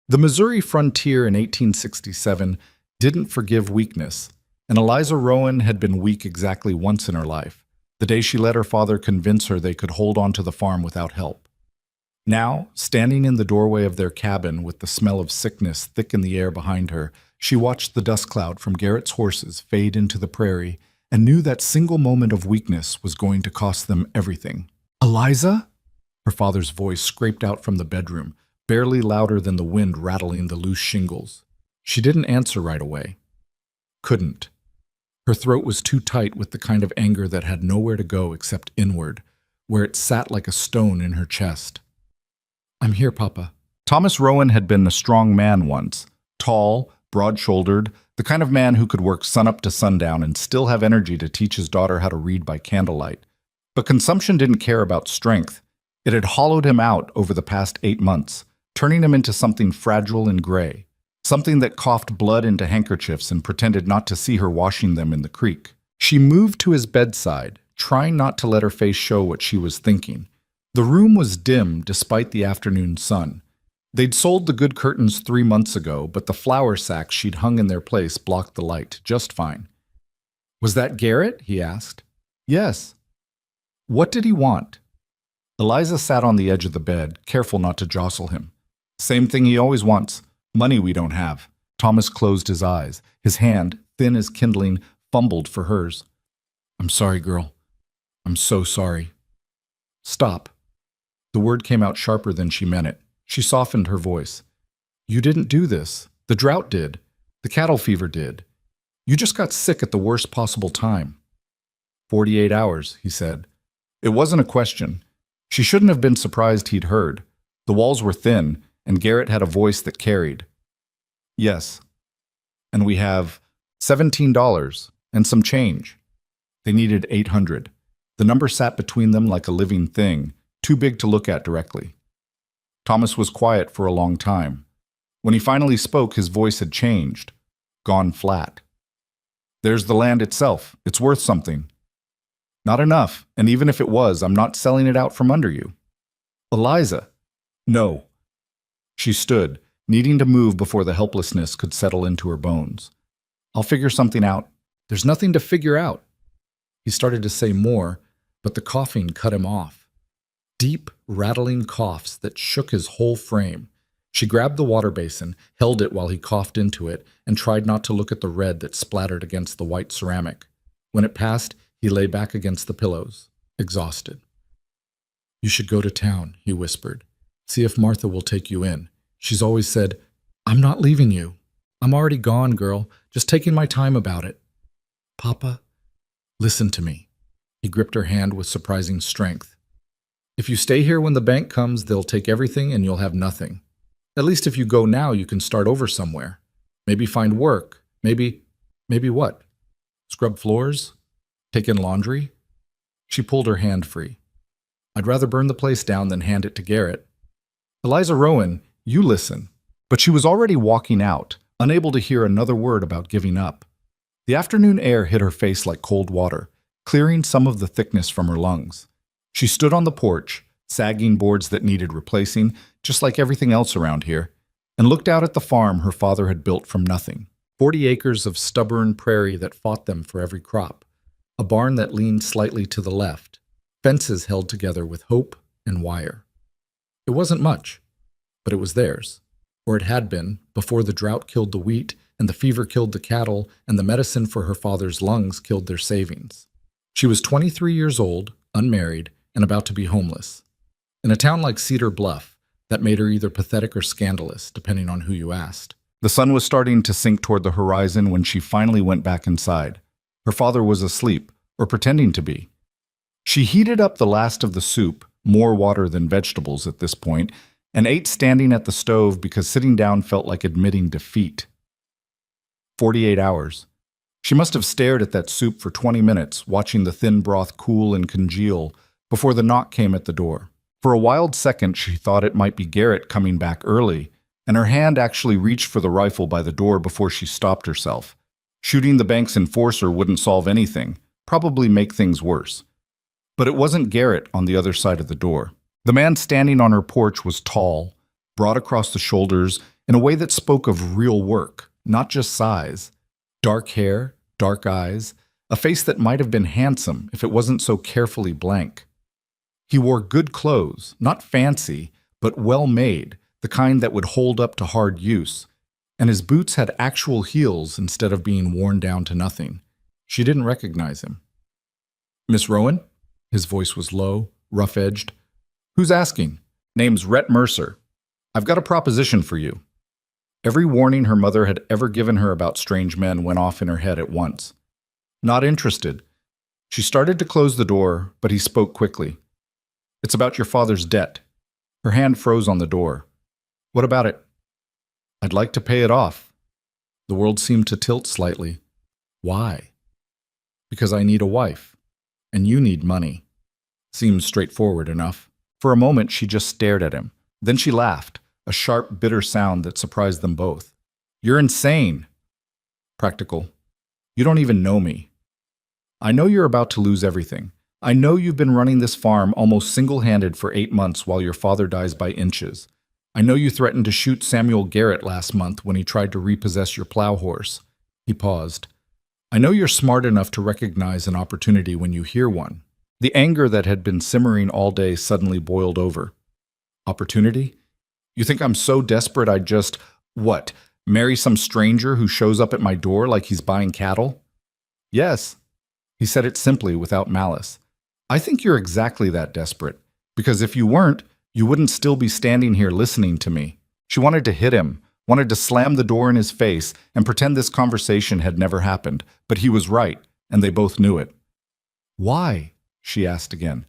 The Missouri frontier in 1867 didn't forgive weakness, and Eliza Rowan had been weak exactly once in her life, the day she let her father convince her they could hold on to the farm without help. Now, standing in the doorway of their cabin with the smell of sickness thick in the air behind her, she watched the dust cloud from Garrett's horses fade into the prairie and knew that single moment of weakness was going to cost them everything. "Eliza?" Her father's voice scraped out from the bedroom, barely louder than the wind rattling the loose shingles. She didn't answer right away. Couldn't. Her throat was too tight with the kind of anger that had nowhere to go except inward, where it sat like a stone in her chest. "I'm here, Papa." Thomas Rowan had been a strong man once, tall, broad-shouldered, the kind of man who could work sunup to sundown and still have energy to teach his daughter how to read by candlelight. But consumption didn't care about strength. It had hollowed him out over the past 8 months, turning him into something fragile and gray, something that coughed blood into handkerchiefs and pretended not to see her washing them in the creek. She moved to his bedside, trying not to let her face show what she was thinking. The room was dim despite the afternoon sun. They'd sold the good curtains 3 months ago, but the flour sacks she'd hung in their place blocked the light just fine. "Was that Garrett?" he asked. "Yes." "What did he want?" Eliza sat on the edge of the bed, careful not to jostle him. "Same thing he always wants. Money we don't have." Thomas closed his eyes. His hand, thin as kindling, fumbled for hers. "I'm sorry, girl. I'm so sorry." "Stop." The word came out sharper than she meant it. She softened her voice. "You didn't do this. The drought did. The cattle fever did. You just got sick at the worst possible time." 48 hours, he said. It wasn't a question. She shouldn't have been surprised he'd heard. The walls were thin, and Garrett had a voice that carried. "Yes. And we have $17 and some change." They needed 800. The number sat between them like a living thing, too big to look at directly. Thomas was quiet for a long time. When he finally spoke, his voice had changed, gone flat. "There's the land itself. It's worth something." "Not enough, and even if it was, I'm not selling it out from under you." "Eliza." "No." She stood, needing to move before the helplessness could settle into her bones. "I'll figure something out." "There's nothing to figure out." He started to say more, but the coughing cut him off. Deep, rattling coughs that shook his whole frame. She grabbed the water basin, held it while he coughed into it, and tried not to look at the red that splattered against the white ceramic. When it passed, he lay back against the pillows, exhausted. "You should go to town," he whispered. "See if Martha will take you in. She's always said, 'I'm not leaving you. I'm already gone, girl, just taking my time about it.' Papa, listen to me." He gripped her hand with surprising strength. "If you stay here when the bank comes, they'll take everything and you'll have nothing. At least if you go now, you can start over somewhere. Maybe find work. Maybe what? Scrub floors? Take in laundry?" She pulled her hand free. "I'd rather burn the place down than hand it to Garrett." "Eliza Rowan, you listen." But she was already walking out, unable to hear another word about giving up. The afternoon air hit her face like cold water, clearing some of the thickness from her lungs. She stood on the porch, sagging boards that needed replacing, just like everything else around here, and looked out at the farm her father had built from nothing. 40 acres of stubborn prairie that fought them for every crop, a barn that leaned slightly to the left, fences held together with hope and wire. It wasn't much, but it was theirs, or it had been before the drought killed the wheat and the fever killed the cattle and the medicine for her father's lungs killed their savings. She was 23 years old, unmarried, and about to be homeless. In a town like Cedar Bluff, that made her either pathetic or scandalous, depending on who you asked. The sun was starting to sink toward the horizon when she finally went back inside. Her father was asleep, or pretending to be. She heated up the last of the soup, more water than vegetables at this point, and ate standing at the stove because sitting down felt like admitting defeat. 48 hours. She must have stared at that soup for 20 minutes, watching the thin broth cool and congeal, before the knock came at the door. For a wild second, she thought it might be Garrett coming back early, and her hand actually reached for the rifle by the door before she stopped herself. Shooting the bank's enforcer wouldn't solve anything, probably make things worse. But it wasn't Garrett on the other side of the door. The man standing on her porch was tall, broad across the shoulders, in a way that spoke of real work, not just size. Dark hair, dark eyes, a face that might have been handsome if it wasn't so carefully blank. He wore good clothes, not fancy, but well-made, the kind that would hold up to hard use, and his boots had actual heels instead of being worn down to nothing. She didn't recognize him. "Miss Rowan?" His voice was low, rough-edged. "Who's asking?" "Name's Rhett Mercer. I've got a proposition for you." Every warning her mother had ever given her about strange men went off in her head at once. "Not interested." She started to close the door, but he spoke quickly. "It's about your father's debt." Her hand froze on the door. "What about it?" "I'd like to pay it off." The world seemed to tilt slightly. "Why?" "Because I need a wife, and you need money." Seems straightforward enough. For a moment, she just stared at him. Then she laughed, a sharp, bitter sound that surprised them both. "You're insane." "Practical. You don't even know me. I know you're about to lose everything. I know you've been running this farm almost single-handed for 8 months while your father dies by inches. I know you threatened to shoot Samuel Garrett last month when he tried to repossess your plow horse." He paused. "I know you're smart enough to recognize an opportunity when you hear one." The anger that had been simmering all day suddenly boiled over. "Opportunity? You think I'm so desperate I'd just, what, marry some stranger who shows up at my door like he's buying cattle?" "Yes." He said it simply, without malice. "I think you're exactly that desperate, because if you weren't, you wouldn't still be standing here listening to me." She wanted to hit him, wanted to slam the door in his face and pretend this conversation had never happened, but he was right, and they both knew it. "Why?" she asked again.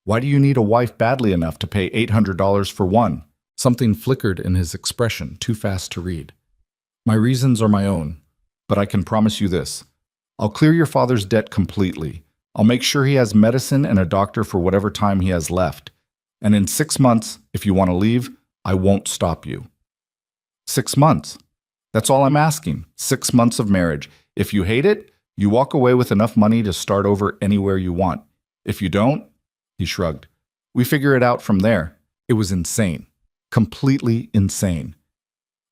"Why do you need a wife badly enough to pay $800 for one?" Something flickered in his expression, too fast to read. "My reasons are my own, but I can promise you this. I'll clear your father's debt completely. I'll make sure he has medicine and a doctor for whatever time he has left. And in 6 months, if you want to leave, I won't stop you." 6 months. That's all I'm asking. 6 months of marriage. If you hate it, you walk away with enough money to start over anywhere you want. If you don't, he shrugged, we figure it out from there. It was insane. Completely insane.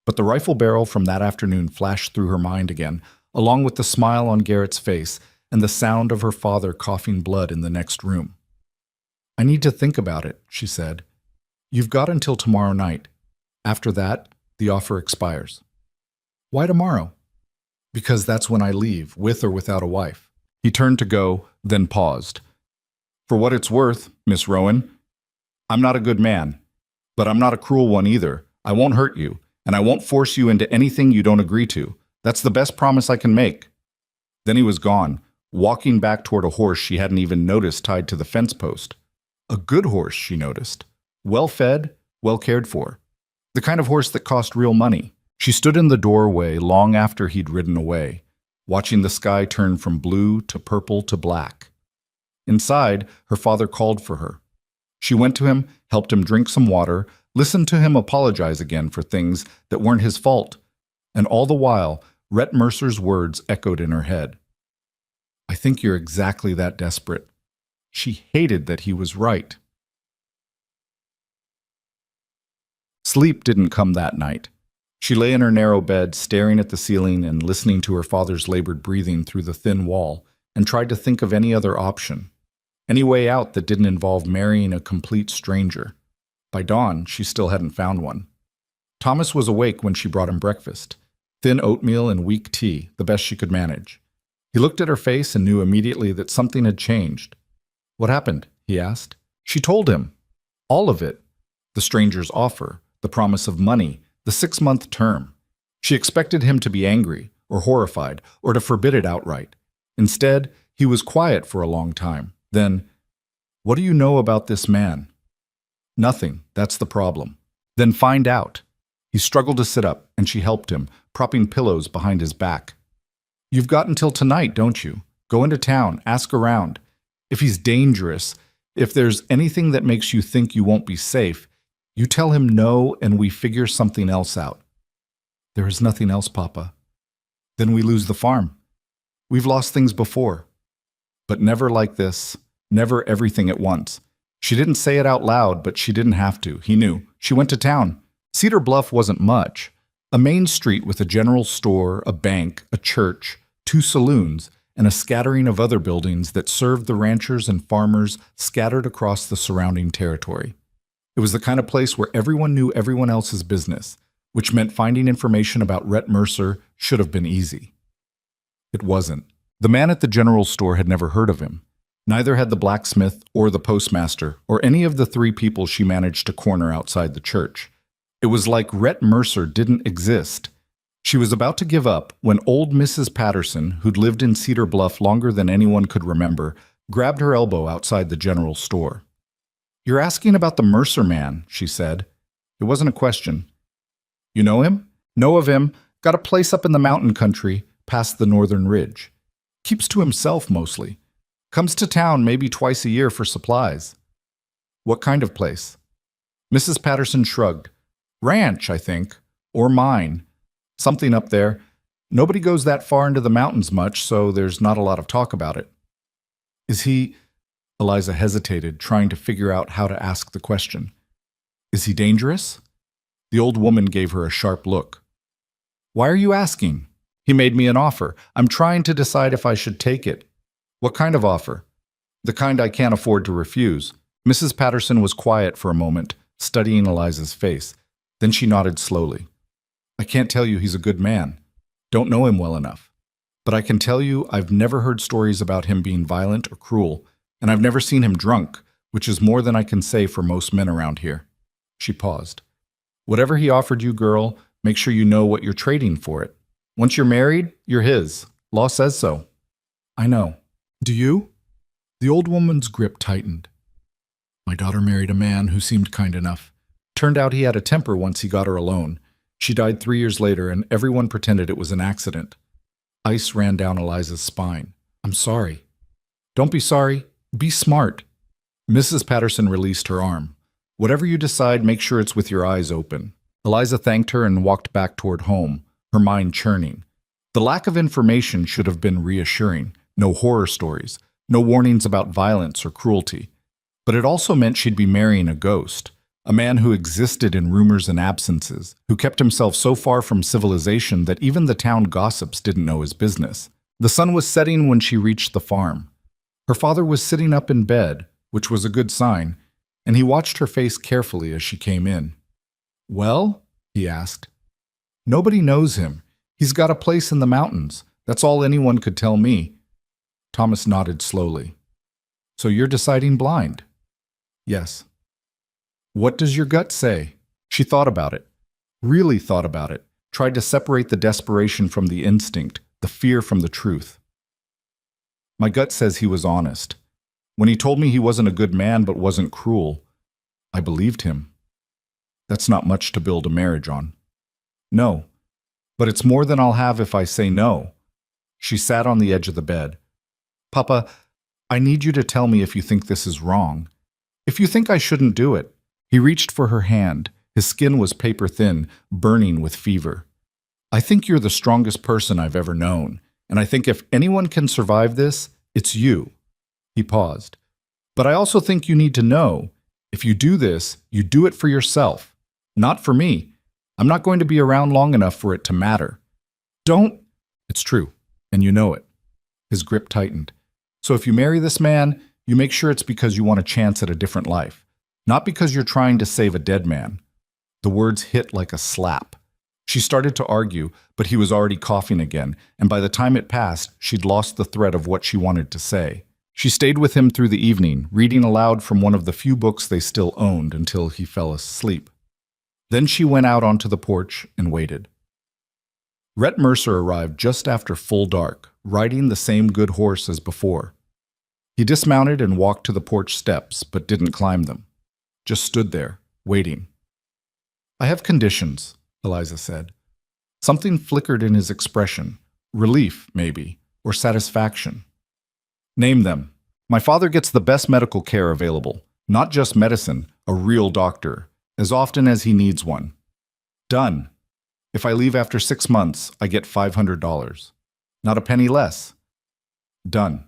But the rifle barrel from that afternoon flashed through her mind again, along with the smile on Garrett's face and the sound of her father coughing blood in the next room. "I need to think about it," she said. "You've got until tomorrow night. After that, the offer expires." "Why tomorrow?" "Because that's when I leave, with or without a wife." He turned to go, then paused. "For what it's worth, Miss Rowan, I'm not a good man, but I'm not a cruel one either. I won't hurt you, and I won't force you into anything you don't agree to. That's the best promise I can make." Then he was gone, walking back toward a horse she hadn't even noticed tied to the fence post. A good horse, she noticed. Well-fed, well cared for. The kind of horse that cost real money. She stood in the doorway long after he'd ridden away, watching the sky turn from blue to purple to black. Inside, her father called for her. She went to him, helped him drink some water, listened to him apologize again for things that weren't his fault. And all the while, Rhett Mercer's words echoed in her head. "I think you're exactly that desperate." She hated that he was right. Sleep didn't come that night. She lay in her narrow bed, staring at the ceiling and listening to her father's labored breathing through the thin wall, and tried to think of any other option. Any way out that didn't involve marrying a complete stranger. By dawn, she still hadn't found one. Thomas was awake when she brought him breakfast. Thin oatmeal and weak tea, the best she could manage. He looked at her face and knew immediately that something had changed. "What happened?" he asked. She told him. All of it. The stranger's offer, the promise of money, the 6-month term. She expected him to be angry, or horrified, or to forbid it outright. Instead, he was quiet for a long time. Then, "What do you know about this man?" "Nothing, that's the problem." "Then find out." He struggled to sit up, and she helped him, propping pillows behind his back. "You've got until tonight, don't you? Go into town, ask around. If he's dangerous, if there's anything that makes you think you won't be safe, you tell him no and we figure something else out." "There is nothing else, Papa." "Then we lose the farm. We've lost things before. But never like this, never everything at once." She didn't say it out loud, but she didn't have to. He knew. She went to town. Cedar Bluff wasn't much. A main street with a general store, a bank, a church, 2 saloons, and a scattering of other buildings that served the ranchers and farmers scattered across the surrounding territory. It was the kind of place where everyone knew everyone else's business, which meant finding information about Rhett Mercer should have been easy. It wasn't. The man at the general store had never heard of him. Neither had the blacksmith or the postmaster or any of the 3 people she managed to corner outside the church. It was like Rhett Mercer didn't exist. She was about to give up when old Mrs. Patterson, who'd lived in Cedar Bluff longer than anyone could remember, grabbed her elbow outside the general store. "You're asking about the Mercer man," she said. It wasn't a question. "You know him?" "Know of him. Got a place up in the mountain country, past the northern ridge. Keeps to himself mostly. Comes to town maybe twice a year for supplies." "What kind of place?" Mrs. Patterson shrugged. "Ranch, I think. Or mine. Something up there. Nobody goes that far into the mountains much, so there's not a lot of talk about it." "Is he—" Eliza hesitated, trying to figure out how to ask the question. "Is he dangerous?" The old woman gave her a sharp look. "Why are you asking? He made me an offer. I'm trying to decide if I should take it." "What kind of offer?" "The kind I can't afford to refuse." Mrs. Patterson was quiet for a moment, studying Eliza's face. Then she nodded slowly. "I can't tell you he's a good man. Don't know him well enough. But I can tell you I've never heard stories about him being violent or cruel, and I've never seen him drunk, which is more than I can say for most men around here." She paused. "Whatever he offered you, girl, make sure you know what you're trading for it. Once you're married, you're his. Law says so." "I know. Do you?" The old woman's grip tightened. "My daughter married a man who seemed kind enough. Turned out he had a temper once he got her alone. She died 3 years later, and everyone pretended it was an accident." Ice ran down Eliza's spine. "I'm sorry." "Don't be sorry. Be smart." Mrs. Patterson released her arm. "Whatever you decide, make sure it's with your eyes open." Eliza thanked her and walked back toward home, her mind churning. The lack of information should have been reassuring. No horror stories, no warnings about violence or cruelty. But it also meant she'd be marrying a ghost, a man who existed in rumors and absences, who kept himself so far from civilization that even the town gossips didn't know his business. The sun was setting when she reached the farm. Her father was sitting up in bed, which was a good sign, and he watched her face carefully as she came in. "Well?" he asked. "Nobody knows him. He's got a place in the mountains. That's all anyone could tell me." Thomas nodded slowly. "So you're deciding blind?" "Yes." "What does your gut say?" She thought about it. Really thought about it. Tried to separate the desperation from the instinct, the fear from the truth. "My gut says he was honest. When he told me he wasn't a good man but wasn't cruel, I believed him." "That's not much to build a marriage on." "No. But it's more than I'll have if I say no." She sat on the edge of the bed. "Papa, I need you to tell me if you think this is wrong. If you think I shouldn't do it." He reached for her hand. His skin was paper thin, burning with fever. "I think you're the strongest person I've ever known, and I think if anyone can survive this, it's you." He paused. "But I also think you need to know, if you do this, you do it for yourself, not for me. I'm not going to be around long enough for it to matter. Don't—" "It's true, and you know it." His grip tightened. "So if you marry this man, you make sure it's because you want a chance at a different life, not because you're trying to save a dead man." The words hit like a slap. She started to argue, but he was already coughing again, and by the time it passed, she'd lost the thread of what she wanted to say. She stayed with him through the evening, reading aloud from one of the few books they still owned until he fell asleep. Then she went out onto the porch and waited. Rhett Mercer arrived just after full dark, riding the same good horse as before. He dismounted and walked to the porch steps, but didn't climb them. Just stood there, waiting. "I have conditions," Eliza said. Something flickered in his expression. Relief, maybe, or satisfaction. "Name them. My father gets the best medical care available. Not just medicine, a real doctor, as often as he needs one. Done. If I leave after 6 months, I get $500. Not a penny less. Done.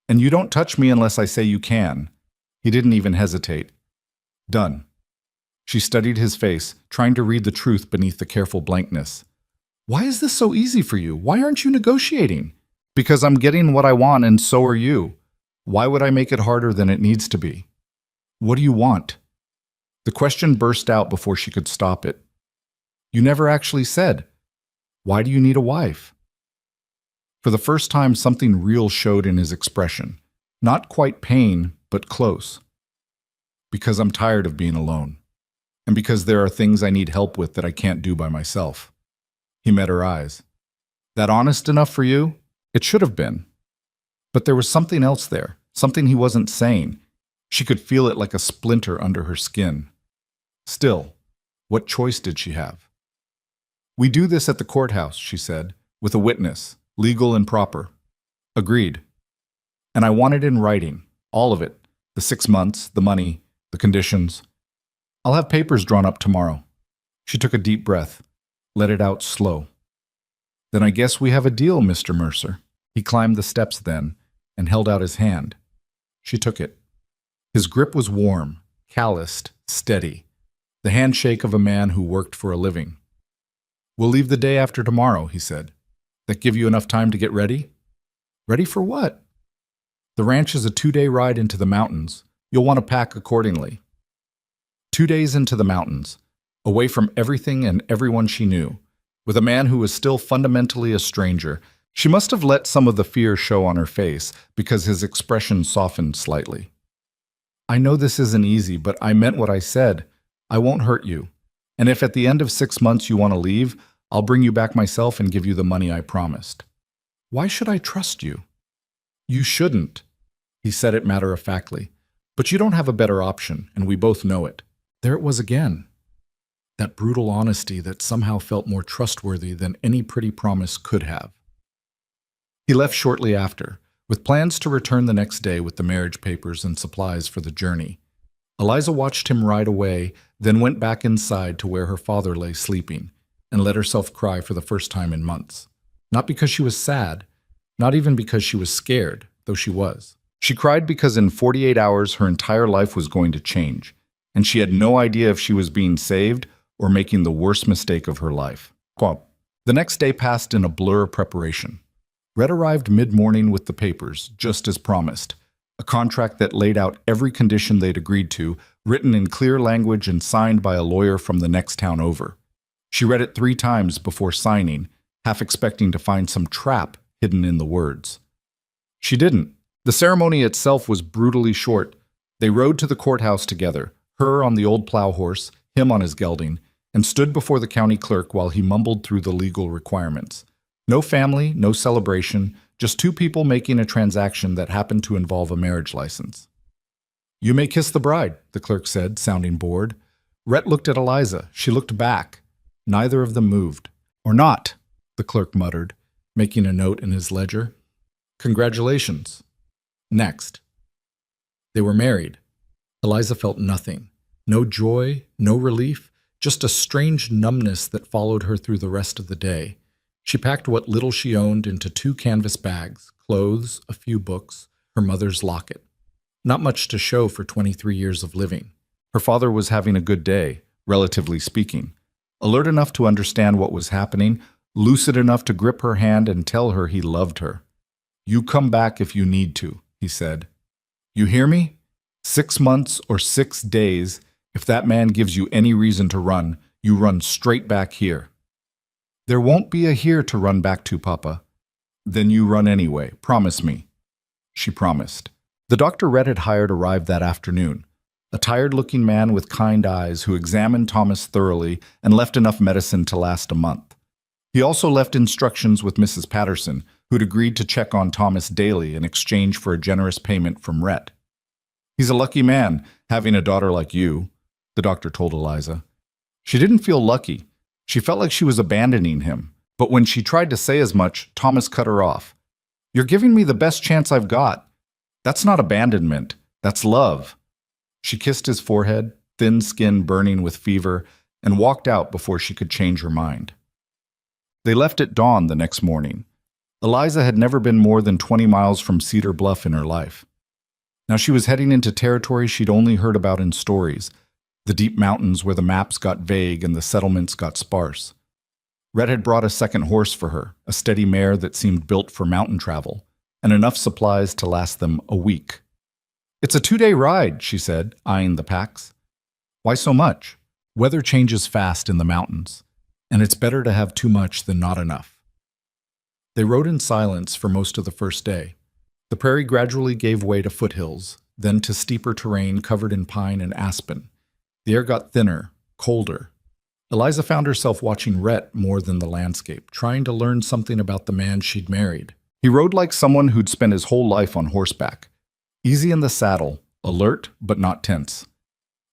And you don't touch me unless I say you can." He didn't even hesitate. "Done." She studied his face, trying to read the truth beneath the careful blankness. Why is this so easy for you? Why aren't you negotiating? Because I'm getting what I want and so are you. Why would I make it harder than it needs to be? What do you want? The question burst out before she could stop it. You never actually said. Why do you need a wife? For the first time, something real showed in his expression. Not quite pain, but close. Because I'm tired of being alone. And because there are things I need help with that I can't do by myself. He met her eyes. That honest enough for you? It should have been. But there was something else there, something he wasn't saying. She could feel it like a splinter under her skin. Still, what choice did she have? We do this at the courthouse, she said, with a witness, legal and proper. Agreed. And I want it in writing, all of it, the 6 months, the money, the conditions. I'll have papers drawn up tomorrow. She took a deep breath, let it out slow. Then I guess we have a deal, Mr. Mercer. He climbed the steps then and held out his hand. She took it. His grip was warm, calloused, steady, the handshake of a man who worked for a living. We'll leave the day after tomorrow, he said. That give you enough time to get ready? Ready for what? The ranch is a 2-day ride into the mountains. You'll want to pack accordingly. 2 days into the mountains, away from everything and everyone she knew, with a man who was still fundamentally a stranger. She must have let some of the fear show on her face because his expression softened slightly. I know this isn't easy, but I meant what I said. I won't hurt you. And if at the end of 6 months you want to leave, I'll bring you back myself and give you the money I promised. Why should I trust you? You shouldn't. He said it matter-of-factly. But you don't have a better option, and we both know it. There it was again. That brutal honesty that somehow felt more trustworthy than any pretty promise could have. He left shortly after, with plans to return the next day with the marriage papers and supplies for the journey. Eliza watched him ride away, then went back inside to where her father lay sleeping, and let herself cry for the first time in months. Not because she was sad, not even because she was scared, though she was. She cried because in 48 hours her entire life was going to change, and she had no idea if she was being saved or making the worst mistake of her life. The next day passed in a blur of preparation. Red arrived mid-morning with the papers, just as promised. A contract that laid out every condition they'd agreed to, written in clear language and signed by a lawyer from the next town over. She read it 3 times before signing, half expecting to find some trap hidden in the words. She didn't. The ceremony itself was brutally short. They rode to the courthouse together, her on the old plow horse, him on his gelding, and stood before the county clerk while he mumbled through the legal requirements. No family, no celebration, just 2 people making a transaction that happened to involve a marriage license. You may kiss the bride, the clerk said, sounding bored. Rhett looked at Eliza. She looked back. Neither of them moved. Or not, the clerk muttered, making a note in his ledger. Congratulations. Next. They were married. Eliza felt nothing. No joy, no relief, just a strange numbness that followed her through the rest of the day. She packed what little she owned into 2 canvas bags, clothes, a few books, her mother's locket. Not much to show for 23 years of living. Her father was having a good day, relatively speaking. Alert enough to understand what was happening, lucid enough to grip her hand and tell her he loved her. You come back if you need to, he said. You hear me? 6 months or 6 days, if that man gives you any reason to run, you run straight back here. There won't be a here to run back to, Papa. Then you run anyway, promise me. She promised. The doctor Rhett had hired arrived that afternoon, a tired-looking man with kind eyes who examined Thomas thoroughly and left enough medicine to last a month. He also left instructions with Mrs. Patterson, who'd agreed to check on Thomas daily in exchange for a generous payment from Rhett. He's a lucky man, having a daughter like you, the doctor told Eliza. She didn't feel lucky. She felt like she was abandoning him, but when she tried to say as much, Thomas cut her off. You're giving me the best chance I've got. That's not abandonment. That's love. She kissed his forehead, thin skin burning with fever, and walked out before she could change her mind. They left at dawn the next morning. Eliza had never been more than 20 miles from Cedar Bluff in her life. Now she was heading into territory she'd only heard about in stories, the deep mountains where the maps got vague and the settlements got sparse. Rhett had brought a second horse for her, a steady mare that seemed built for mountain travel, and enough supplies to last them a week. "It's a 2-day ride," she said, eyeing the packs. "Why so much?" "Weather changes fast in the mountains, and it's better to have too much than not enough." They rode in silence for most of the first day. The prairie gradually gave way to foothills, then to steeper terrain covered in pine and aspen. The air got thinner, colder. Eliza found herself watching Rhett more than the landscape, trying to learn something about the man she'd married. He rode like someone who'd spent his whole life on horseback. Easy in the saddle, alert but not tense.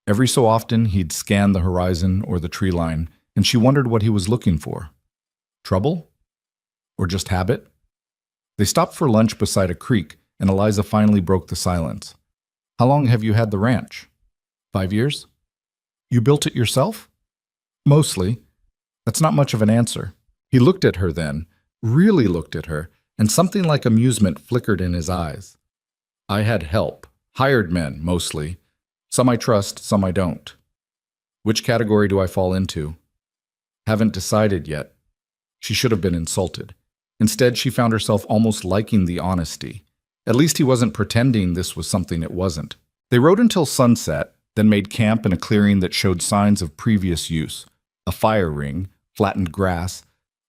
Every so often, he'd scan the horizon or the tree line, and she wondered what he was looking for. Trouble? Or just habit? They stopped for lunch beside a creek, and Eliza finally broke the silence. "How long have you had the ranch?" 5 years. "You built it yourself?" "Mostly." That's not much of an answer. He looked at her then, really looked at her, and something like amusement flickered in his eyes. "I had help. Hired men, mostly. Some I trust, some I don't." "Which category do I fall into?" "Haven't decided yet." She should have been insulted. Instead, she found herself almost liking the honesty. At least he wasn't pretending this was something it wasn't. They rode until sunset, then made camp in a clearing that showed signs of previous use. A fire ring, flattened grass,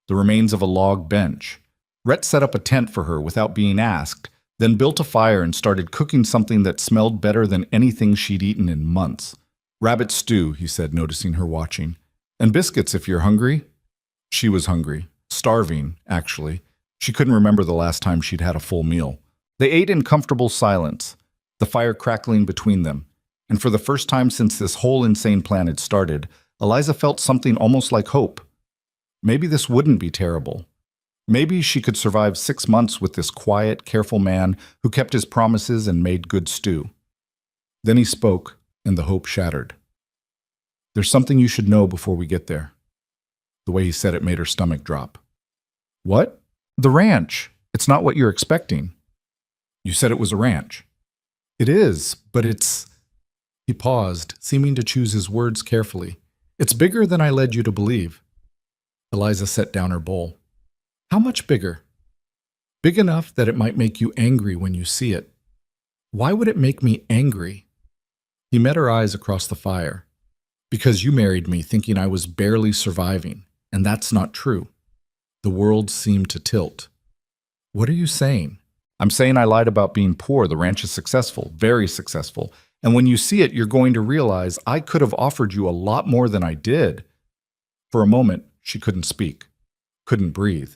the remains of a log bench. Rhett set up a tent for her without being asked, then built a fire and started cooking something that smelled better than anything she'd eaten in months. "Rabbit stew," he said, noticing her watching. "And biscuits if you're hungry." She was hungry. Starving, actually. She couldn't remember the last time she'd had a full meal. They ate in comfortable silence, the fire crackling between them. And for the first time since this whole insane plan had started, Eliza felt something almost like hope. Maybe this wouldn't be terrible. Maybe she could survive 6 months with this quiet, careful man who kept his promises and made good stew. Then he spoke, and the hope shattered. "There's something you should know before we get there." The way he said it made her stomach drop. "What?" "The ranch. It's not what you're expecting." "You said it was a ranch." "It is, but it's—" He paused, seeming to choose his words carefully. "It's bigger than I led you to believe." Eliza set down her bowl. "How much bigger?" "Big enough that it might make you angry when you see it." "Why would it make me angry?" He met her eyes across the fire. "Because you married me thinking I was barely surviving, and that's not true." The world seemed to tilt. "What are you saying?" "I'm saying I lied about being poor. The ranch is successful, very successful. And when you see it, you're going to realize I could have offered you a lot more than I did." For a moment, she couldn't speak, couldn't breathe.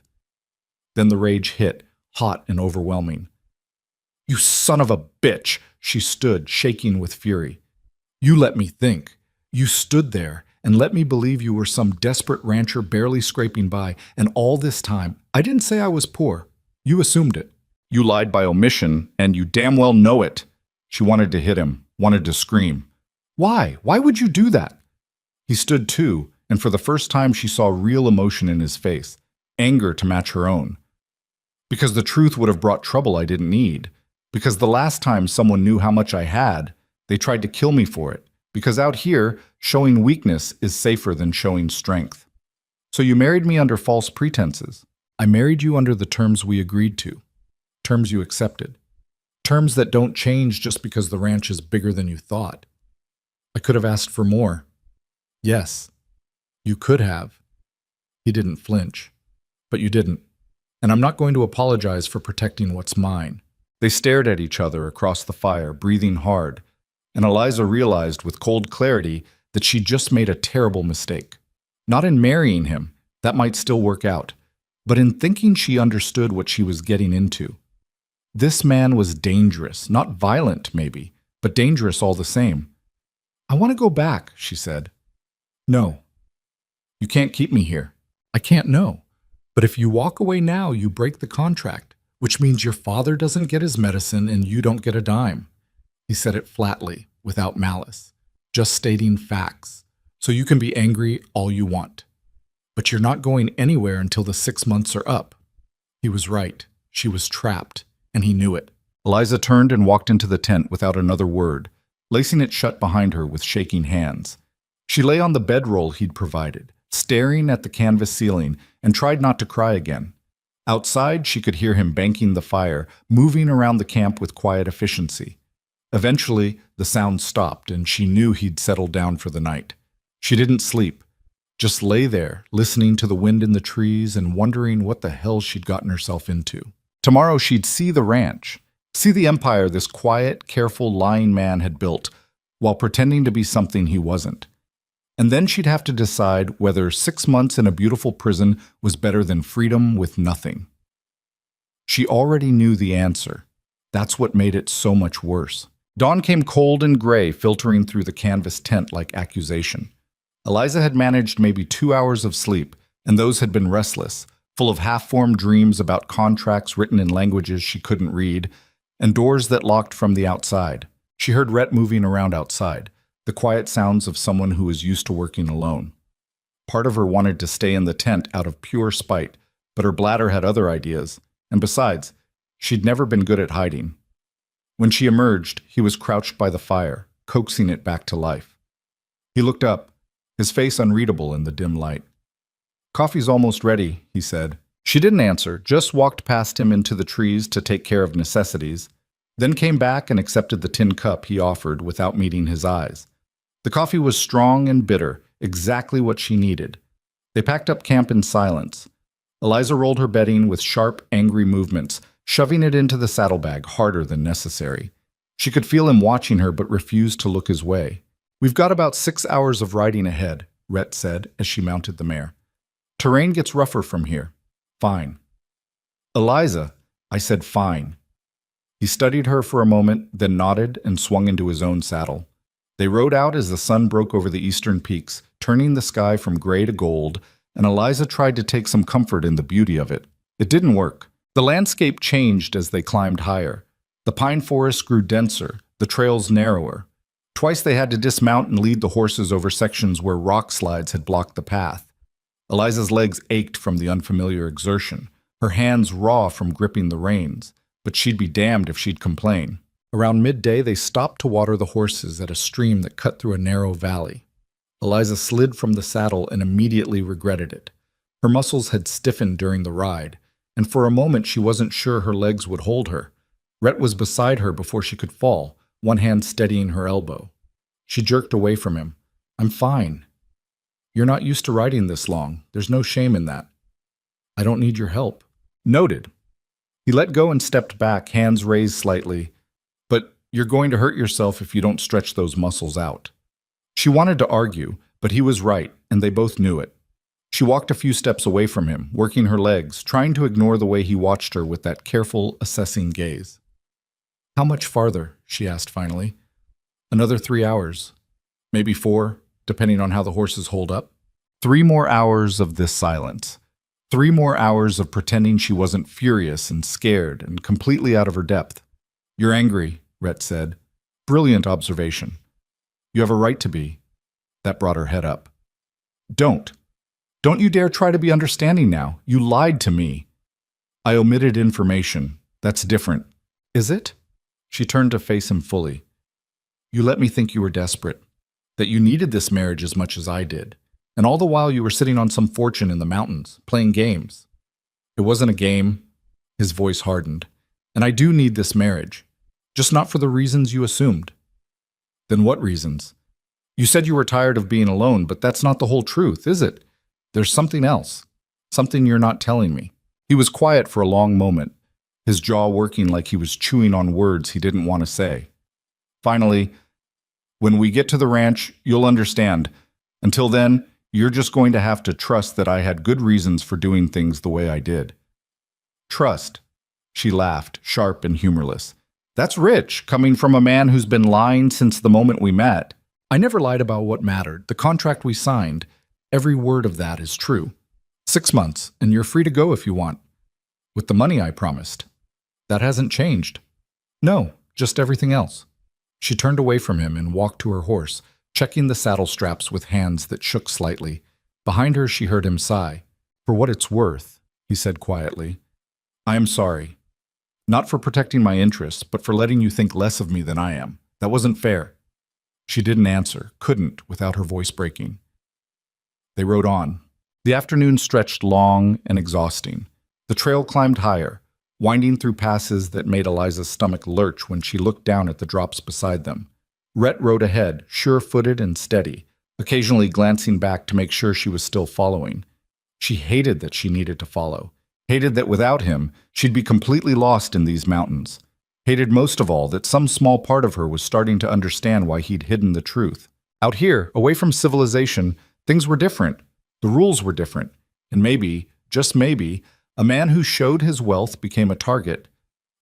Then the rage hit, hot and overwhelming. "You son of a bitch!" She stood, shaking with fury. "You let me think. You stood there and let me believe you were some desperate rancher barely scraping by, and all this time, I didn't say I was poor. You assumed it. You lied by omission, and you damn well know it." She wanted to hit him, wanted to scream. "Why? Why would you do that?" He stood too, and for the first time she saw real emotion in his face, anger to match her own. "Because the truth would have brought trouble I didn't need. Because the last time someone knew how much I had, they tried to kill me for it. Because out here, showing weakness is safer than showing strength. So you married me under false pretenses. I married you under the terms we agreed to. Terms you accepted. Terms that don't change just because the ranch is bigger than you thought. I could have asked for more." "Yes, you could have." He didn't flinch. "But you didn't. And I'm not going to apologize for protecting what's mine." They stared at each other across the fire, breathing hard, and Eliza realized with cold clarity that she'd just made a terrible mistake. Not in marrying him, that might still work out, but in thinking she understood what she was getting into. This man was dangerous, not violent maybe, but dangerous all the same. "I want to go back," she said. "No. You can't keep me here." "I can't know. But if you walk away now, you break the contract, which means your father doesn't get his medicine and you don't get a dime." He said it flatly, without malice, just stating facts. "So you can be angry all you want. But you're not going anywhere until the 6 months are up." He was right. She was trapped, and he knew it. Eliza turned and walked into the tent without another word, lacing it shut behind her with shaking hands. She lay on the bedroll he'd provided, staring at the canvas ceiling, and tried not to cry again. Outside, she could hear him banking the fire, moving around the camp with quiet efficiency. Eventually, the sound stopped, and she knew he'd settled down for the night. She didn't sleep, just lay there, listening to the wind in the trees and wondering what the hell she'd gotten herself into. Tomorrow she'd see the ranch, see the empire this quiet, careful, lying man had built, while pretending to be something he wasn't. And then she'd have to decide whether 6 months in a beautiful prison was better than freedom with nothing. She already knew the answer. That's what made it so much worse. Dawn came cold and gray, filtering through the canvas tent like accusation. Eliza had managed maybe 2 hours of sleep, and those had been restless, full of half-formed dreams about contracts written in languages she couldn't read, and doors that locked from the outside. She heard Rhett moving around outside, the quiet sounds of someone who was used to working alone. Part of her wanted to stay in the tent out of pure spite, but her bladder had other ideas, and besides, she'd never been good at hiding. When she emerged, he was crouched by the fire, coaxing it back to life. He looked up, his face unreadable in the dim light. "Coffee's almost ready," he said. She didn't answer, just walked past him into the trees to take care of necessities, then came back and accepted the tin cup he offered without meeting his eyes. The coffee was strong and bitter, exactly what she needed. They packed up camp in silence. Eliza rolled her bedding with sharp, angry movements, shoving it into the saddlebag harder than necessary. She could feel him watching her but refused to look his way. "We've got about 6 hours of riding ahead," Rhett said as she mounted the mare. "Terrain gets rougher from here." "Fine." "Eliza," I said fine. He studied her for a moment, then nodded and swung into his own saddle. They rode out as the sun broke over the eastern peaks, turning the sky from gray to gold, and Eliza tried to take some comfort in the beauty of it. It didn't work. The landscape changed as they climbed higher. The pine forest grew denser, the trails narrower. Twice they had to dismount and lead the horses over sections where rock slides had blocked the path. Eliza's legs ached from the unfamiliar exertion, her hands raw from gripping the reins, but she'd be damned if she'd complain. Around midday, they stopped to water the horses at a stream that cut through a narrow valley. Eliza slid from the saddle and immediately regretted it. Her muscles had stiffened during the ride, and for a moment she wasn't sure her legs would hold her. Rhett was beside her before she could fall, one hand steadying her elbow. She jerked away from him. "I'm fine. You're not used to riding this long. There's no shame in that. I don't need your help." "Noted." He let go and stepped back, hands raised slightly. "But you're going to hurt yourself if you don't stretch those muscles out." She wanted to argue, but he was right, and they both knew it. She walked a few steps away from him, working her legs, trying to ignore the way he watched her with that careful, assessing gaze. "How much farther?" she asked finally. "Another 3 hours. Maybe 4, depending on how the horses hold up." 3 more hours of this silence. 3 more hours of pretending she wasn't furious and scared and completely out of her depth. "You're angry," Rhett said. "Brilliant observation. You have a right to be." That brought her head up. Don't you dare try to be understanding now. You lied to me." "I omitted information. That's different." "Is it?" She turned to face him fully. "You let me think you were desperate, that you needed this marriage as much as I did, and all the while you were sitting on some fortune in the mountains, playing games." "It wasn't a game." His voice hardened. "And I do need this marriage, just not for the reasons you assumed." "Then what reasons? You said you were tired of being alone, but that's not the whole truth, is it? There's something else, something you're not telling me." He was quiet for a long moment, his jaw working like he was chewing on words he didn't want to say. Finally, "When we get to the ranch, you'll understand. Until then, you're just going to have to trust that I had good reasons for doing things the way I did." "Trust?" She laughed, sharp and humorless. "That's rich, coming from a man who's been lying since the moment we met." "I never lied about what mattered. The contract we signed, every word of that is true. 6 months, and you're free to go if you want. With the money I promised. That hasn't changed." "No, just everything else." She turned away from him and walked to her horse, checking the saddle straps with hands that shook slightly. Behind her, she heard him sigh. "For what it's worth," he said quietly, "I am sorry. Not for protecting my interests, but for letting you think less of me than I am. That wasn't fair." She didn't answer, couldn't, without her voice breaking. They rode on. The afternoon stretched long and exhausting. The trail climbed higher, winding through passes that made Eliza's stomach lurch when she looked down at the drops beside them. Rhett rode ahead, sure-footed and steady, occasionally glancing back to make sure she was still following. She hated that she needed to follow, hated that without him, she'd be completely lost in these mountains. Hated most of all that some small part of her was starting to understand why he'd hidden the truth. Out here, away from civilization, things were different. The rules were different. And maybe, just maybe, a man who showed his wealth became a target.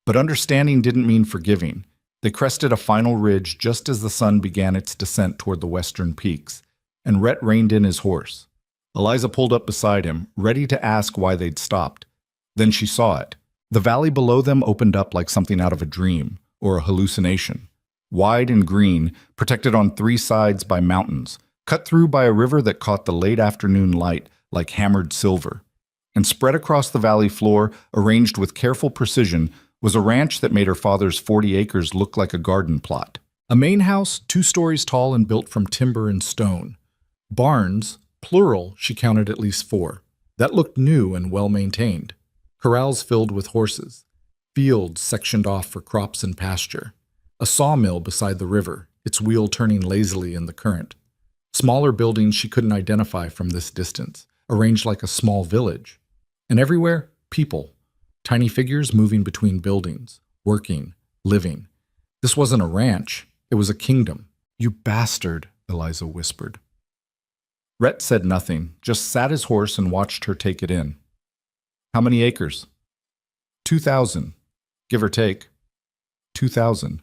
But understanding didn't mean forgiving. They crested a final ridge just as the sun began its descent toward the western peaks, and Rhett reined in his horse. Eliza pulled up beside him, ready to ask why they'd stopped. Then she saw it. The valley below them opened up like something out of a dream or a hallucination. Wide and green, protected on three sides by mountains, cut through by a river that caught the late afternoon light like hammered silver. And spread across the valley floor, arranged with careful precision, was a ranch that made her father's 40 acres look like a garden plot. A main house, 2 stories tall and built from timber and stone. Barns, plural, she counted at least 4, that looked new and well-maintained. Corrals filled with horses. Fields sectioned off for crops and pasture. A sawmill beside the river, its wheel turning lazily in the current. Smaller buildings she couldn't identify from this distance, arranged like a small village. And everywhere, people. Tiny figures moving between buildings, working, living. This wasn't a ranch, it was a kingdom. "You bastard," Eliza whispered. Rhett said nothing, just sat his horse and watched her take it in. "How many acres?" 2,000, give or take. 2,000.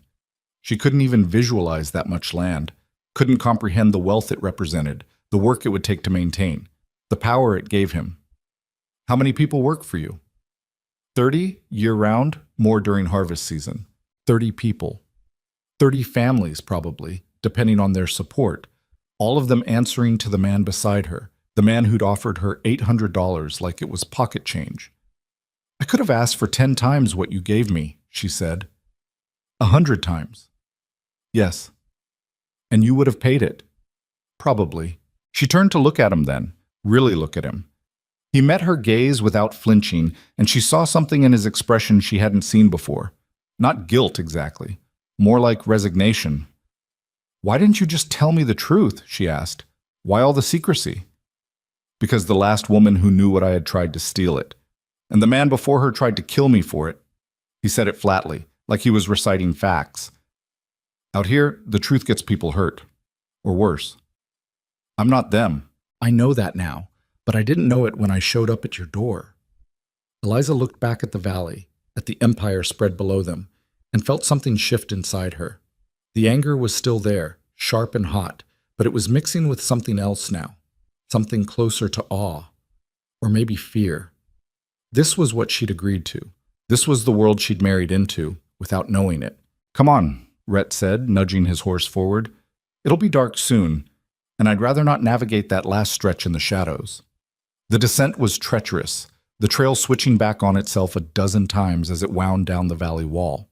She couldn't even visualize that much land, couldn't comprehend the wealth it represented, the work it would take to maintain, the power it gave him. "How many people work for you?" 30 year-round, more during harvest season. 30 people. 30 families, probably, depending on their support, all of them answering to the man beside her, the man who'd offered her $800 like it was pocket change. "I could have asked for 10 times what you gave me," she said. 100 times. "Yes." "And you would have paid it?" "Probably." She turned to look at him then, really look at him. He met her gaze without flinching, and she saw something in his expression she hadn't seen before. Not guilt exactly, more like resignation. "Why didn't you just tell me the truth?" she asked. "Why all the secrecy?" "Because the last woman who knew what I had tried to steal it. And the man before her tried to kill me for it." He said it flatly, like he was reciting facts. "Out here, the truth gets people hurt. Or worse. I'm not them. I know that now, but I didn't know it when I showed up at your door." Eliza looked back at the valley, at the empire spread below them, and felt something shift inside her. The anger was still there, sharp and hot, but it was mixing with something else now, something closer to awe, or maybe fear. This was what she'd agreed to. This was the world she'd married into, without knowing it. "Come on," Rhett said, nudging his horse forward. "It'll be dark soon, and I'd rather not navigate that last stretch in the shadows." The descent was treacherous, the trail switching back on itself a dozen times as it wound down the valley wall.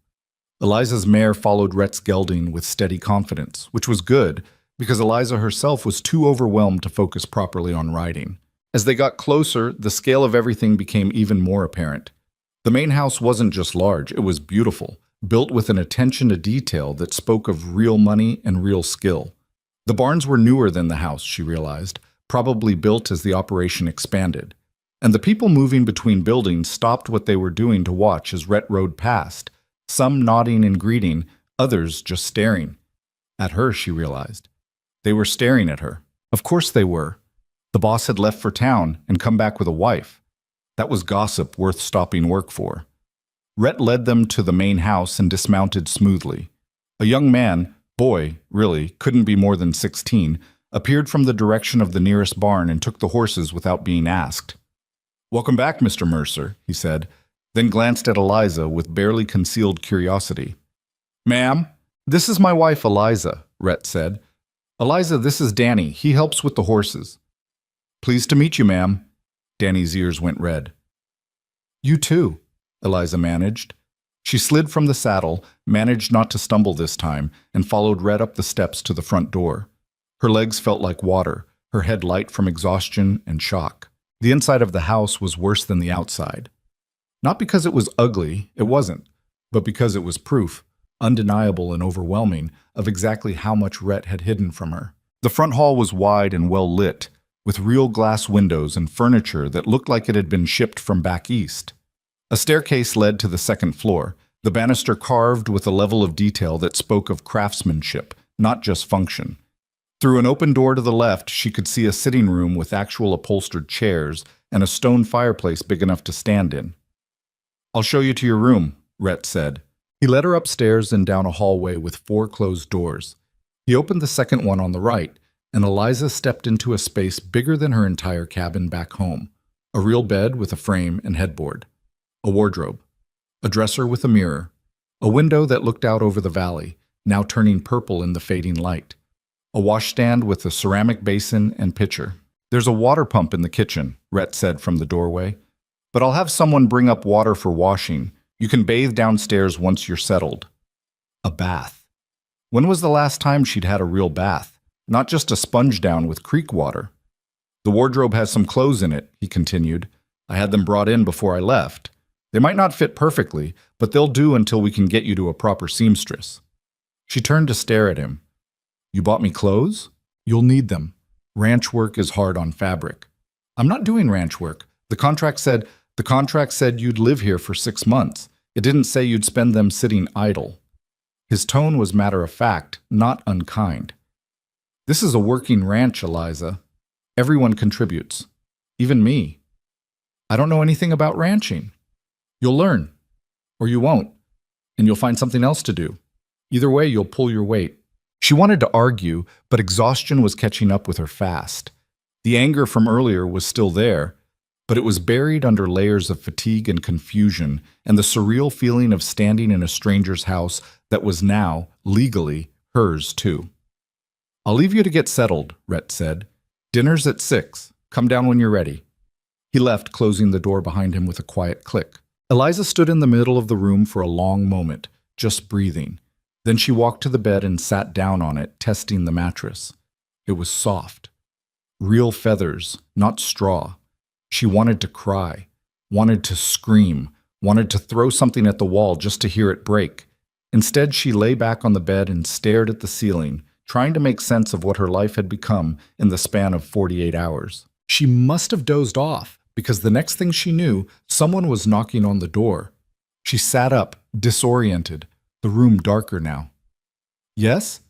Eliza's mare followed Rhett's gelding with steady confidence, which was good, because Eliza herself was too overwhelmed to focus properly on riding. As they got closer, the scale of everything became even more apparent. The main house wasn't just large, it was beautiful, built with an attention to detail that spoke of real money and real skill. The barns were newer than the house, she realized, probably built as the operation expanded. And the people moving between buildings stopped what they were doing to watch as Rhett rode past, some nodding and greeting, others just staring. At her, she realized. They were staring at her. Of course they were. The boss had left for town and come back with a wife. That was gossip worth stopping work for. Rhett led them to the main house and dismounted smoothly. A young man, boy, really, couldn't be more than 16, appeared from the direction of the nearest barn and took the horses without being asked. "Welcome back, Mr. Mercer," he said, then glanced at Eliza with barely concealed curiosity. "Ma'am, this is my wife, Eliza," Rhett said. "Eliza, this is Danny. He helps with the horses." "Pleased to meet you, ma'am." Danny's ears went red. "You too," Eliza managed. She slid from the saddle, managed not to stumble this time, and followed Rhett up the steps to the front door. Her legs felt like water, her head light from exhaustion and shock. The inside of the house was worse than the outside. Not because it was ugly, it wasn't, but because it was proof, undeniable and overwhelming, of exactly how much Rhett had hidden from her. The front hall was wide and well lit, with real glass windows and furniture that looked like it had been shipped from back east. A staircase led to the second floor, the banister carved with a level of detail that spoke of craftsmanship, not just function. Through an open door to the left, she could see a sitting room with actual upholstered chairs and a stone fireplace big enough to stand in. "I'll show you to your room," Rhett said. He led her upstairs and down a hallway with 4 closed doors. He opened the second one on the right, and Eliza stepped into a space bigger than her entire cabin back home. A real bed with a frame and headboard. A wardrobe. A dresser with a mirror. A window that looked out over the valley, now turning purple in the fading light. A washstand with a ceramic basin and pitcher. "There's a water pump in the kitchen," Rhett said from the doorway. "But I'll have someone bring up water for washing. You can bathe downstairs once you're settled." A bath. When was the last time she'd had a real bath? Not just a sponge down with creek water. "The wardrobe has some clothes in it," he continued. "I had them brought in before I left. They might not fit perfectly, but they'll do until we can get you to a proper seamstress." She turned to stare at him. "You bought me clothes? You'll need them. Ranch work is hard on fabric." "I'm not doing ranch work. The contract said you'd live here for 6 months. It didn't say you'd spend them sitting idle." His tone was matter-of-fact, not unkind. "This is a working ranch, Eliza. Everyone contributes. Even me. I don't know anything about ranching. You'll learn. Or you won't. And you'll find something else to do. Either way, you'll pull your weight." She wanted to argue, but exhaustion was catching up with her fast. The anger from earlier was still there, but it was buried under layers of fatigue and confusion and the surreal feeling of standing in a stranger's house that was now, legally, hers too. "I'll leave you to get settled," Rhett said. "Dinner's at 6. Come down when you're ready." He left, closing the door behind him with a quiet click. Eliza stood in the middle of the room for a long moment, just breathing. Then she walked to the bed and sat down on it, testing the mattress. It was soft. Real feathers, not straw. She wanted to cry, wanted to scream, wanted to throw something at the wall just to hear it break. Instead, she lay back on the bed and stared at the ceiling, trying to make sense of what her life had become in the span of 48 hours. She must have dozed off, because the next thing she knew, someone was knocking on the door. She sat up, disoriented, the room darker now. "Yes?"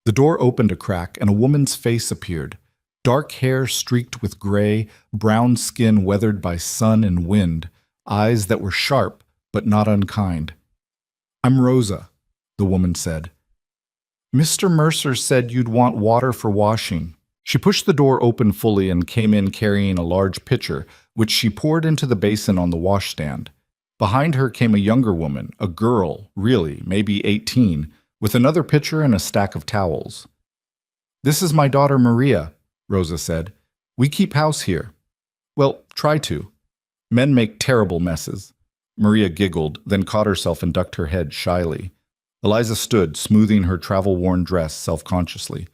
The door opened a crack and a woman's face appeared. Dark hair streaked with gray, brown skin weathered by sun and wind, eyes that were sharp but not unkind. "I'm Rosa," the woman said. "Mr. Mercer said you'd want water for washing." She pushed the door open fully and came in carrying a large pitcher, which she poured into the basin on the washstand. Behind her came a younger woman, a girl, really, maybe 18, with another pitcher and a stack of towels. "This is my daughter Maria," Rosa said. "We keep house here. Well, try to. Men make terrible messes." Maria giggled, then caught herself and ducked her head shyly. Eliza stood, smoothing her travel-worn dress self-consciously.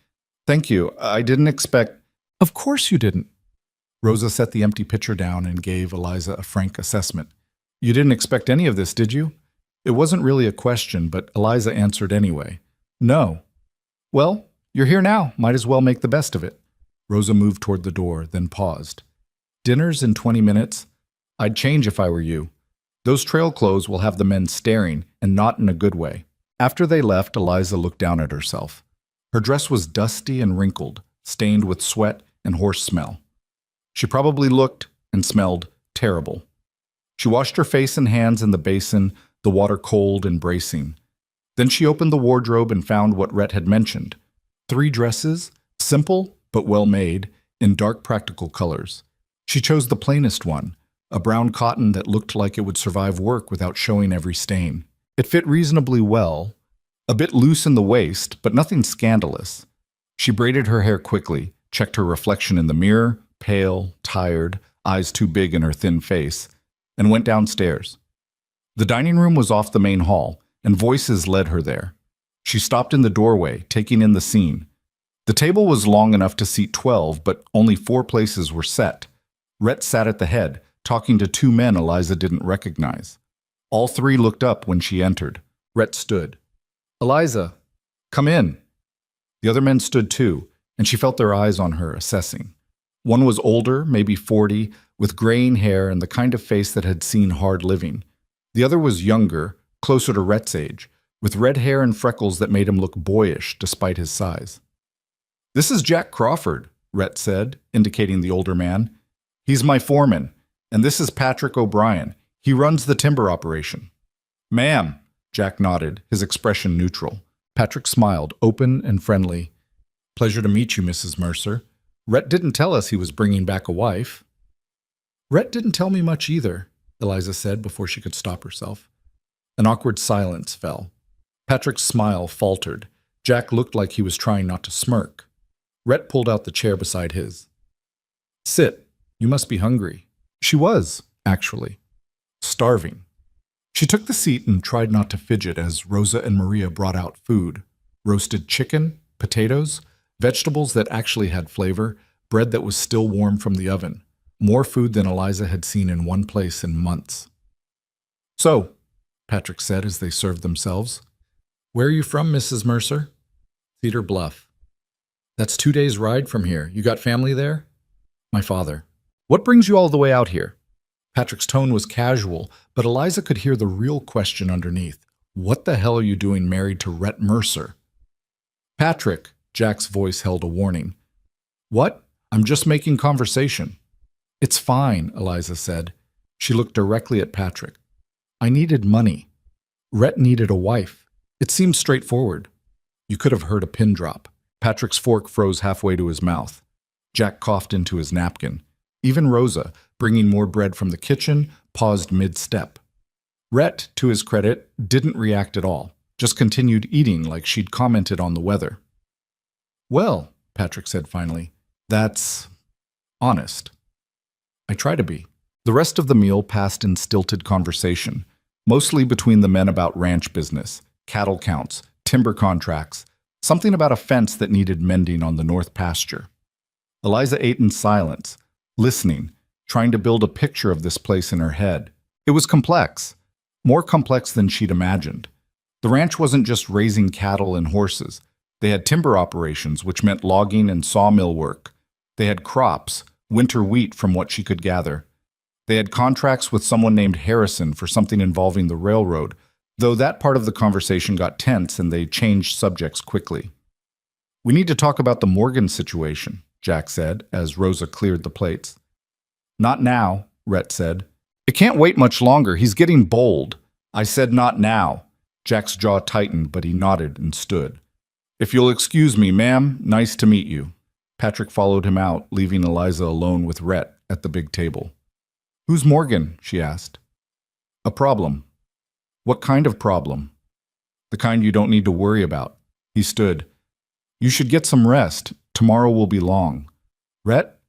"Thank you. I didn't expect—" "Of course you didn't." Rosa set the empty pitcher down and gave Eliza a frank assessment. "You didn't expect any of this, did you?" It wasn't really a question, but Eliza answered anyway. "No." "Well, you're here now. Might as well make the best of it." Rosa moved toward the door, then paused. "Dinner's in 20 minutes. I'd change if I were you. Those trail clothes will have the men staring, and not in a good way." After they left, Eliza looked down at herself. Her dress was dusty and wrinkled, stained with sweat and horse smell. She probably looked and smelled terrible. She washed her face and hands in the basin, the water cold and bracing. Then she opened the wardrobe and found what Rhett had mentioned. 3 dresses, simple but well-made, in dark practical colors. She chose the plainest one, a brown cotton that looked like it would survive work without showing every stain. It fit reasonably well, a bit loose in the waist, but nothing scandalous. She braided her hair quickly, checked her reflection in the mirror, pale, tired, eyes too big in her thin face, and went downstairs. The dining room was off the main hall, and voices led her there. She stopped in the doorway, taking in the scene. The table was long enough to seat 12, but only 4 places were set. Rhett sat at the head, talking to 2 men Eliza didn't recognize. All 3 looked up when she entered. Rhett stood. "Eliza, come in." The other men stood too, and she felt their eyes on her, assessing. One was older, maybe 40, with graying hair and the kind of face that had seen hard living. The other was younger, closer to Rhett's age, with red hair and freckles that made him look boyish despite his size. "This is Jack Crawford," Rhett said, indicating the older man. "He's my foreman, and this is Patrick O'Brien. He runs the timber operation." "Ma'am," Jack nodded, his expression neutral. Patrick smiled, open and friendly. "Pleasure to meet you, Mrs. Mercer. Rhett didn't tell us he was bringing back a wife." "Rhett didn't tell me much either," Eliza said before she could stop herself. An awkward silence fell. Patrick's smile faltered. Jack looked like he was trying not to smirk. Rhett pulled out the chair beside his. "Sit. You must be hungry." She was, actually. Starving. She took the seat and tried not to fidget as Rosa and Maria brought out food. Roasted chicken, potatoes, vegetables that actually had flavor, bread that was still warm from the oven. More food than Eliza had seen in one place in months. "So," Patrick said as they served themselves. "Where are you from, Mrs. Mercer?" "Cedar Bluff." "That's 2 days' ride from here. You got family there?" "My father." "What brings you all the way out here?" Patrick's tone was casual, but Eliza could hear the real question underneath. "What the hell are you doing married to Rhett Mercer?" "Patrick," Jack's voice held a warning. "What? I'm just making conversation." "It's fine," Eliza said. She looked directly at Patrick. "I needed money. Rhett needed a wife. It seemed straightforward." You could have heard a pin drop. Patrick's fork froze halfway to his mouth. Jack coughed into his napkin. Even Rosa, bringing more bread from the kitchen, paused mid-step. Rhett, to his credit, didn't react at all, just continued eating like she'd commented on the weather. "Well," Patrick said finally, "that's honest." "I try to be." The rest of the meal passed in stilted conversation, mostly between the men about ranch business, cattle counts, timber contracts, something about a fence that needed mending on the north pasture. Eliza ate in silence, listening, trying to build a picture of this place in her head. It was complex, more complex than she'd imagined. The ranch wasn't just raising cattle and horses. They had timber operations, which meant logging and sawmill work. They had crops, winter wheat from what she could gather. They had contracts with someone named Harrison for something involving the railroad, though that part of the conversation got tense and they changed subjects quickly. "We need to talk about the Morgan situation," Jack said, as Rosa cleared the plates. "Not now," Rhett said. "It can't wait much longer. He's getting bold." "I said not now." Jack's jaw tightened, but he nodded and stood. "If you'll excuse me, ma'am, nice to meet you." Patrick followed him out, leaving Eliza alone with Rhett at the big table. "Who's Morgan?" she asked. "A problem." "What kind of problem?" "The kind you don't need to worry about." He stood. "You should get some rest. Tomorrow will be long." "Rhett?"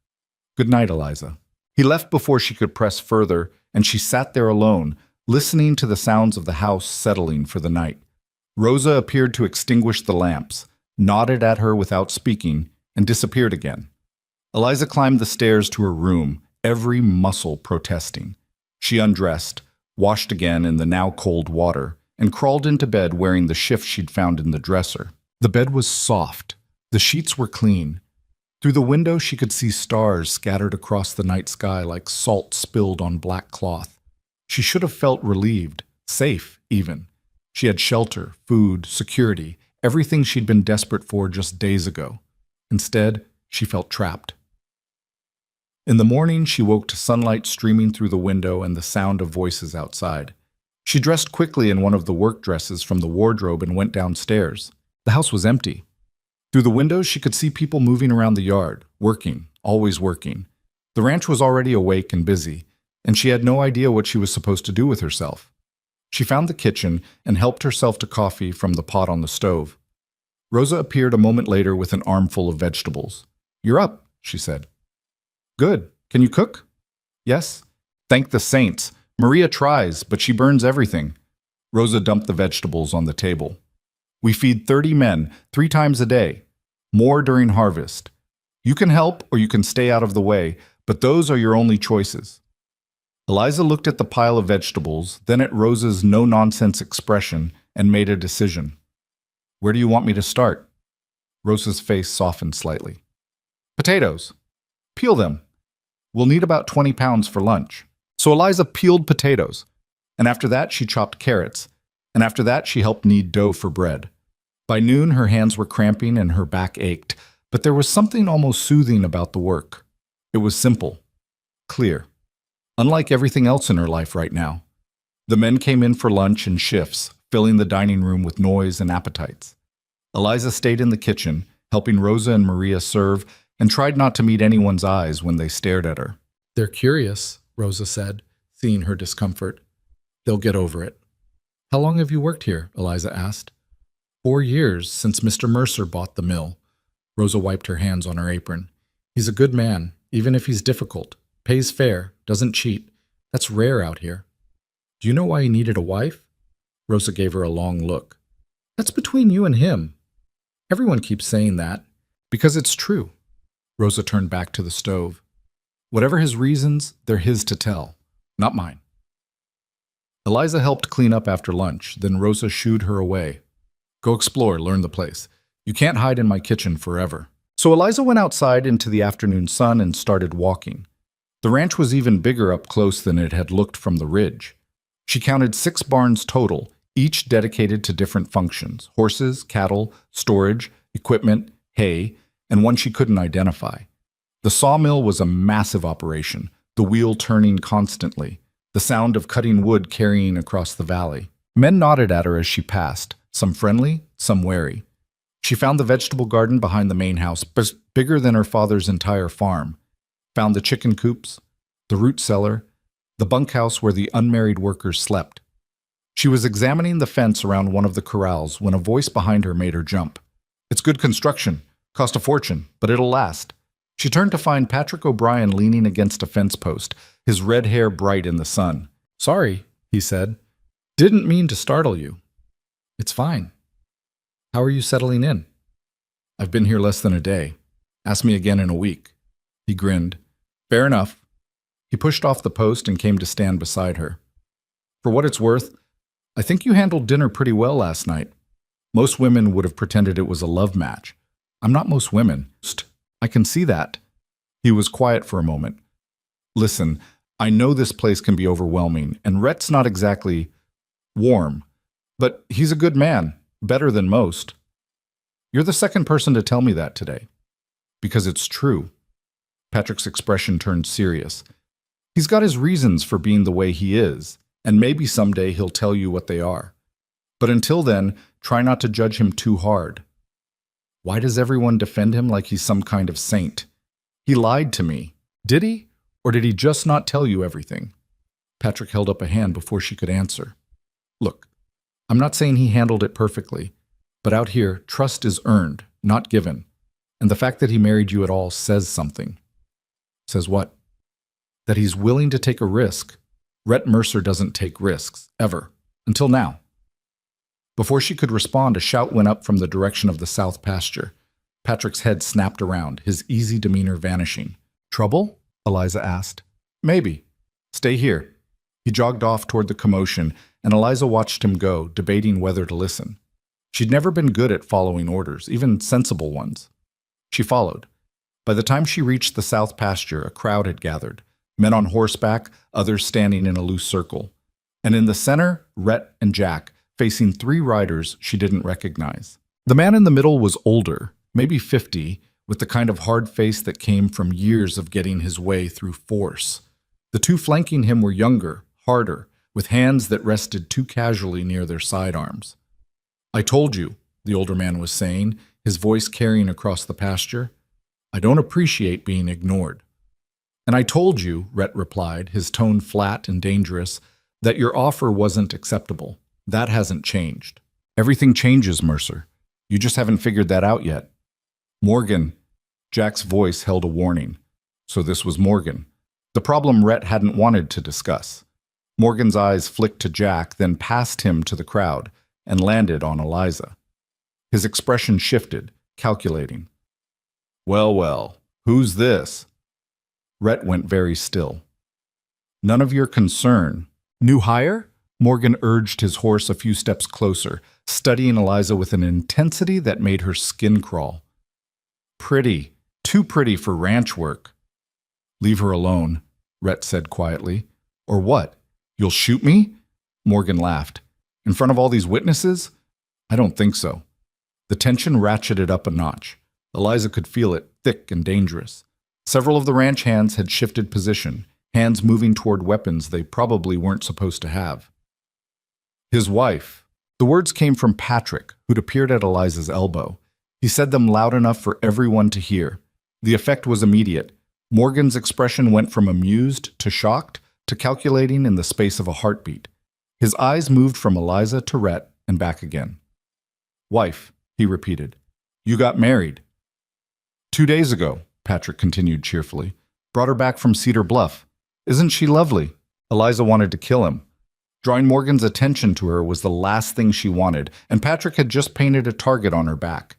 "Good night, Eliza." He left before she could press further, and she sat there alone, listening to the sounds of the house settling for the night. Rosa appeared to extinguish the lamps, nodded at her without speaking, and disappeared again. Eliza climbed the stairs to her room, every muscle protesting. She undressed, washed again in the now cold water, and crawled into bed wearing the shift she'd found in the dresser. The bed was soft. The sheets were clean. Through the window she could see stars scattered across the night sky like salt spilled on black cloth. She should have felt relieved, safe even. She had shelter, food, security, everything she'd been desperate for just days ago. Instead, she felt trapped. In the morning, she woke to sunlight streaming through the window and the sound of voices outside. She dressed quickly in one of the work dresses from the wardrobe and went downstairs. The house was empty. Through the windows, she could see people moving around the yard, working, always working. The ranch was already awake and busy, and she had no idea what she was supposed to do with herself. She found the kitchen and helped herself to coffee from the pot on the stove. Rosa appeared a moment later with an armful of vegetables. "You're up," she said. "Good. Can you cook?" "Yes." "Thank the saints. Maria tries, but she burns everything. Rosa dumped the vegetables on the table. We feed 30 men, 3 times a day. More during harvest. You can help or you can stay out of the way, but those are your only choices. Eliza looked at the pile of vegetables, then at Rosa's no-nonsense expression, and made a decision. Where do you want me to start? Rosa's face softened slightly. Potatoes. Peel them. We'll need about 20 pounds for lunch. So Eliza peeled potatoes, and after that she chopped carrots, and after that she helped knead dough for bread. By noon her hands were cramping and her back ached, but there was something almost soothing about the work. It was simple, clear, unlike everything else in her life right now. The men came in for lunch in shifts, filling the dining room with noise and appetites. Eliza stayed in the kitchen, helping Rosa and Maria serve, and tried not to meet anyone's eyes when they stared at her. They're curious, Rosa said, seeing her discomfort. They'll get over it. How long have you worked here? Eliza asked. 4 years, since Mr. Mercer bought the mill. Rosa wiped her hands on her apron. He's a good man, even if he's difficult. Pays fair, doesn't cheat. That's rare out here. Do you know why he needed a wife? Rosa gave her a long look. That's between you and him. Everyone keeps saying that. Because it's true. Rosa turned back to the stove. Whatever his reasons, they're his to tell, not mine. Eliza helped clean up after lunch, then Rosa shooed her away. Go explore, learn the place. You can't hide in my kitchen forever. So Eliza went outside into the afternoon sun and started walking. The ranch was even bigger up close than it had looked from the ridge. She counted 6 barns total, each dedicated to different functions: horses, cattle, storage, equipment, hay, and one she couldn't identify. The sawmill was a massive operation, the wheel turning constantly, the sound of cutting wood carrying across the valley. Men nodded at her as she passed, some friendly, some wary. She found the vegetable garden behind the main house, bigger than her father's entire farm. Found the chicken coops, the root cellar, the bunkhouse where the unmarried workers slept. She was examining the fence around one of the corrals when a voice behind her made her jump. It's good construction, cost a fortune, but it'll last. She turned to find Patrick O'Brien leaning against a fence post, his red hair bright in the sun. Sorry, he said. Didn't mean to startle you. It's fine. How are you settling in? I've been here less than a day. Ask me again in a week. He grinned. Fair enough. He pushed off the post and came to stand beside her. For what it's worth, I think you handled dinner pretty well last night. Most women would have pretended it was a love match. I'm not most women. I can see that. He was quiet for a moment. Listen, I know this place can be overwhelming, and Rhett's not exactly warm, but he's a good man, better than most. You're the second person to tell me that today. Because it's true. Patrick's expression turned serious. He's got his reasons for being the way he is, and maybe someday he'll tell you what they are. But until then, try not to judge him too hard. Why does everyone defend him like he's some kind of saint? He lied to me. Did he? Or did he just not tell you everything? Patrick held up a hand before she could answer. Look, I'm not saying he handled it perfectly, but out here, trust is earned, not given. And the fact that he married you at all says something. Says what? That he's willing to take a risk. Rhett Mercer doesn't take risks, ever. Until now. Before she could respond, a shout went up from the direction of the south pasture. Patrick's head snapped around, his easy demeanor vanishing. Trouble? Eliza asked. Maybe. Stay here. He jogged off toward the commotion, and Eliza watched him go, debating whether to listen. She'd never been good at following orders, even sensible ones. She followed. By the time she reached the south pasture, a crowd had gathered, men on horseback, others standing in a loose circle. And in the center, Rhett and Jack, facing 3 riders she didn't recognize. The man in the middle was older, maybe 50, with the kind of hard face that came from years of getting his way through force. The 2 flanking him were younger, harder, with hands that rested too casually near their sidearms. I told you, the older man was saying, his voice carrying across the pasture. I don't appreciate being ignored. And I told you, Rhett replied, his tone flat and dangerous, that your offer wasn't acceptable. That hasn't changed. Everything changes, Mercer. You just haven't figured that out yet. Morgan. Jack's voice held a warning. So this was Morgan. The problem Rhett hadn't wanted to discuss. Morgan's eyes flicked to Jack, then past him to the crowd, and landed on Eliza. His expression shifted, calculating. Well, well, who's this? Rhett went very still. None of your concern. New hire? Morgan urged his horse a few steps closer, studying Eliza with an intensity that made her skin crawl. Pretty. Too pretty for ranch work. Leave her alone, Rhett said quietly. Or what? You'll shoot me? Morgan laughed. In front of all these witnesses? I don't think so. The tension ratcheted up a notch. Eliza could feel it, thick and dangerous. Several of the ranch hands had shifted position, hands moving toward weapons they probably weren't supposed to have. His wife. The words came from Patrick, who'd appeared at Eliza's elbow. He said them loud enough for everyone to hear. The effect was immediate. Morgan's expression went from amused to shocked to calculating in the space of a heartbeat. His eyes moved from Eliza to Rhett and back again. Wife, he repeated. You got married. 2 days ago, Patrick continued cheerfully. Brought her back from Cedar Bluff. Isn't she lovely? Eliza wanted to kill him. Drawing Morgan's attention to her was the last thing she wanted, and Patrick had just painted a target on her back.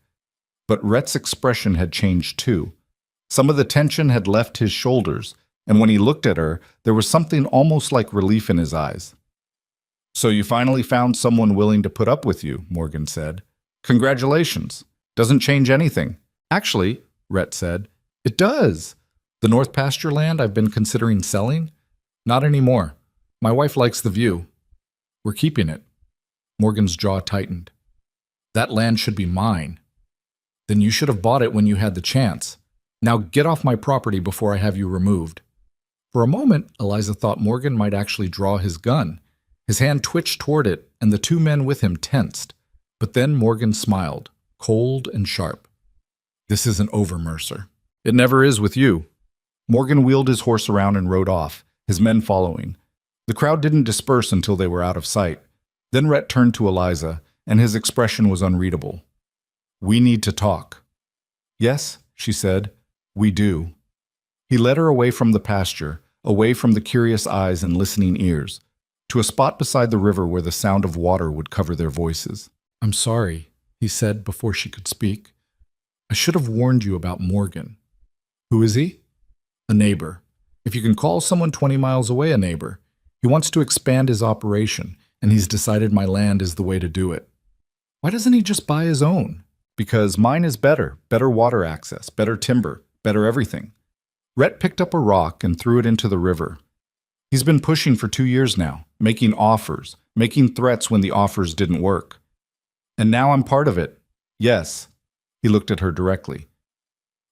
But Rhett's expression had changed too. Some of the tension had left his shoulders, and when he looked at her, there was something almost like relief in his eyes. So you finally found someone willing to put up with you, Morgan said. Congratulations. Doesn't change anything. Actually, Rhett said, it does. The North Pasture land I've been considering selling? Not anymore. My wife likes the view. We're keeping it. Morgan's jaw tightened. That land should be mine. Then you should have bought it when you had the chance. Now get off my property before I have you removed. For a moment, Eliza thought Morgan might actually draw his gun. His hand twitched toward it, and the two men with him tensed. But then Morgan smiled, cold and sharp. This isn't over, Mercer. It never is with you. Morgan wheeled his horse around and rode off, his men following. The crowd didn't disperse until they were out of sight. Then Rhett turned to Eliza, and his expression was unreadable. We need to talk. Yes, she said, we do. He led her away from the pasture, away from the curious eyes and listening ears, to a spot beside the river where the sound of water would cover their voices. I'm sorry, he said before she could speak. I should have warned you about Morgan. Who is he? A neighbor. If you can call someone 20 miles away a neighbor. He wants to expand his operation, and he's decided my land is the way to do it. Why doesn't he just buy his own? Because mine is better water access, better timber, better everything. Rhett picked up a rock and threw it into the river. He's been pushing for 2 years now, making offers, making threats when the offers didn't work. And now I'm part of it. Yes. He looked at her directly.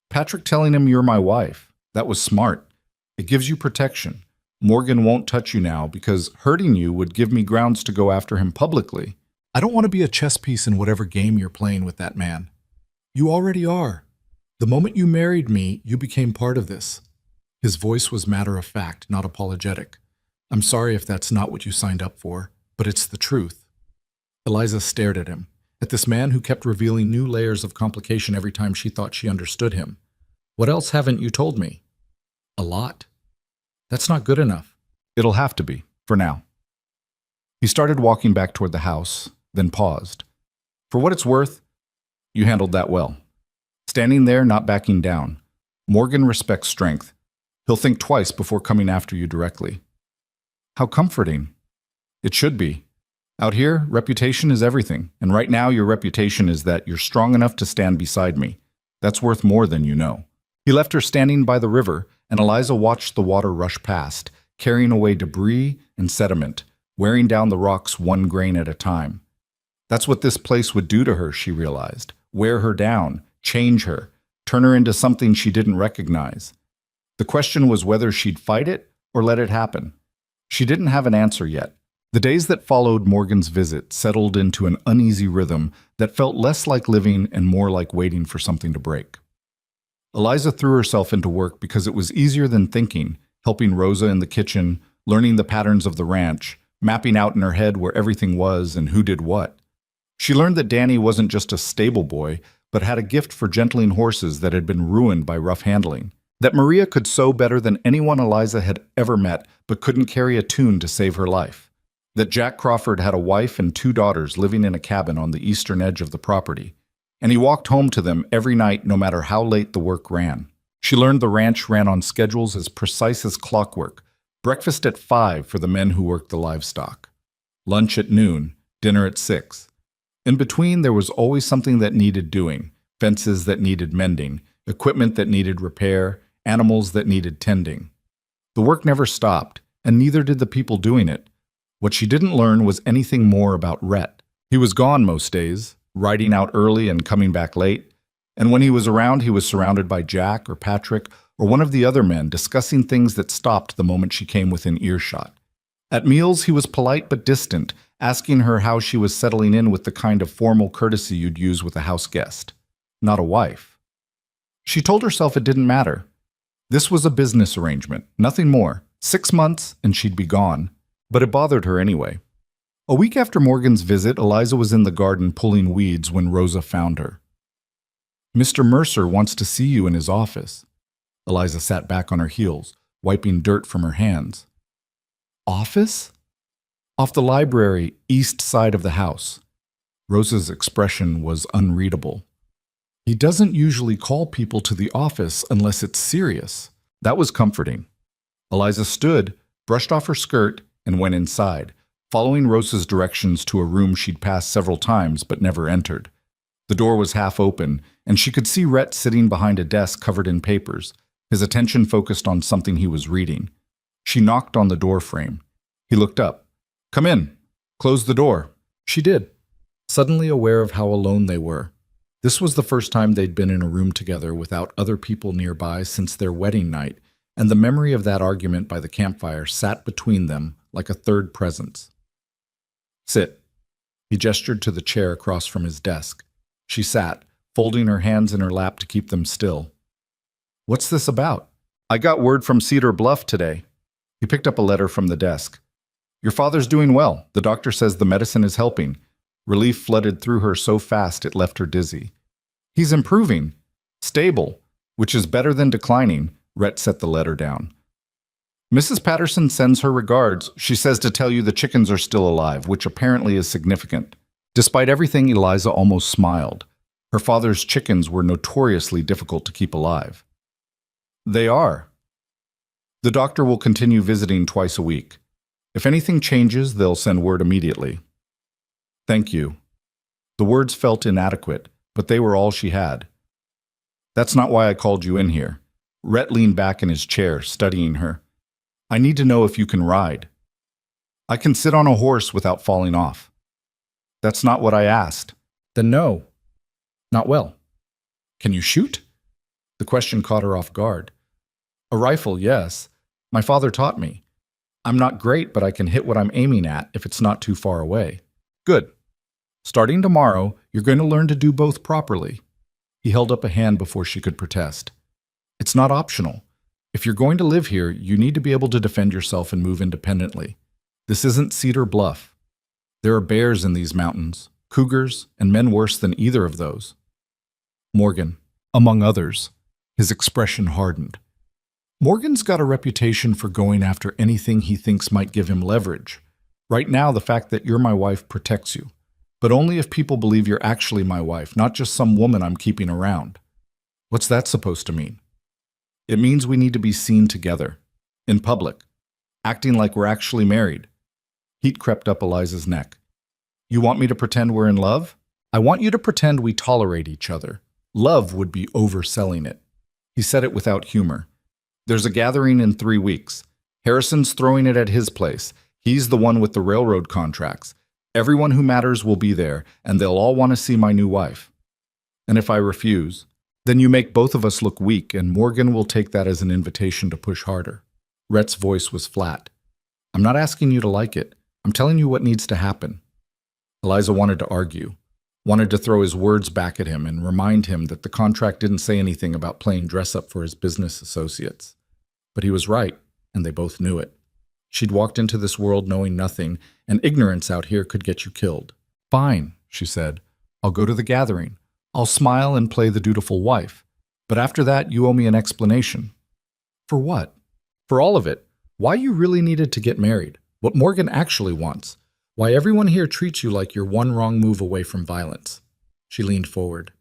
Patrick telling him you're my wife. That was smart. It gives you protection. Morgan won't touch you now because hurting you would give me grounds to go after him publicly. I don't want to be a chess piece in whatever game you're playing with that man. You already are. The moment you married me, you became part of this. His voice was matter of fact, not apologetic. I'm sorry if that's not what you signed up for, but it's the truth. Eliza stared at him, at this man who kept revealing new layers of complication every time she thought she understood him. What else haven't you told me? A lot. That's not good enough. It'll have to be, for now. He started walking back toward the house, then paused. For what it's worth, you handled that well. Standing there, not backing down. Morgan respects strength. He'll think twice before coming after you directly. How comforting. It should be. Out here, reputation is everything, and right now your reputation is that you're strong enough to stand beside me. That's worth more than you know. He left her standing by the river, and Eliza watched the water rush past, carrying away debris and sediment, wearing down the rocks one grain at a time. That's what this place would do to her, she realized. Wear her down, change her, turn her into something she didn't recognize. The question was whether she'd fight it or let it happen. She didn't have an answer yet. The days that followed Morgan's visit settled into an uneasy rhythm that felt less like living and more like waiting for something to break. Eliza threw herself into work because it was easier than thinking, helping Rosa in the kitchen, learning the patterns of the ranch, mapping out in her head where everything was and who did what. She learned that Danny wasn't just a stable boy, but had a gift for gentling horses that had been ruined by rough handling. That Maria could sew better than anyone Eliza had ever met, but couldn't carry a tune to save her life. That Jack Crawford had a wife and 2 daughters living in a cabin on the eastern edge of the property, and he walked home to them every night no matter how late the work ran. She learned the ranch ran on schedules as precise as clockwork: breakfast at 5 for the men who worked the livestock, lunch at noon, dinner at 6. In between, there was always something that needed doing: fences that needed mending, equipment that needed repair, animals that needed tending. The work never stopped, and neither did the people doing it. What she didn't learn was anything more about Rhett. He was gone most days, riding out early and coming back late, and when he was around, he was surrounded by Jack or Patrick or one of the other men discussing things that stopped the moment she came within earshot. At meals, he was polite but distant, asking her how she was settling in with the kind of formal courtesy you'd use with a house guest, not a wife. She told herself it didn't matter. This was a business arrangement, nothing more. 6 months and she'd be gone. But it bothered her anyway. A week after Morgan's visit, Eliza was in the garden pulling weeds when Rosa found her. "Mr. Mercer wants to see you in his office." Eliza sat back on her heels, wiping dirt from her hands. "Office?" "Off the library, east side of the house." Rosa's expression was unreadable. "He doesn't usually call people to the office unless it's serious." That was comforting. Eliza stood, brushed off her skirt, and went inside, following Rosa's directions to a room she'd passed several times but never entered. The door was half open, and she could see Rhett sitting behind a desk covered in papers, his attention focused on something he was reading. She knocked on the door frame. He looked up. "Come in. Close the door." She did, suddenly aware of how alone they were. This was the first time they'd been in a room together without other people nearby since their wedding night, and the memory of that argument by the campfire sat between them like a third presence. "Sit." He gestured to the chair across from his desk. She sat, folding her hands in her lap to keep them still. "What's this about?" "I got word from Cedar Bluff today." He picked up a letter from the desk. "Your father's doing well. The doctor says the medicine is helping." Relief flooded through her so fast it left her dizzy. "He's improving. Stable, which is better than declining." Rhett set the letter down. "Mrs. Patterson sends her regards. She says to tell you the chickens are still alive, which apparently is significant." Despite everything, Eliza almost smiled. Her father's chickens were notoriously difficult to keep alive. "They are. The doctor will continue visiting twice a week. If anything changes, they'll send word immediately." "Thank you." The words felt inadequate, but they were all she had. "That's not why I called you in here." Rhett leaned back in his chair, studying her. "I need to know if you can ride." "I can sit on a horse without falling off." "That's not what I asked." "Then no." "Not well." "Can you shoot?" The question caught her off guard. "A rifle, yes. My father taught me. I'm not great, but I can hit what I'm aiming at if it's not too far away." "Good. Starting tomorrow, you're going to learn to do both properly." He held up a hand before she could protest. "It's not optional. If you're going to live here, you need to be able to defend yourself and move independently. This isn't Cedar Bluff. There are bears in these mountains, cougars, and men worse than either of those." Morgan, among others. His expression hardened. Morgan's got a reputation for going after anything he thinks might give him leverage. Right now, the fact that you're my wife protects you. But only if people believe you're actually my wife, not just some woman I'm keeping around. What's that supposed to mean? It means we need to be seen together, in public, acting like we're actually married. Heat crept up Eliza's neck. "You want me to pretend we're in love?" "I want you to pretend we tolerate each other. Love would be overselling it." He said it without humor. "There's a gathering in 3 weeks. Harrison's throwing it at his place. He's the one with the railroad contracts. Everyone who matters will be there, and they'll all want to see my new wife. And if I refuse, then you make both of us look weak, and Morgan will take that as an invitation to push harder." Rhett's voice was flat. "I'm not asking you to like it. I'm telling you what needs to happen." Eliza wanted to argue, wanted to throw his words back at him and remind him that the contract didn't say anything about playing dress-up for his business associates. But he was right, and they both knew it. She'd walked into this world knowing nothing, and ignorance out here could get you killed. "Fine," she said. "I'll go to the gathering. I'll smile and play the dutiful wife. But after that, you owe me an explanation." For what? For all of it. Why you really needed to get married. What Morgan actually wants. Why everyone here treats you like you're one wrong move away from violence. She leaned forward.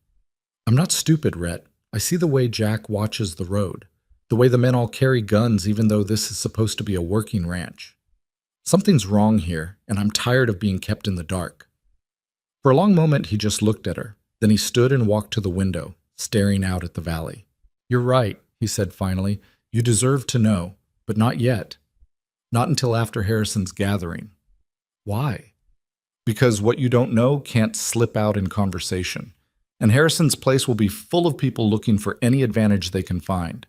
I'm not stupid, Rhett. I see the way Jack watches the road. The way the men all carry guns even though this is supposed to be a working ranch. Something's wrong here, and I'm tired of being kept in the dark. For a long moment he just looked at her. Then he stood and walked to the window, staring out at the valley. You're right, he said finally. You deserve to know, but not yet. Not until after Harrison's gathering. Why? Because what you don't know can't slip out in conversation. And Harrison's place will be full of people looking for any advantage they can find.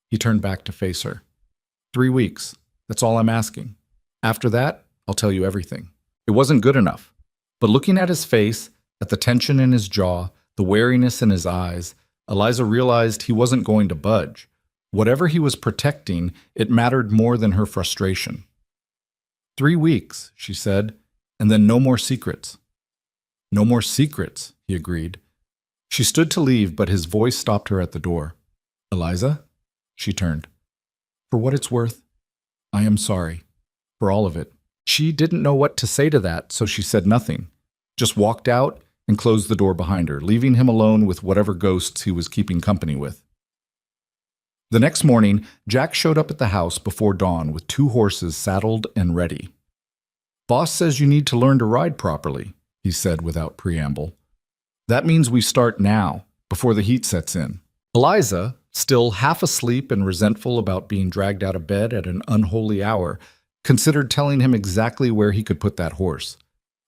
He turned back to face her. 3 weeks. That's all I'm asking. After that, I'll tell you everything. It wasn't good enough. But looking at his face, at the tension in his jaw, the wariness in his eyes, Eliza realized he wasn't going to budge. Whatever he was protecting, it mattered more than her frustration. 3 weeks, she said, and then no more secrets. No more secrets, he agreed. She stood to leave, but his voice stopped her at the door. Eliza? She turned. For what it's worth, I am sorry. For all of it. She didn't know what to say to that, so she said nothing. Just walked out and closed the door behind her, leaving him alone with whatever ghosts he was keeping company with. The next morning, Jack showed up at the house before dawn with 2 horses saddled and ready. Boss says you need to learn to ride properly, he said without preamble. That means we start now, before the heat sets in. Eliza, still half asleep and resentful about being dragged out of bed at an unholy hour, considered telling him exactly where he could put that horse.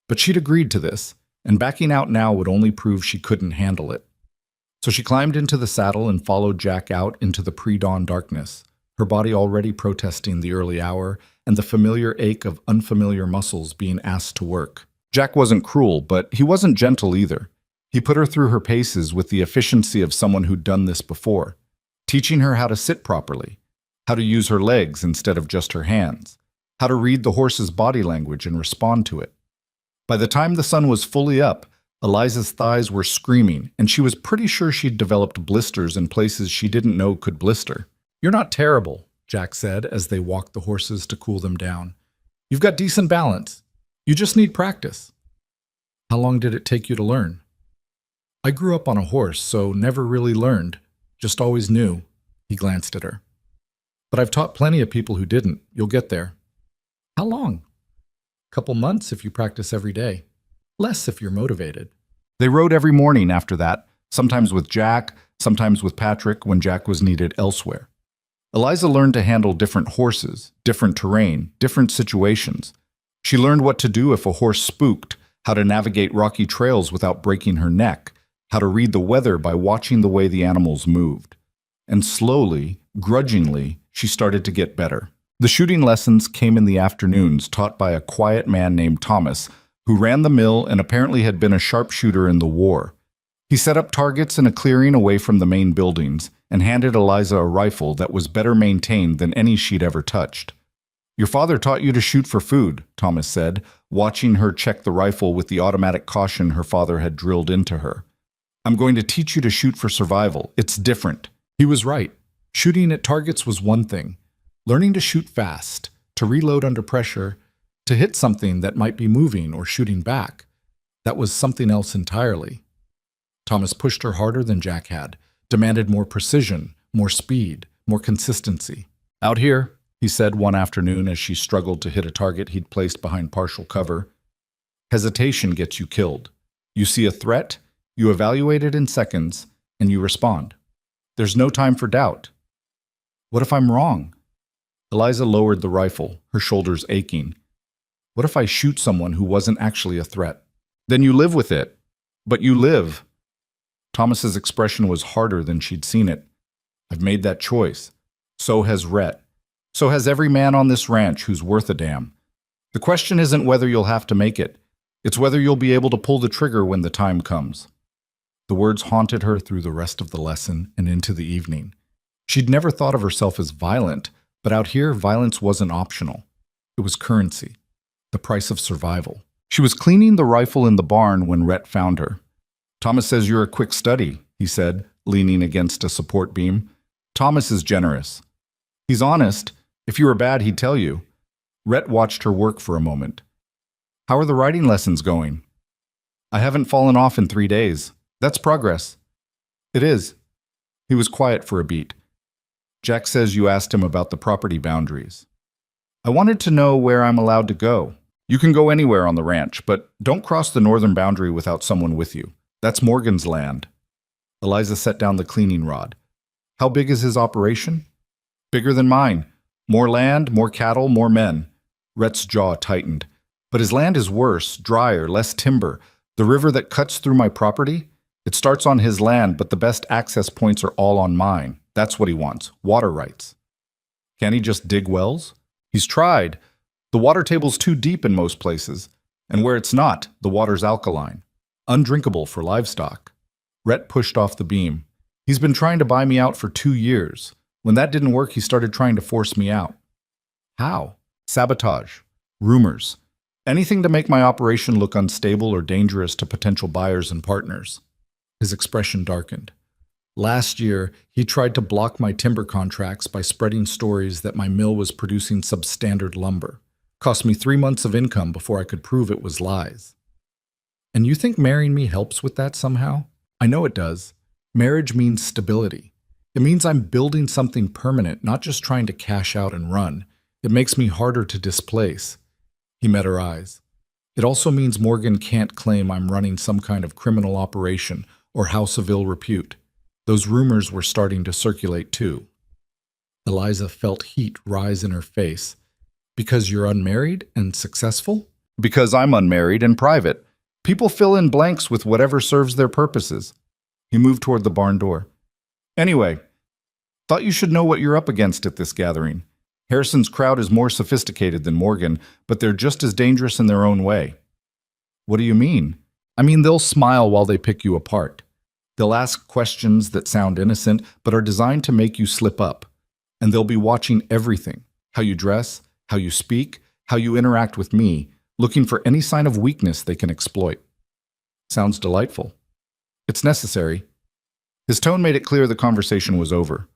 But she'd agreed to this, and backing out now would only prove she couldn't handle it. So she climbed into the saddle and followed Jack out into the pre-dawn darkness, her body already protesting the early hour and the familiar ache of unfamiliar muscles being asked to work. Jack wasn't cruel, but he wasn't gentle either. He put her through her paces with the efficiency of someone who'd done this before, teaching her how to sit properly, how to use her legs instead of just her hands, how to read the horse's body language and respond to it. By the time the sun was fully up, Eliza's thighs were screaming, and she was pretty sure she'd developed blisters in places she didn't know could blister. You're not terrible, Jack said as they walked the horses to cool them down. You've got decent balance. You just need practice. How long did it take you to learn? I grew up on a horse, so never really learned, just always knew. He glanced at her. But I've taught plenty of people who didn't. You'll get there. How long? Couple months if you practice every day. Less if you're motivated. They rode every morning after that, sometimes with Jack, sometimes with Patrick when Jack was needed elsewhere. Eliza learned to handle different horses, different terrain, different situations. She learned what to do if a horse spooked, how to navigate rocky trails without breaking her neck, how to read the weather by watching the way the animals moved. And slowly, grudgingly, she started to get better. The shooting lessons came in the afternoons, taught by a quiet man named Thomas, who ran the mill and apparently had been a sharpshooter in the war. He set up targets in a clearing away from the main buildings and handed Eliza a rifle that was better maintained than any she'd ever touched. Your father taught you to shoot for food, Thomas said, watching her check the rifle with the automatic caution her father had drilled into her. I'm going to teach you to shoot for survival. It's different. He was right. Shooting at targets was one thing. Learning to shoot fast, to reload under pressure, to hit something that might be moving or shooting back, that was something else entirely. Thomas pushed her harder than Jack had, demanded more precision, more speed, more consistency. Out here, he said one afternoon as she struggled to hit a target he'd placed behind partial cover, hesitation gets you killed. You see a threat, you evaluate it in seconds, and you respond. There's no time for doubt. What if I'm wrong? Eliza lowered the rifle, her shoulders aching. What if I shoot someone who wasn't actually a threat? Then you live with it. But you live. Thomas's expression was harder than she'd seen it. I've made that choice. So has Rhett. So has every man on this ranch who's worth a damn. The question isn't whether you'll have to make it. It's whether you'll be able to pull the trigger when the time comes. The words haunted her through the rest of the lesson and into the evening. She'd never thought of herself as violent, but out here, violence wasn't optional. It was currency, the price of survival. She was cleaning the rifle in the barn when Rhett found her. Thomas says you're a quick study, he said, leaning against a support beam. Thomas is generous. He's honest. If you were bad, he'd tell you. Rhett watched her work for a moment. How are the writing lessons going? I haven't fallen off in 3 days. That's progress. It is. He was quiet for a beat. Jack says you asked him about the property boundaries. I wanted to know where I'm allowed to go. You can go anywhere on the ranch, but don't cross the northern boundary without someone with you. That's Morgan's land. Eliza set down the cleaning rod. How big is his operation? Bigger than mine. More land, more cattle, more men. Rhett's jaw tightened. But his land is worse, drier, less timber. The river that cuts through my property? It starts on his land, but the best access points are all on mine. That's what he wants, water rights. Can't he just dig wells? He's tried. The water table's too deep in most places, and where it's not, the water's alkaline. Undrinkable for livestock. Rhett pushed off the beam. He's been trying to buy me out for 2 years. When that didn't work, he started trying to force me out. How? Sabotage. Rumors. Anything to make my operation look unstable or dangerous to potential buyers and partners. His expression darkened. Last year, he tried to block my timber contracts by spreading stories that my mill was producing substandard lumber. Cost me 3 months of income before I could prove it was lies. And you think marrying me helps with that somehow? I know it does. Marriage means stability. It means I'm building something permanent, not just trying to cash out and run. It makes me harder to displace. He met her eyes. It also means Morgan can't claim I'm running some kind of criminal operation or house of ill repute. Those rumors were starting to circulate too. Eliza felt heat rise in her face. Because you're unmarried and successful? Because I'm unmarried and private. People fill in blanks with whatever serves their purposes. He moved toward the barn door. Anyway, thought you should know what you're up against at this gathering. Harrison's crowd is more sophisticated than Morgan, but they're just as dangerous in their own way. What do you mean? I mean, they'll smile while they pick you apart. They'll ask questions that sound innocent, but are designed to make you slip up. And they'll be watching everything. How you dress, how you speak, how you interact with me, looking for any sign of weakness they can exploit. Sounds delightful. It's necessary. His tone made it clear the conversation was over.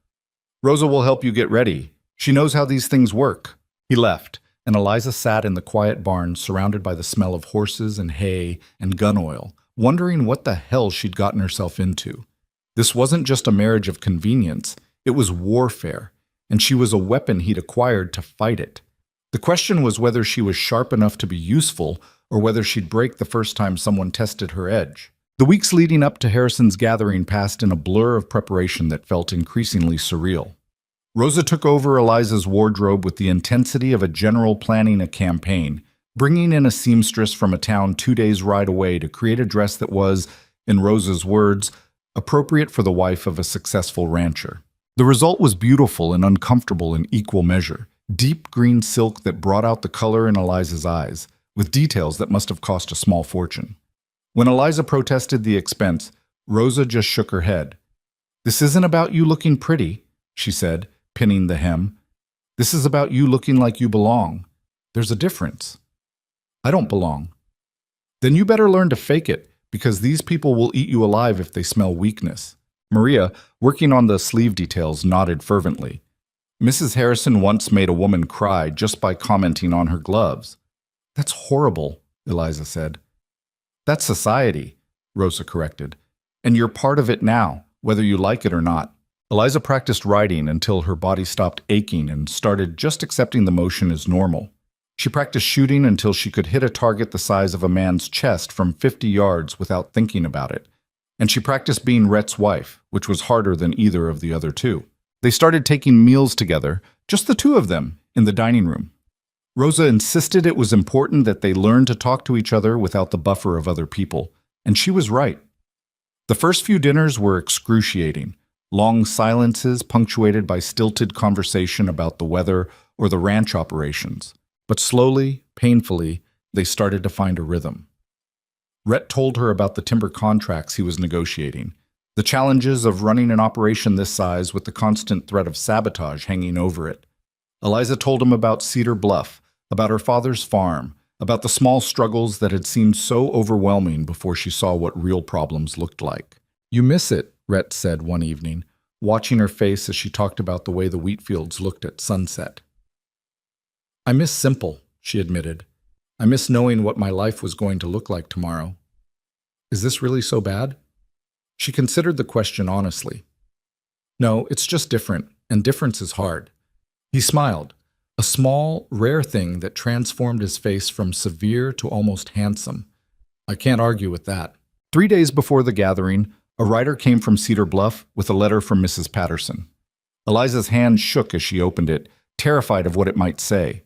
Rosa will help you get ready. She knows how these things work. He left, and Eliza sat in the quiet barn surrounded by the smell of horses and hay and gun oil, wondering what the hell she'd gotten herself into. This wasn't just a marriage of convenience, it was warfare, and she was a weapon he'd acquired to fight it. The question was whether she was sharp enough to be useful or whether she'd break the first time someone tested her edge. The weeks leading up to Harrison's gathering passed in a blur of preparation that felt increasingly surreal. Rosa took over Eliza's wardrobe with the intensity of a general planning a campaign, bringing in a seamstress from a town 2 days' ride away to create a dress that was, in Rosa's words, appropriate for the wife of a successful rancher. The result was beautiful and uncomfortable in equal measure, deep green silk that brought out the color in Eliza's eyes, with details that must have cost a small fortune. When Eliza protested the expense, Rosa just shook her head. "This isn't about you looking pretty," she said, pinning the hem. "This is about you looking like you belong. There's a difference." "I don't belong." "Then you better learn to fake it, because these people will eat you alive if they smell weakness." Maria, working on the sleeve details, nodded fervently. Mrs. Harrison once made a woman cry just by commenting on her gloves. "That's horrible," Eliza said. "That's society," Rosa corrected. "And you're part of it now, whether you like it or not." Eliza practiced riding until her body stopped aching and started just accepting the motion as normal. She practiced shooting until she could hit a target the size of a man's chest from 50 yards without thinking about it. And she practiced being Rhett's wife, which was harder than either of the other two. They started taking meals together, just the two of them, in the dining room. Rosa insisted it was important that they learn to talk to each other without the buffer of other people, and she was right. The first few dinners were excruciating, long silences punctuated by stilted conversation about the weather or the ranch operations. But slowly, painfully, they started to find a rhythm. Rhett told her about the timber contracts he was negotiating, the challenges of running an operation this size with the constant threat of sabotage hanging over it. Eliza told him about Cedar Bluff, about her father's farm, about the small struggles that had seemed so overwhelming before she saw what real problems looked like. "You miss it," Rhett said one evening. watching her face as she talked about the way the wheat fields looked at sunset. "I miss simple," she admitted. "I miss knowing what my life was going to look like tomorrow." "Is this really so bad?" She considered the question honestly. "No, it's just different, and difference is hard." He smiled, a small, rare thing that transformed his face from severe to almost handsome. "I can't argue with that." 3 days before the gathering, a writer came from Cedar Bluff with a letter from Mrs. Patterson. Eliza's hand shook as she opened it, terrified of what it might say.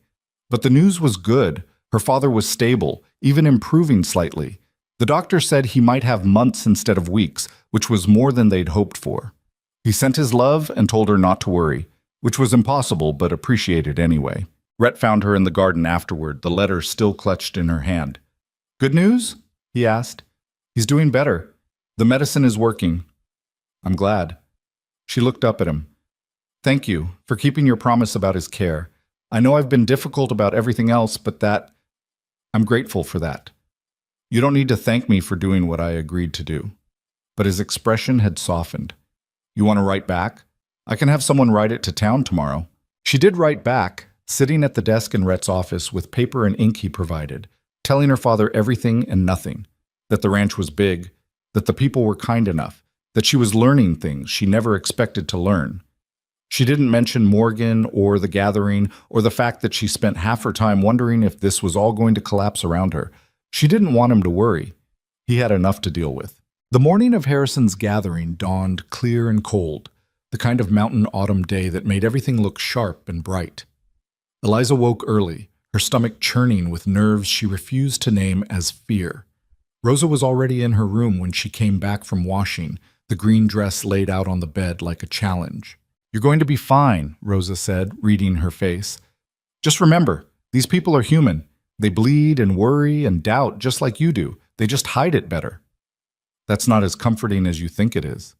But the news was good. Her father was stable, even improving slightly. The doctor said he might have months instead of weeks, which was more than they'd hoped for. He sent his love and told her not to worry, which was impossible but appreciated anyway. Rhett found her in the garden afterward, the letter still clutched in her hand. "Good news?" he asked. "He's doing better. The medicine is working." "I'm glad." She looked up at him. "Thank you for keeping your promise about his care. I know I've been difficult about everything else, but I'm grateful for that. You don't need to thank me for doing what I agreed to do." But his expression had softened. "You want to write back? I can have someone write it to town tomorrow." She did write back, sitting at the desk in Rhett's office with paper and ink he provided, telling her father everything and nothing, that the ranch was big, that the people were kind enough, that she was learning things she never expected to learn. She didn't mention Morgan or the gathering or the fact that she spent half her time wondering if this was all going to collapse around her. She didn't want him to worry. He had enough to deal with. The morning of Harrison's gathering dawned clear and cold, the kind of mountain autumn day that made everything look sharp and bright. Eliza woke early, her stomach churning with nerves she refused to name as fear. Rosa was already in her room when she came back from washing, the green dress laid out on the bed like a challenge. "You're going to be fine," Rosa said, reading her face. "Just remember, these people are human. They bleed and worry and doubt just like you do. They just hide it better." "That's not as comforting as you think it is."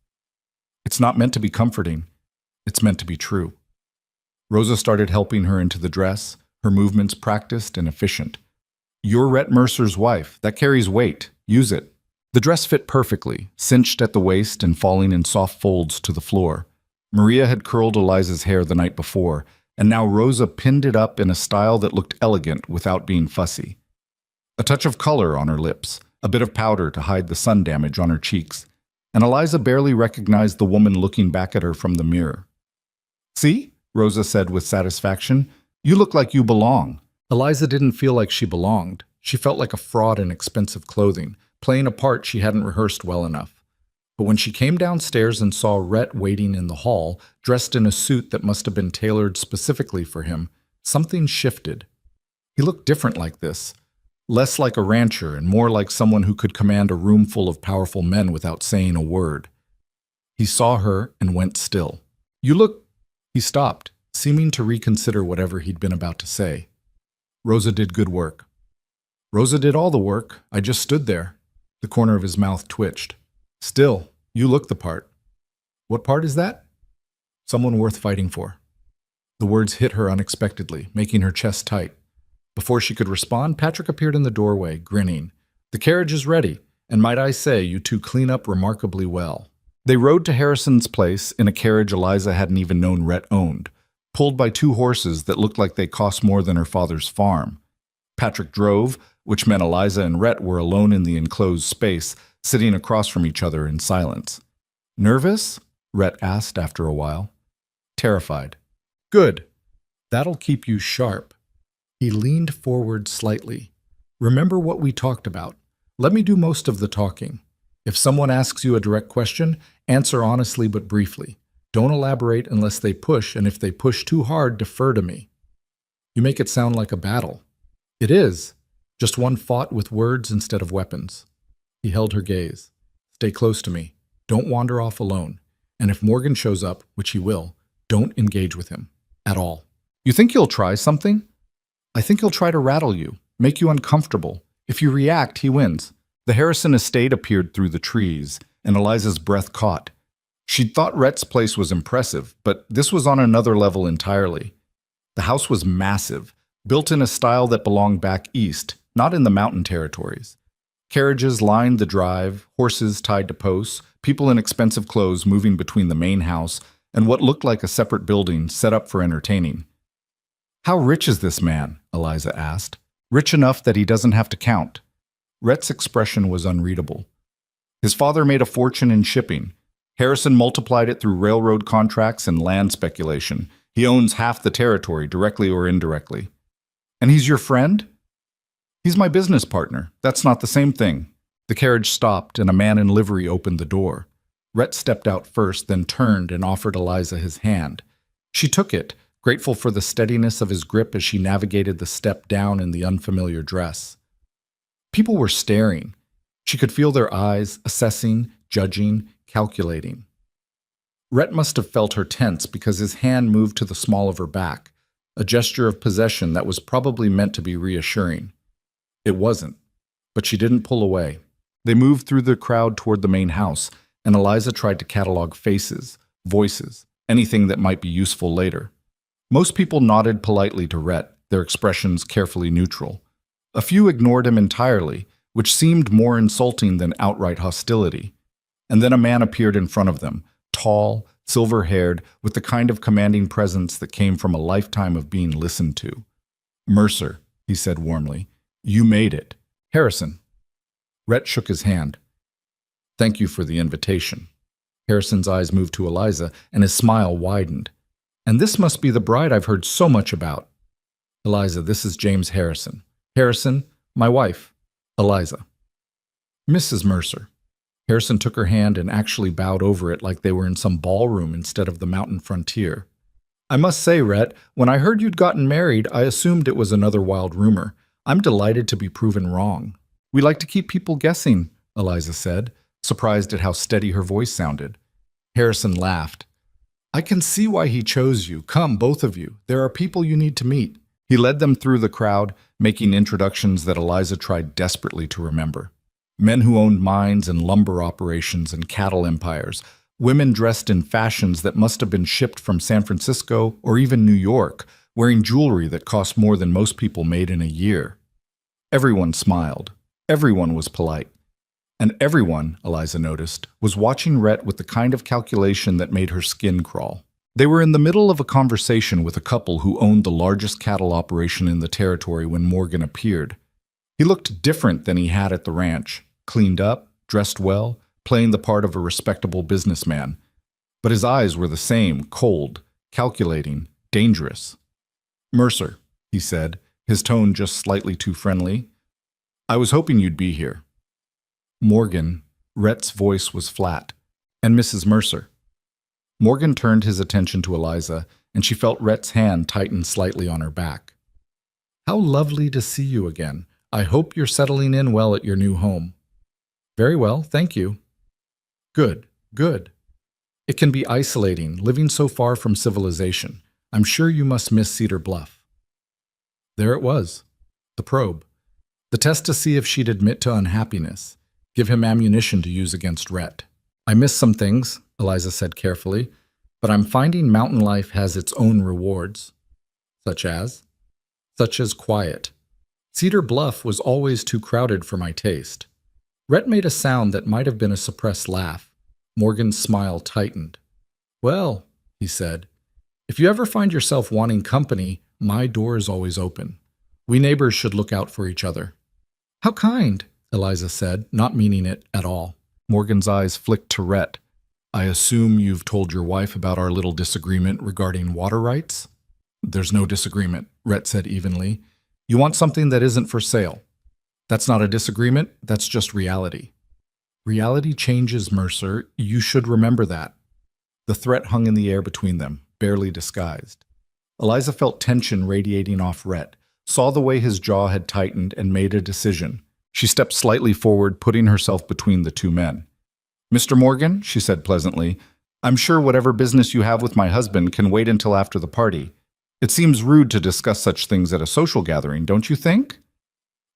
"It's not meant to be comforting. It's meant to be true." Rosa started helping her into the dress, her movements practiced and efficient. "You're Rhett Mercer's wife. That carries weight. Use it." The dress fit perfectly, cinched at the waist and falling in soft folds to the floor. Maria had curled Eliza's hair the night before, and now Rosa pinned it up in a style that looked elegant without being fussy. A touch of color on her lips, a bit of powder to hide the sun damage on her cheeks, and Eliza barely recognized the woman looking back at her from the mirror. "See?" Rosa said with satisfaction. "You look like you belong." Eliza didn't feel like she belonged. She felt like a fraud in expensive clothing, playing a part she hadn't rehearsed well enough. But when she came downstairs and saw Rhett waiting in the hall, dressed in a suit that must have been tailored specifically for him, something shifted. He looked different like this, less like a rancher and more like someone who could command a room full of powerful men without saying a word. He saw her and went still. "You look—" He stopped, seeming to reconsider whatever he'd been about to say. "Rosa did good work." "Rosa did all the work. I just stood there." The corner of his mouth twitched. "Still, you look the part." "What part is that?" "Someone worth fighting for." The words hit her unexpectedly, making her chest tight. Before she could respond, Patrick appeared in the doorway, grinning. "The carriage is ready, and might I say, you two clean up remarkably well." They rode to Harrison's place in a carriage Eliza hadn't even known Rhett owned, pulled by 2 horses that looked like they cost more than her father's farm. Patrick drove, which meant Eliza and Rhett were alone in the enclosed space, sitting across from each other in silence. "Nervous?" Rhett asked after a while. "Terrified." "Good. That'll keep you sharp." He leaned forward slightly. "Remember what we talked about. Let me do most of the talking. If someone asks you a direct question, answer honestly but briefly. Don't elaborate unless they push, and if they push too hard, defer to me." "You make it sound like a battle." "It is. Just one fought with words instead of weapons." He held her gaze. "Stay close to me. Don't wander off alone. And if Morgan shows up, which he will, don't engage with him. At all." "You think he'll try something?" "I think he'll try to rattle you, make you uncomfortable. If you react, he wins." The Harrison estate appeared through the trees, and Eliza's breath caught. She'd thought Rhett's place was impressive, but this was on another level entirely. The house was massive, built in a style that belonged back east, not in the mountain territories. Carriages lined the drive, horses tied to posts, people in expensive clothes moving between the main house and what looked like a separate building set up for entertaining. "How rich is this man?" Eliza asked. "Rich enough that he doesn't have to count." Rhett's expression was unreadable. His father made a fortune in shipping. Harrison multiplied it through railroad contracts and land speculation. He owns half the territory, directly or indirectly. "And he's your friend?" "He's my business partner. That's not the same thing." The carriage stopped, and a man in livery opened the door. Rhett stepped out first, then turned and offered Eliza his hand. She took it, grateful for the steadiness of his grip as she navigated the step down in the unfamiliar dress. People were staring. She could feel their eyes, assessing, judging, calculating. Rhett must have felt her tense because his hand moved to the small of her back, a gesture of possession that was probably meant to be reassuring. It wasn't, but she didn't pull away. They moved through the crowd toward the main house, and Eliza tried to catalog faces, voices, anything that might be useful later. Most people nodded politely to Rhett, their expressions carefully neutral. A few ignored him entirely, which seemed more insulting than outright hostility. And then a man appeared in front of them, tall, silver-haired, with the kind of commanding presence that came from a lifetime of being listened to. "Mercer," he said warmly, "you made it." "Harrison." Rhett shook his hand. "Thank you for the invitation." Harrison's eyes moved to Eliza, and his smile widened. "And this must be the bride I've heard so much about." "Eliza, this is James Harrison. Harrison, my wife, Eliza." "Mrs. Mercer." Harrison took her hand and actually bowed over it like they were in some ballroom instead of the mountain frontier. "I must say, Rhett, when I heard you'd gotten married, I assumed it was another wild rumor. I'm delighted to be proven wrong." "We like to keep people guessing," Eliza said, surprised at how steady her voice sounded. Harrison laughed. "I can see why he chose you. Come, both of you. There are people you need to meet." He led them through the crowd, making introductions that Eliza tried desperately to remember. Men who owned mines and lumber operations and cattle empires, women dressed in fashions that must have been shipped from San Francisco or even New York, wearing jewelry that cost more than most people made in a year. Everyone smiled. Everyone was polite. And everyone, Eliza noticed, was watching Rhett with the kind of calculation that made her skin crawl. They were in the middle of a conversation with a couple who owned the largest cattle operation in the territory when Morgan appeared. He looked different than he had at the ranch, cleaned up, dressed well, playing the part of a respectable businessman. But his eyes were the same, cold, calculating, dangerous. "Mercer," he said, his tone just slightly too friendly. "I was hoping you'd be here." "Morgan," Rhett's voice was flat. "And Mrs. Mercer." Morgan turned his attention to Eliza, and she felt Rhett's hand tighten slightly on her back. "How lovely to see you again. I hope you're settling in well at your new home." "Very well, thank you." "Good, good. It can be isolating, living so far from civilization. I'm sure you must miss Cedar Bluff." There it was, the probe. The test to see if she'd admit to unhappiness, give him ammunition to use against Rhett. "I miss some things," Eliza said carefully, "but I'm finding mountain life has its own rewards." Such as? "Such as quiet. Cedar Bluff was always too crowded for my taste." Rhett made a sound that might have been a suppressed laugh. Morgan's smile tightened. "Well," he said, "if you ever find yourself wanting company, my door is always open. We neighbors should look out for each other." "How kind," Eliza said, not meaning it at all. Morgan's eyes flicked to Rhett. "I assume you've told your wife about our little disagreement regarding water rights?" "There's no disagreement," Rhett said evenly. "You want something that isn't for sale. That's not a disagreement, that's just reality." "Reality changes, Mercer. You should remember that." The threat hung in the air between them, barely disguised. Eliza felt tension radiating off Rhett, saw the way his jaw had tightened, and made a decision. She stepped slightly forward, putting herself between the two men. "Mr. Morgan," she said pleasantly, "I'm sure whatever business you have with my husband can wait until after the party. It seems rude to discuss such things at a social gathering, don't you think?"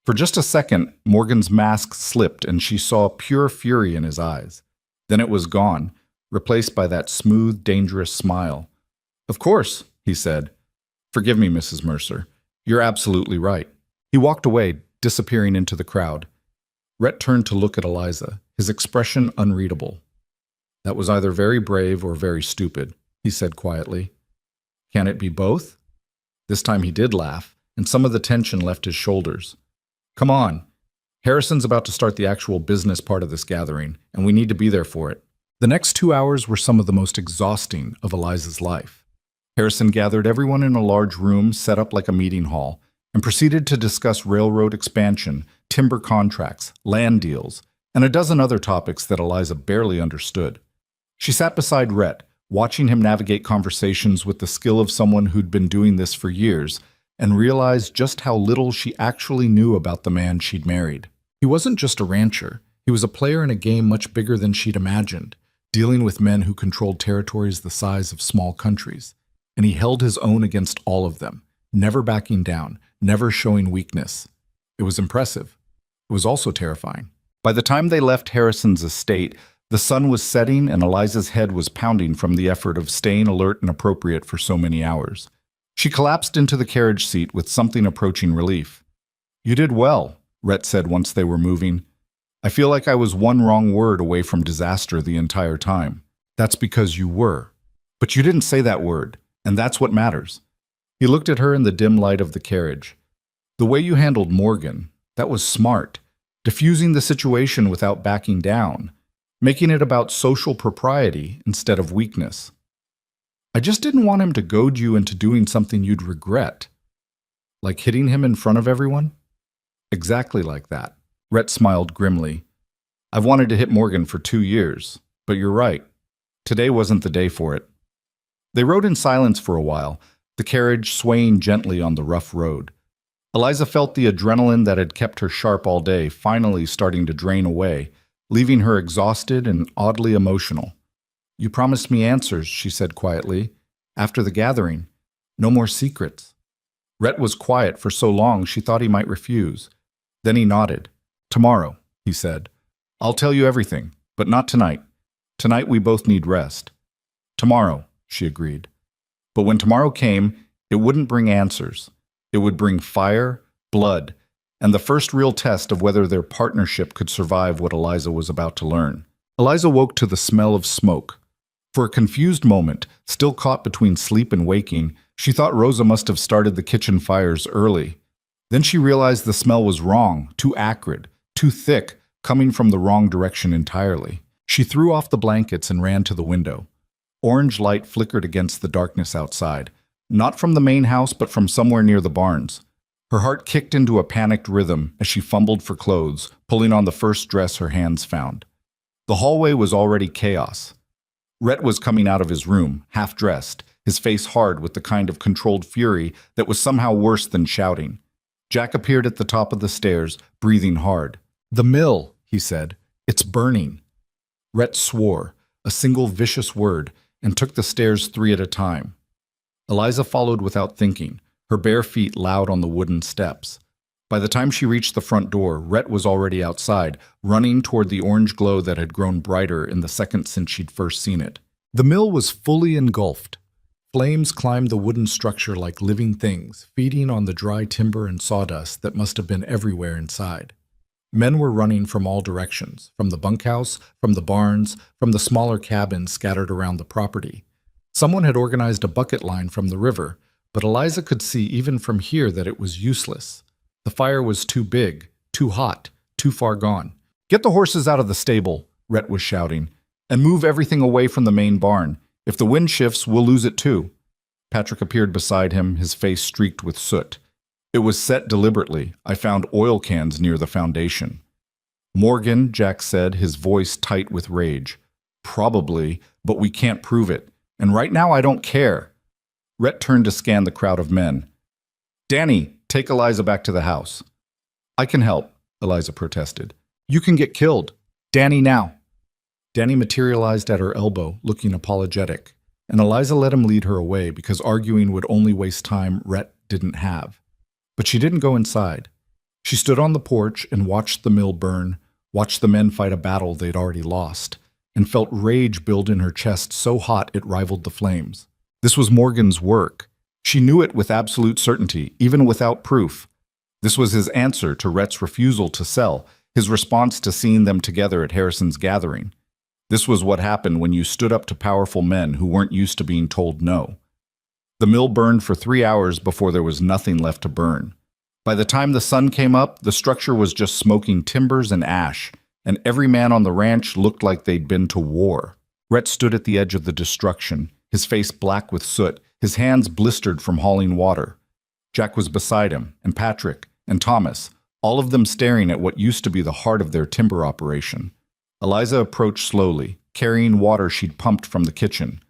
For just a second, Morgan's mask slipped and she saw pure fury in his eyes. Then it was gone, replaced by that smooth, dangerous smile. "Of course," he said. "Forgive me, Mrs. Mercer. You're absolutely right." He walked away, disappearing into the crowd. Rhett turned to look at Eliza, his expression unreadable. That was either very brave or very stupid, he said quietly. Can it be both? This time he did laugh, and some of the tension left his shoulders. Come on. Harrison's about to start the actual business part of this gathering, and we need to be there for it. The next 2 hours were some of the most exhausting of Eliza's life. Harrison gathered everyone in a large room set up like a meeting hall and proceeded to discuss railroad expansion, timber contracts, land deals, and a dozen other topics that Eliza barely understood. She sat beside Rhett, watching him navigate conversations with the skill of someone who'd been doing this for years, and realized just how little she actually knew about the man she'd married. He wasn't just a rancher. He was a player in a game much bigger than she'd imagined, dealing with men who controlled territories the size of small countries. And he held his own against all of them, never backing down, never showing weakness. It was impressive. It was also terrifying. By the time they left Harrison's estate, the sun was setting and Eliza's head was pounding from the effort of staying alert and appropriate for so many hours. She collapsed into the carriage seat with something approaching relief. You did well, Rhett said once they were moving. I feel like I was one wrong word away from disaster the entire time. That's because you were. But you didn't say that word, and that's what matters. He looked at her in the dim light of the carriage. The way you handled Morgan, that was smart. Diffusing the situation without backing down, making it about social propriety instead of weakness. I just didn't want him to goad you into doing something you'd regret. Like hitting him in front of everyone? Exactly like that. Rhett smiled grimly. I've wanted to hit Morgan for 2 years, but you're right. Today wasn't the day for it. They rode in silence for a while, the carriage swaying gently on the rough road. Eliza felt the adrenaline that had kept her sharp all day finally starting to drain away, leaving her exhausted and oddly emotional. You promised me answers, she said quietly. After the gathering. No more secrets. Rhett was quiet for so long she thought he might refuse. Then he nodded. Tomorrow, he said. I'll tell you everything, but not tonight. Tonight we both need rest. Tomorrow, she agreed. But when tomorrow came, it wouldn't bring answers. It would bring fire, blood, and the first real test of whether their partnership could survive what Eliza was about to learn. Eliza woke to the smell of smoke. For a confused moment, still caught between sleep and waking, she thought Rosa must have started the kitchen fires early. Then she realized the smell was wrong, too acrid, too thick, coming from the wrong direction entirely. She threw off the blankets and ran to the window. Orange light flickered against the darkness outside, not from the main house but from somewhere near the barns. Her heart kicked into a panicked rhythm as she fumbled for clothes, pulling on the first dress her hands found. The hallway was already chaos. Rhett was coming out of his room, half-dressed, his face hard with the kind of controlled fury that was somehow worse than shouting. Jack appeared at the top of the stairs, breathing hard. The mill, he said. It's burning. Rhett swore, a single vicious word, and took the stairs 3 at a time. Eliza followed without thinking, her bare feet loud on the wooden steps. By the time she reached the front door, Rhett was already outside, running toward the orange glow that had grown brighter in the second since she'd first seen it. The mill was fully engulfed. Flames climbed the wooden structure like living things, feeding on the dry timber and sawdust that must have been everywhere inside. Men were running from all directions, from the bunkhouse, from the barns, from the smaller cabins scattered around the property. Someone had organized a bucket line from the river, but Eliza could see even from here that it was useless. The fire was too big, too hot, too far gone. Get the horses out of the stable, Rhett was shouting, and move everything away from the main barn. If the wind shifts, we'll lose it too. Patrick appeared beside him, his face streaked with soot. It was set deliberately. I found oil cans near the foundation. Morgan, Jack said, his voice tight with rage. Probably, but we can't prove it. And right now I don't care. Rhett turned to scan the crowd of men. Danny, take Eliza back to the house. I can help, Eliza protested. You can get killed. Danny now. Danny materialized at her elbow, looking apologetic, and Eliza let him lead her away because arguing would only waste time Rhett didn't have. But she didn't go inside. She stood on the porch and watched the mill burn, watched the men fight a battle they'd already lost, and felt rage build in her chest so hot it rivaled the flames. This was Morgan's work. She knew it with absolute certainty, even without proof. This was his answer to Rhett's refusal to sell, his response to seeing them together at Harrison's gathering. This was what happened when you stood up to powerful men who weren't used to being told no. The mill burned for 3 hours before there was nothing left to burn. By the time the sun came up, the structure was just smoking timbers and ash, and every man on the ranch looked like they'd been to war. Rhett stood at the edge of the destruction, his face black with soot, his hands blistered from hauling water. Jack was beside him, and Patrick, and Thomas, all of them staring at what used to be the heart of their timber operation. Eliza approached slowly, carrying water she'd pumped from the kitchen.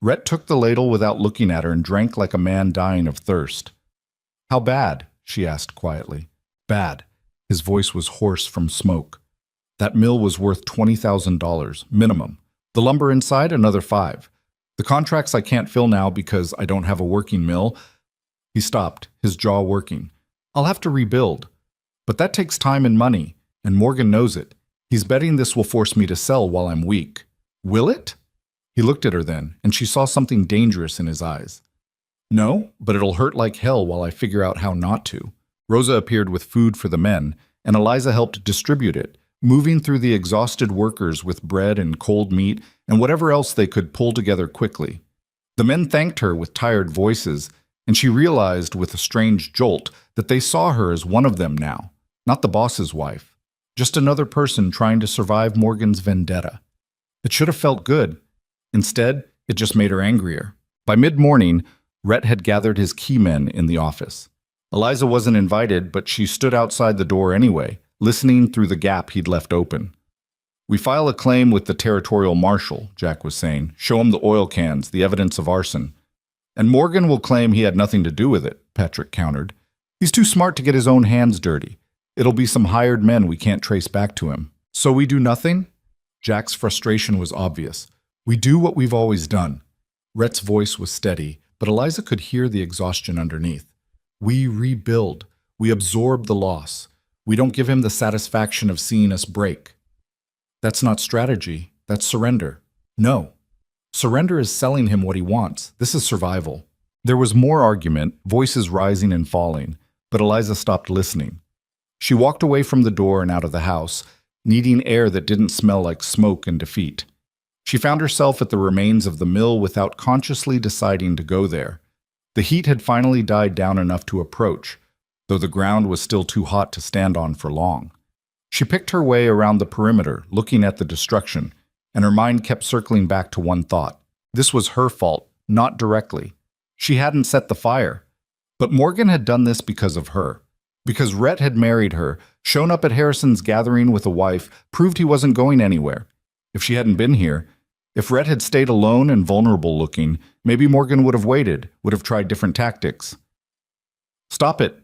Rhett took the ladle without looking at her and drank like a man dying of thirst. "How bad?" she asked quietly. "Bad." His voice was hoarse from smoke. "That mill was worth $20,000, minimum. The lumber inside, another $5. The contracts I can't fill now because I don't have a working mill." He stopped, his jaw working. "I'll have to rebuild. But that takes time and money, and Morgan knows it. He's betting this will force me to sell while I'm weak." "Will it?" He looked at her then, and she saw something dangerous in his eyes. "No, but it'll hurt like hell while I figure out how not to." Rosa appeared with food for the men, and Eliza helped distribute it, moving through the exhausted workers with bread and cold meat and whatever else they could pull together quickly. The men thanked her with tired voices, and she realized with a strange jolt that they saw her as one of them now, not the boss's wife, just another person trying to survive Morgan's vendetta. It should have felt good. Instead, it just made her angrier. By mid-morning, Rhett had gathered his key men in the office. Eliza wasn't invited, but she stood outside the door anyway, listening through the gap he'd left open. "We file a claim with the territorial marshal," Jack was saying. "Show him the oil cans, the evidence of arson." "And Morgan will claim he had nothing to do with it," Patrick countered. "He's too smart to get his own hands dirty. It'll be some hired men we can't trace back to him." "So we do nothing?" Jack's frustration was obvious. "We do what we've always done." Rhett's voice was steady, but Eliza could hear the exhaustion underneath. "We rebuild. We absorb the loss. We don't give him the satisfaction of seeing us break." "That's not strategy. That's surrender." "No. Surrender is selling him what he wants. This is survival." There was more argument, voices rising and falling, but Eliza stopped listening. She walked away from the door and out of the house, needing air that didn't smell like smoke and defeat. She found herself at the remains of the mill without consciously deciding to go there. The heat had finally died down enough to approach, though the ground was still too hot to stand on for long. She picked her way around the perimeter, looking at the destruction, and her mind kept circling back to one thought. This was her fault, not directly. She hadn't set the fire. But Morgan had done this because of her. Because Rhett had married her, shown up at Harrison's gathering with a wife, proved he wasn't going anywhere. If she hadn't been here, if Rhett had stayed alone and vulnerable looking, maybe Morgan would have waited, would have tried different tactics. "Stop it."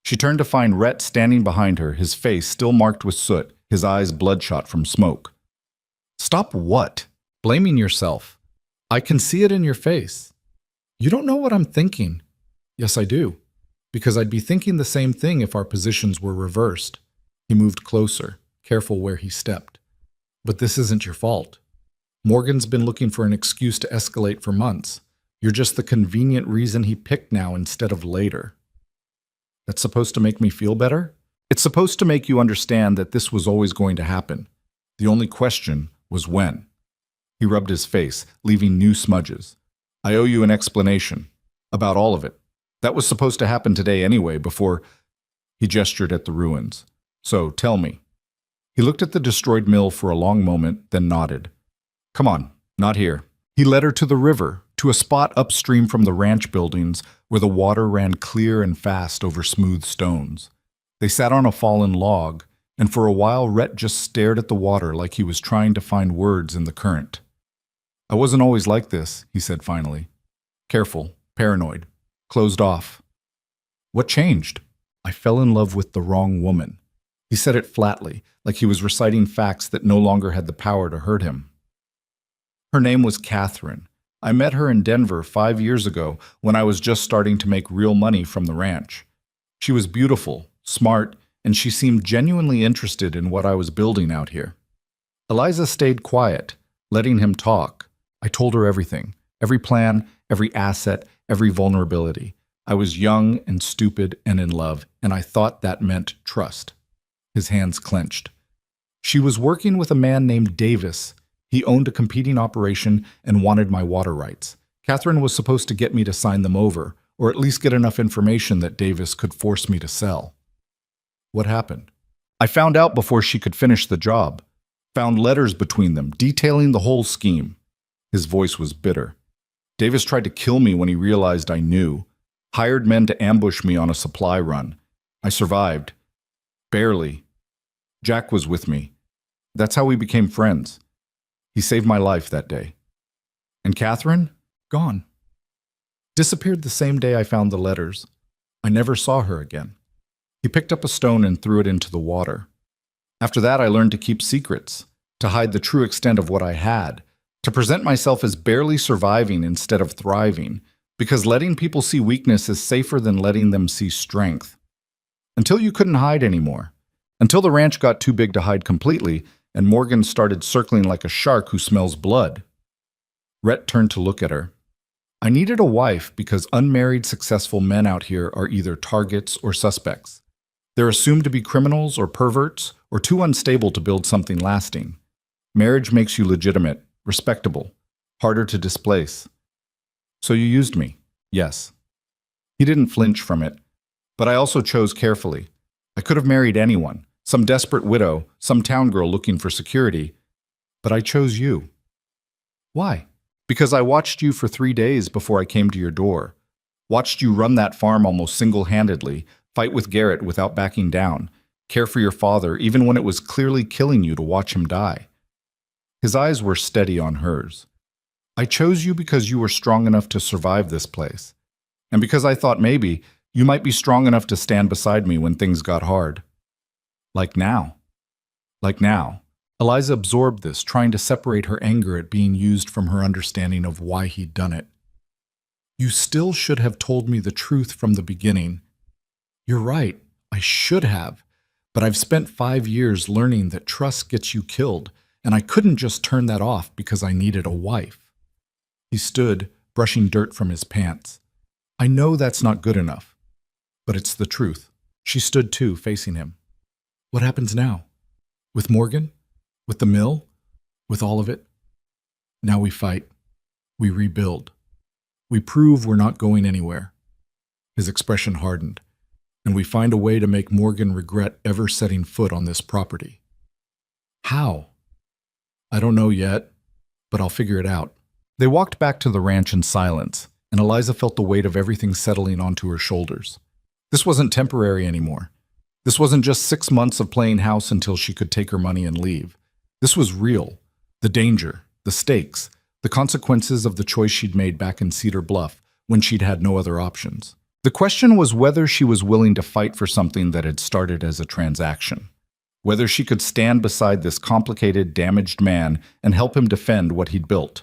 She turned to find Rhett standing behind her, his face still marked with soot, his eyes bloodshot from smoke. "Stop what?" "Blaming yourself. I can see it in your face. You don't know what I'm thinking." "Yes, I do. Because I'd be thinking the same thing if our positions were reversed." He moved closer, careful where he stepped. "But this isn't your fault. Morgan's been looking for an excuse to escalate for months. You're just the convenient reason he picked now instead of later." "That's supposed to make me feel better?" "It's supposed to make you understand that this was always going to happen. The only question was when." He rubbed his face, leaving new smudges. "I owe you an explanation. About all of it. That was supposed to happen today anyway, before—" He gestured at the ruins. "So, tell me." He looked at the destroyed mill for a long moment, then nodded. "Come on, not here." He led her to the river, to a spot upstream from the ranch buildings where the water ran clear and fast over smooth stones. They sat on a fallen log, and for a while Rhett just stared at the water like he was trying to find words in the current. "I wasn't always like this," he said finally. "Careful, paranoid, closed off." "What changed?" "I fell in love with the wrong woman." He said it flatly, like he was reciting facts that no longer had the power to hurt him. "Her name was Catherine. I met her in Denver 5 years ago when I was just starting to make real money from the ranch. She was beautiful, smart, and she seemed genuinely interested in what I was building out here." Eliza stayed quiet, letting him talk. "I told her everything, every plan, every asset, every vulnerability. I was young and stupid and in love, and I thought that meant trust." His hands clenched. "She was working with a man named Davis. He owned a competing operation and wanted my water rights. Catherine was supposed to get me to sign them over, or at least get enough information that Davis could force me to sell. What happened? I found out before she could finish the job. Found letters between them, detailing the whole scheme. His voice was bitter. Davis tried to kill me when he realized I knew. Hired men to ambush me on a supply run. I survived. Barely. Jack was with me. That's how we became friends. He saved my life that day. And Catherine? Gone. Disappeared the same day I found the letters. I never saw her again. He picked up a stone and threw it into the water. After that, I learned to keep secrets, to hide the true extent of what I had, to present myself as barely surviving instead of thriving, because letting people see weakness is safer than letting them see strength. Until you couldn't hide anymore. Until the ranch got too big to hide completely, and Morgan started circling like a shark who smells blood. Rhett turned to look at her. I needed a wife because unmarried successful men out here are either targets or suspects. They're assumed to be criminals or perverts or too unstable to build something lasting. Marriage makes you legitimate, respectable, harder to displace. So you used me, yes. He didn't flinch from it, but I also chose carefully. I could have married anyone, some desperate widow, some town girl looking for security, but I chose you. Why? Because I watched you for 3 days before I came to your door. Watched you run that farm almost single-handedly, fight with Garrett without backing down, care for your father even when it was clearly killing you to watch him die. His eyes were steady on hers. I chose you because you were strong enough to survive this place, and because I thought maybe you might be strong enough to stand beside me when things got hard. Like now. Like now. Eliza absorbed this, trying to separate her anger at being used from her understanding of why he'd done it. You still should have told me the truth from the beginning. You're right, I should have, but I've spent 5 years learning that trust gets you killed, and I couldn't just turn that off because I needed a wife. He stood, brushing dirt from his pants. I know that's not good enough, but it's the truth. She stood too, facing him. What happens now? With Morgan? With the mill? With all of it? Now we fight. We rebuild. We prove we're not going anywhere. His expression hardened. And we find a way to make Morgan regret ever setting foot on this property. How? I don't know yet, but I'll figure it out. They walked back to the ranch in silence, and Eliza felt the weight of everything settling onto her shoulders. This wasn't temporary anymore. This wasn't just 6 months of playing house until she could take her money and leave. This was real. The danger, the stakes, the consequences of the choice she'd made back in Cedar Bluff when she'd had no other options. The question was whether she was willing to fight for something that had started as a transaction. Whether she could stand beside this complicated, damaged man and help him defend what he'd built.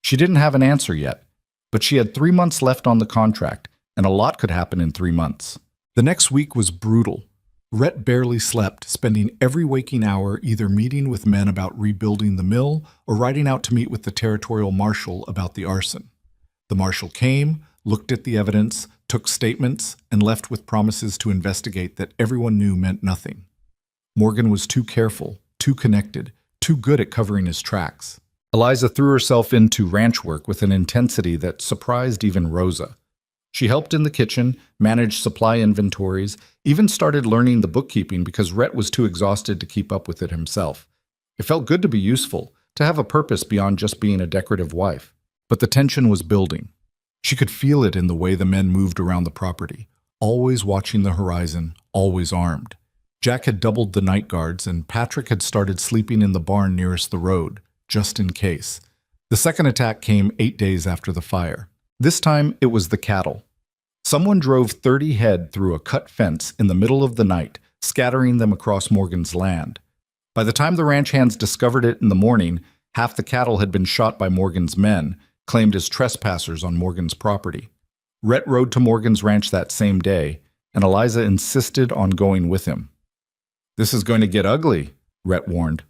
She didn't have an answer yet, but she had 3 months left on the contract, and a lot could happen in 3 months. The next week was brutal. Rhett barely slept, spending every waking hour either meeting with men about rebuilding the mill or riding out to meet with the territorial marshal about the arson. The marshal came, looked at the evidence, took statements, and left with promises to investigate that everyone knew meant nothing. Morgan was too careful, too connected, too good at covering his tracks. Eliza threw herself into ranch work with an intensity that surprised even Rosa. She helped in the kitchen, managed supply inventories, even started learning the bookkeeping because Rhett was too exhausted to keep up with it himself. It felt good to be useful, to have a purpose beyond just being a decorative wife. But the tension was building. She could feel it in the way the men moved around the property, always watching the horizon, always armed. Jack had doubled the night guards, and Patrick had started sleeping in the barn nearest the road, just in case. The second attack came 8 days after the fire. This time, it was the cattle. Someone drove 30 head through a cut fence in the middle of the night, scattering them across Morgan's land. By the time the ranch hands discovered it in the morning, half the cattle had been shot by Morgan's men, claimed as trespassers on Morgan's property. Rhett rode to Morgan's ranch that same day, and Eliza insisted on going with him. "This is going to get ugly," Rhett warned.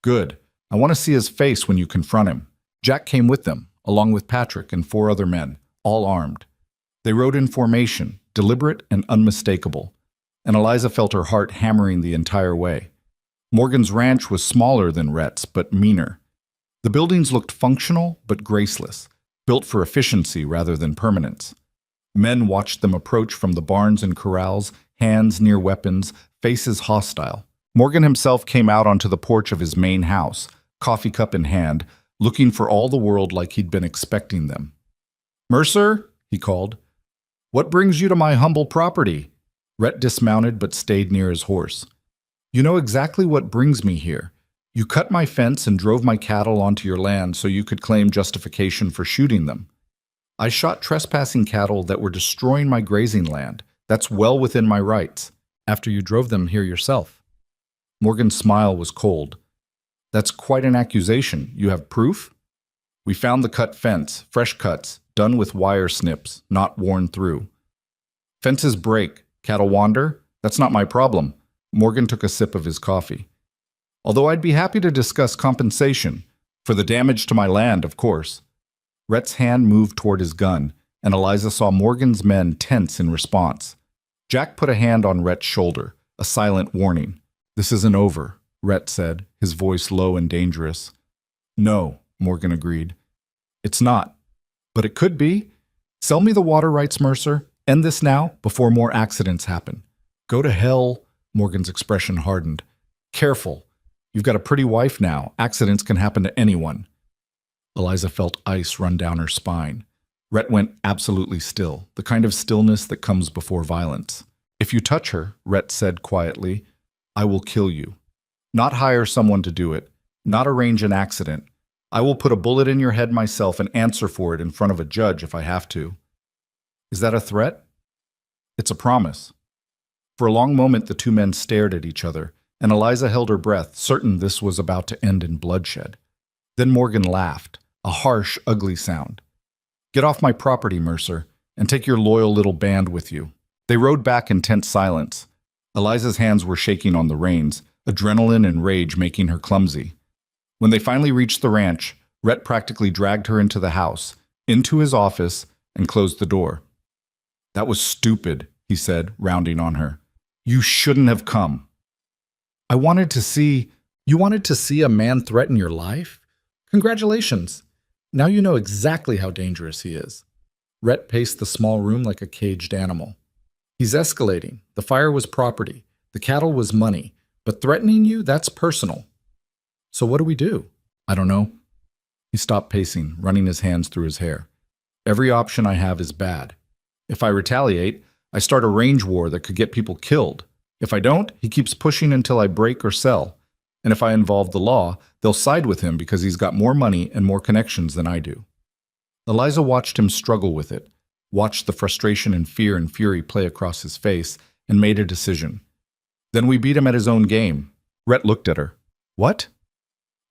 "Good. I want to see his face when you confront him." Jack came with them, along with Patrick and 4 other men, all armed. They rode in formation, deliberate and unmistakable, and Eliza felt her heart hammering the entire way. Morgan's ranch was smaller than Rhett's, but meaner. The buildings looked functional but graceless, built for efficiency rather than permanence. Men watched them approach from the barns and corrals, hands near weapons, faces hostile. Morgan himself came out onto the porch of his main house, coffee cup in hand, looking for all the world like he'd been expecting them. "Mercer," he called, "what brings you to my humble property?" Rhett dismounted but stayed near his horse. "You know exactly what brings me here. You cut my fence and drove my cattle onto your land so you could claim justification for shooting them. I shot trespassing cattle that were destroying my grazing land. That's well within my rights, after you drove them here yourself." Morgan's smile was cold. "That's quite an accusation. You have proof?" "We found the cut fence, fresh cuts, done with wire snips, not worn through." "Fences break, cattle wander? That's not my problem." Morgan took a sip of his coffee. "Although I'd be happy to discuss compensation. For the damage to my land, of course." Rhett's hand moved toward his gun, and Eliza saw Morgan's men tense in response. Jack put a hand on Rhett's shoulder, a silent warning. "This isn't over," Rhett said, his voice low and dangerous. "No," Morgan agreed. "It's not. But it could be. Sell me the water rights, Mercer. End this now, before more accidents happen." "Go to hell," Morgan's expression hardened. "Careful. You've got a pretty wife now. Accidents can happen to anyone." Eliza felt ice run down her spine. Rhett went absolutely still, the kind of stillness that comes before violence. "If you touch her," Rhett said quietly, "I will kill you. Not hire someone to do it, not arrange an accident. I will put a bullet in your head myself and answer for it in front of a judge if I have to." "Is that a threat?" "It's a promise." For a long moment the two men stared at each other, and Eliza held her breath, certain this was about to end in bloodshed. Then Morgan laughed, a harsh, ugly sound. "Get off my property, Mercer, and take your loyal little band with you." They rode back in tense silence. Eliza's hands were shaking on the reins, adrenaline and rage making her clumsy. When they finally reached the ranch, Rhett practically dragged her into the house, into his office, and closed the door. "That was stupid," he said, rounding on her. "You shouldn't have come." "I wanted to see—" "You wanted to see a man threaten your life? Congratulations. Now you know exactly how dangerous he is." Rhett paced the small room like a caged animal. "He's escalating. The fire was property. The cattle was money. But threatening you, that's personal." "So what do we do?" "I don't know." He stopped pacing, running his hands through his hair. "Every option I have is bad. If I retaliate, I start a range war that could get people killed. If I don't, he keeps pushing until I break or sell. And if I involve the law, they'll side with him because he's got more money and more connections than I do." Eliza watched him struggle with it, watched the frustration and fear and fury play across his face, and made a decision. "Then we beat him at his own game." Rhett looked at her. "What?"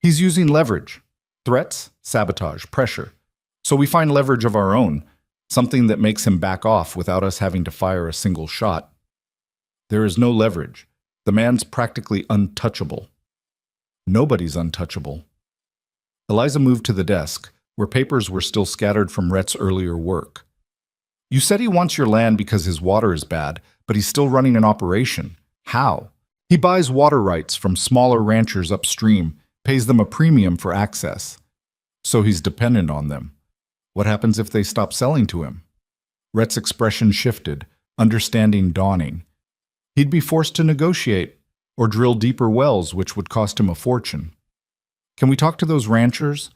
"He's using leverage. Threats, sabotage, pressure. So we find leverage of our own, something that makes him back off without us having to fire a single shot." "There is no leverage. The man's practically untouchable." "Nobody's untouchable." Eliza moved to the desk, where papers were still scattered from Rhett's earlier work. "You said he wants your land because his water is bad, but he's still running an operation. How?" "He buys water rights from smaller ranchers upstream, pays them a premium for access. So he's dependent on them. What happens if they stop selling to him?" Rhett's expression shifted, understanding dawning. "He'd be forced to negotiate, or drill deeper wells, which would cost him a fortune." "Can we talk to those ranchers?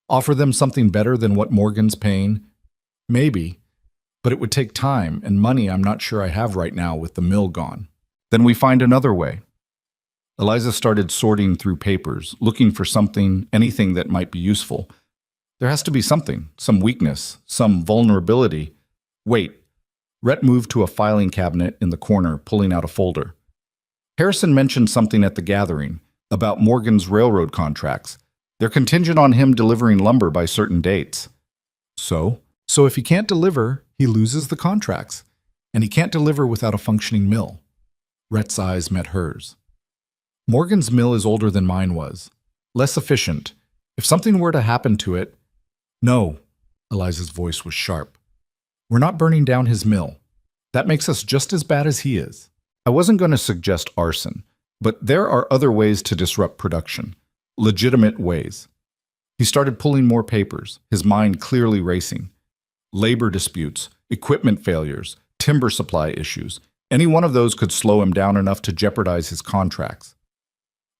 Offer them something better than what Morgan's paying?" "Maybe, but it would take time and money I'm not sure I have right now with the mill gone." "Then we find another way." Eliza started sorting through papers, looking for something, anything that might be useful. There has to be something, some weakness, some vulnerability. "Wait." Rhett moved to a filing cabinet in the corner, pulling out a folder. "Harrison mentioned something at the gathering about Morgan's railroad contracts. They're contingent on him delivering lumber by certain dates." So if he can't deliver, he loses the contracts. And he can't deliver without a functioning mill." Rhett's eyes met hers. "Morgan's mill is older than mine was. Less efficient. If something were to happen to it—" "No." Eliza's voice was sharp. "We're not burning down his mill. That makes us just as bad as he is. I wasn't going to suggest arson, but there are other ways to disrupt production. Legitimate ways." He started pulling more papers, his mind clearly racing. Labor disputes, equipment failures, timber supply issues. Any one of those could slow him down enough to jeopardize his contracts.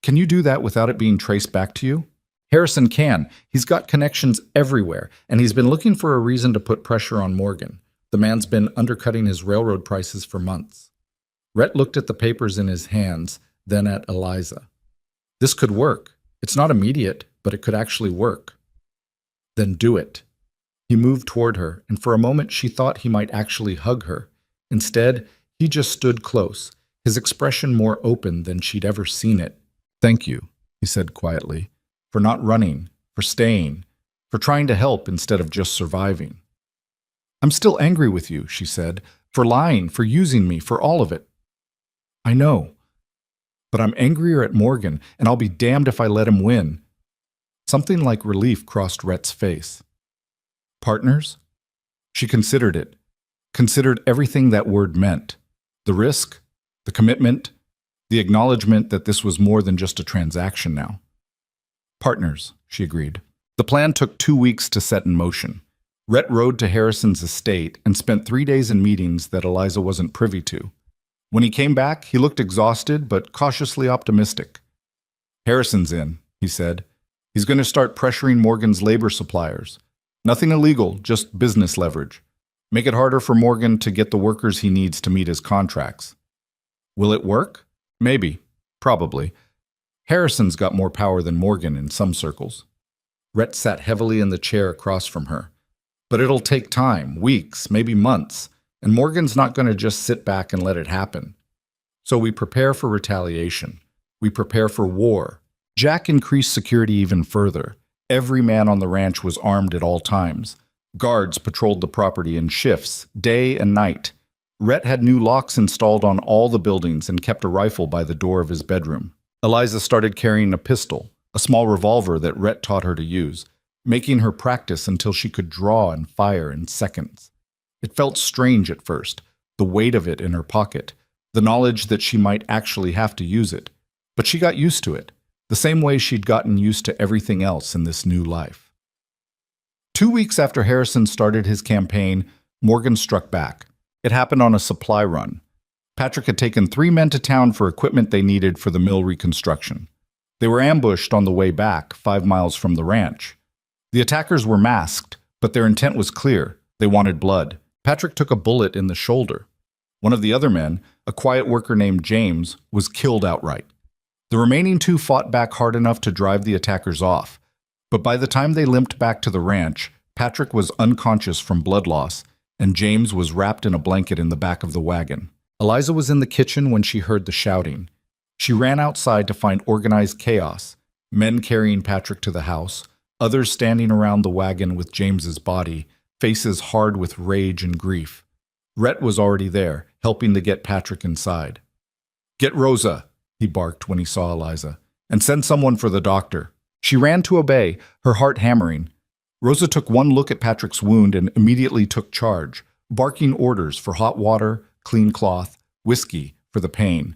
Can you do that without it being traced back to you? Harrison can. He's got connections everywhere, and he's been looking for a reason to put pressure on Morgan. The man's been undercutting his railroad prices for months. Rhett looked at the papers in his hands, then at Eliza. This could work. It's not immediate, but it could actually work. Then do it. He moved toward her, and for a moment she thought he might actually hug her. Instead, he just stood close, his expression more open than she'd ever seen it. Thank you, he said quietly, for not running, for staying, for trying to help instead of just surviving. I'm still angry with you, she said, for lying, for using me, for all of it. I know. But I'm angrier at Morgan, and I'll be damned if I let him win. Something like relief crossed Rhett's face. Partners? She considered it, considered everything that word meant. The risk, the commitment, the acknowledgement that this was more than just a transaction now. Partners, she agreed. The plan took 2 weeks to set in motion. Rhett rode to Harrison's estate and spent 3 days in meetings that Eliza wasn't privy to. When he came back, he looked exhausted but cautiously optimistic. Harrison's in, he said. He's going to start pressuring Morgan's labor suppliers. Nothing illegal, just business leverage. Make it harder for Morgan to get the workers he needs to meet his contracts. Will it work? Maybe. Probably. Harrison's got more power than Morgan in some circles. Rhett sat heavily in the chair across from her. But it'll take time, weeks, maybe months, and Morgan's not going to just sit back and let it happen. So we prepare for retaliation. We prepare for war. Jack increased security even further. Every man on the ranch was armed at all times. Guards patrolled the property in shifts, day and night. Rhett had new locks installed on all the buildings and kept a rifle by the door of his bedroom. Eliza started carrying a pistol, a small revolver that Rhett taught her to use, making her practice until she could draw and fire in seconds. It felt strange at first, the weight of it in her pocket, the knowledge that she might actually have to use it. But she got used to it, the same way she'd gotten used to everything else in this new life. 2 weeks after Harrison started his campaign, Morgan struck back. It happened on a supply run. Patrick had taken 3 men to town for equipment they needed for the mill reconstruction. They were ambushed on the way back, 5 miles from the ranch. The attackers were masked, but their intent was clear. They wanted blood. Patrick took a bullet in the shoulder. One of the other men, a quiet worker named James, was killed outright. The remaining 2 fought back hard enough to drive the attackers off, but by the time they limped back to the ranch, Patrick was unconscious from blood loss, and James was wrapped in a blanket in the back of the wagon. Eliza was in the kitchen when she heard the shouting. She ran outside to find organized chaos, men carrying Patrick to the house, others standing around the wagon with James's body, faces hard with rage and grief. Rhett was already there, helping to get Patrick inside. "Get Rosa," he barked when he saw Eliza, "and send someone for the doctor." She ran to obey, her heart hammering. Rosa took one look at Patrick's wound and immediately took charge, barking orders for hot water, clean cloth, whiskey for the pain.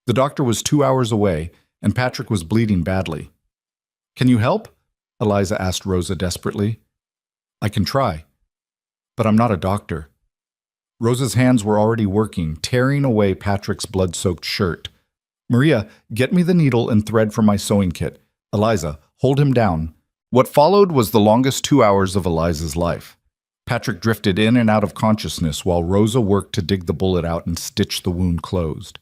The doctor was 2 hours away, and Patrick was bleeding badly. "Can you help?" Eliza asked Rosa desperately. "I can try, but I'm not a doctor." Rosa's hands were already working, tearing away Patrick's blood-soaked shirt. "Maria, get me the needle and thread from my sewing kit. Eliza, hold him down." What followed was the longest 2 hours of Eliza's life. Patrick drifted in and out of consciousness while Rosa worked to dig the bullet out and stitch the wound closed.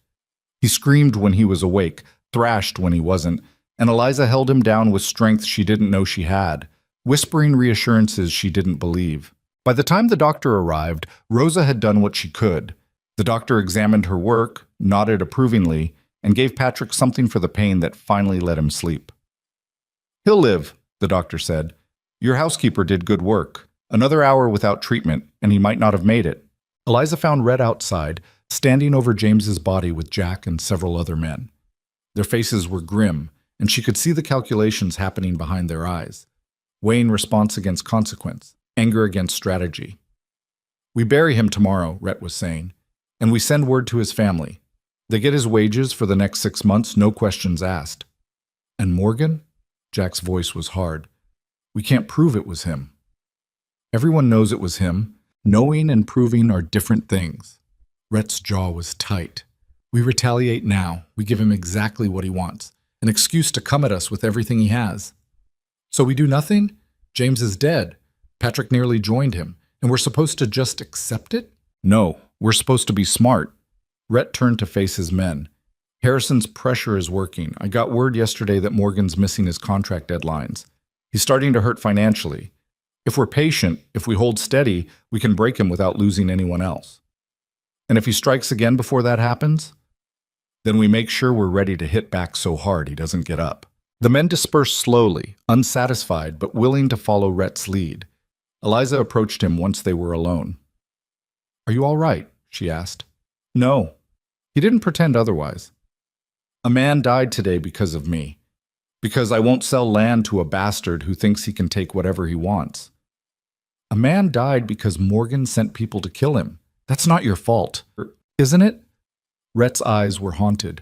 He screamed when he was awake, thrashed when he wasn't, and Eliza held him down with strength she didn't know she had, whispering reassurances she didn't believe. By the time the doctor arrived, Rosa had done what she could. The doctor examined her work, nodded approvingly, and gave Patrick something for the pain that finally let him sleep. "He'll live," the doctor said. "Your housekeeper did good work. Another hour without treatment, and he might not have made it." Eliza found Rhett outside, standing over James's body with Jack and several other men. Their faces were grim, and she could see the calculations happening behind their eyes, weighing response against consequence, anger against strategy. "We bury him tomorrow," Rhett was saying, "and we send word to his family. They get his wages for the next 6 months, no questions asked." "And Morgan?" Jack's voice was hard. We can't prove it was him. Everyone knows it was him. Knowing and proving are different things. Rhett's jaw was tight. We retaliate now. We give him exactly what he wants. An excuse to come at us with everything he has. So we do nothing? James is dead. Patrick nearly joined him. And we're supposed to just accept it? No, we're supposed to be smart. Rhett turned to face his men. Harrison's pressure is working. I got word yesterday that Morgan's missing his contract deadlines. He's starting to hurt financially. If we're patient, if we hold steady, we can break him without losing anyone else. And if he strikes again before that happens, then we make sure we're ready to hit back so hard he doesn't get up. The men dispersed slowly, unsatisfied but willing to follow Rhett's lead. Eliza approached him once they were alone. "Are you all right?" she asked. "No." He didn't pretend otherwise. "A man died today because of me. Because I won't sell land to a bastard who thinks he can take whatever he wants." "A man died because Morgan sent people to kill him. That's not your fault, isn't it?" Rhett's eyes were haunted.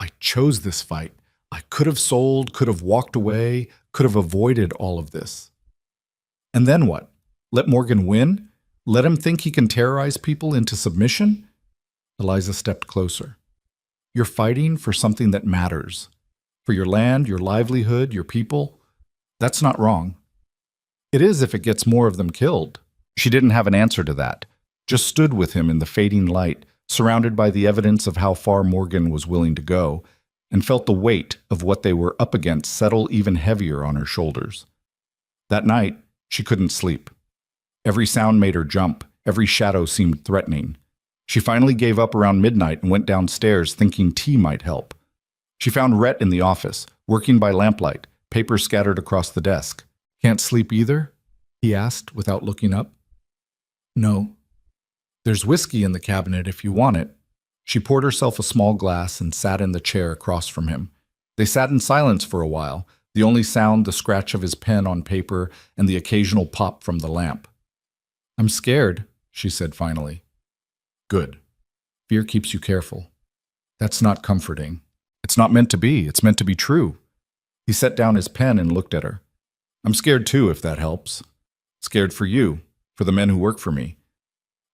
"I chose this fight. I could have sold, could have walked away, could have avoided all of this." "And then what? Let Morgan win? Let him think he can terrorize people into submission?" Eliza stepped closer. "You're fighting for something that matters. For your land, your livelihood, your people. That's not wrong." "It is if it gets more of them killed." She didn't have an answer to that, just stood with him in the fading light, surrounded by the evidence of how far Morgan was willing to go, and felt the weight of what they were up against settle even heavier on her shoulders. That night, she couldn't sleep. Every sound made her jump, every shadow seemed threatening. She finally gave up around midnight and went downstairs thinking tea might help. She found Rhett in the office, working by lamplight, papers scattered across the desk. "Can't sleep either?" he asked without looking up. "No." "There's whiskey in the cabinet if you want it." She poured herself a small glass and sat in the chair across from him. They sat in silence for a while, the only sound the scratch of his pen on paper and the occasional pop from the lamp. "I'm scared," she said finally. "Good. Fear keeps you careful. That's not comforting. It's not meant to be. It's meant to be true." He set down his pen and looked at her. "I'm scared too, if that helps. Scared for you, for the men who work for me,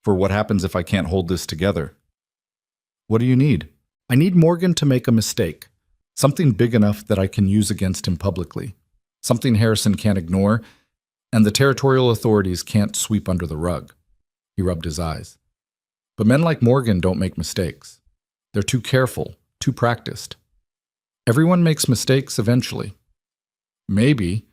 for what happens if I can't hold this together." "What do you need?" "I need Morgan to make a mistake. Something big enough that I can use against him publicly. Something Harrison can't ignore, and the territorial authorities can't sweep under the rug." He rubbed his eyes. "But men like Morgan don't make mistakes. They're too careful, too practiced. Everyone makes mistakes eventually." "Maybe,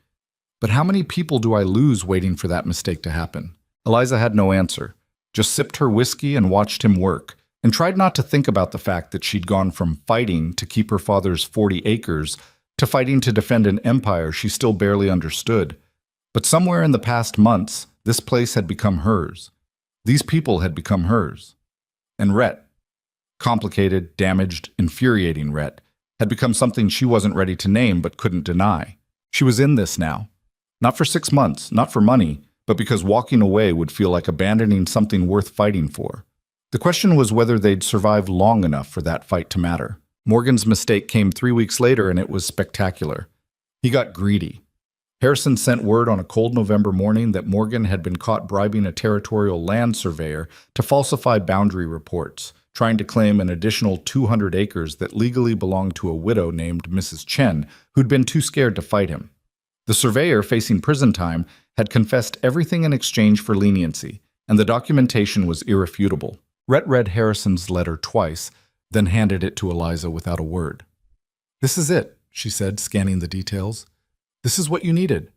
but how many people do I lose waiting for that mistake to happen?" Eliza had no answer, just sipped her whiskey and watched him work, and tried not to think about the fact that she'd gone from fighting to keep her father's 40 acres to fighting to defend an empire she still barely understood. But somewhere in the past months, this place had become hers. These people had become hers. And Rhett, complicated, damaged, infuriating Rhett, had become something she wasn't ready to name but couldn't deny. She was in this now. Not for 6 months, not for money, but because walking away would feel like abandoning something worth fighting for. The question was whether they'd survive long enough for that fight to matter. Morgan's mistake came 3 weeks later, and it was spectacular. He got greedy. Harrison sent word on a cold November morning that Morgan had been caught bribing a territorial land surveyor to falsify boundary reports, trying to claim an additional 200 acres that legally belonged to a widow named Mrs. Chen, who'd been too scared to fight him. The surveyor, facing prison time, had confessed everything in exchange for leniency, and the documentation was irrefutable. Rhett read Harrison's letter twice, then handed it to Eliza without a word. "This is it," she said, scanning the details. "This is what you needed.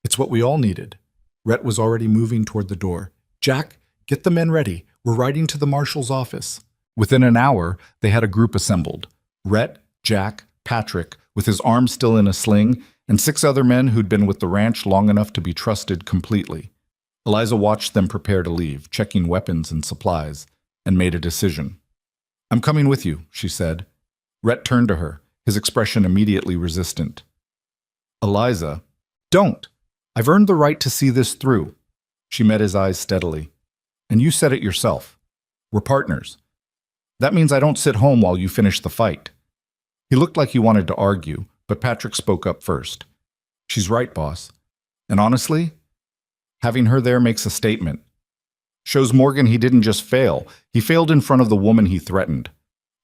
It's what we all needed." Rhett was already moving toward the door. "Jack, get the men ready. We're riding to the marshal's office." Within an hour, they had a group assembled. Rhett, Jack, Patrick, with his arm still in a sling, and 6 other men who'd been with the ranch long enough to be trusted completely. Eliza watched them prepare to leave, checking weapons and supplies, and made a decision. "I'm coming with you," she said. Rhett turned to her, his expression immediately resistant. "Eliza, don't! I've earned the right to see this through." She met his eyes steadily. "And you said it yourself. We're partners. That means I don't sit home while you finish the fight." He looked like he wanted to argue, but Patrick spoke up first. "She's right, boss. And honestly, having her there makes a statement. Shows Morgan he didn't just fail, he failed in front of the woman he threatened.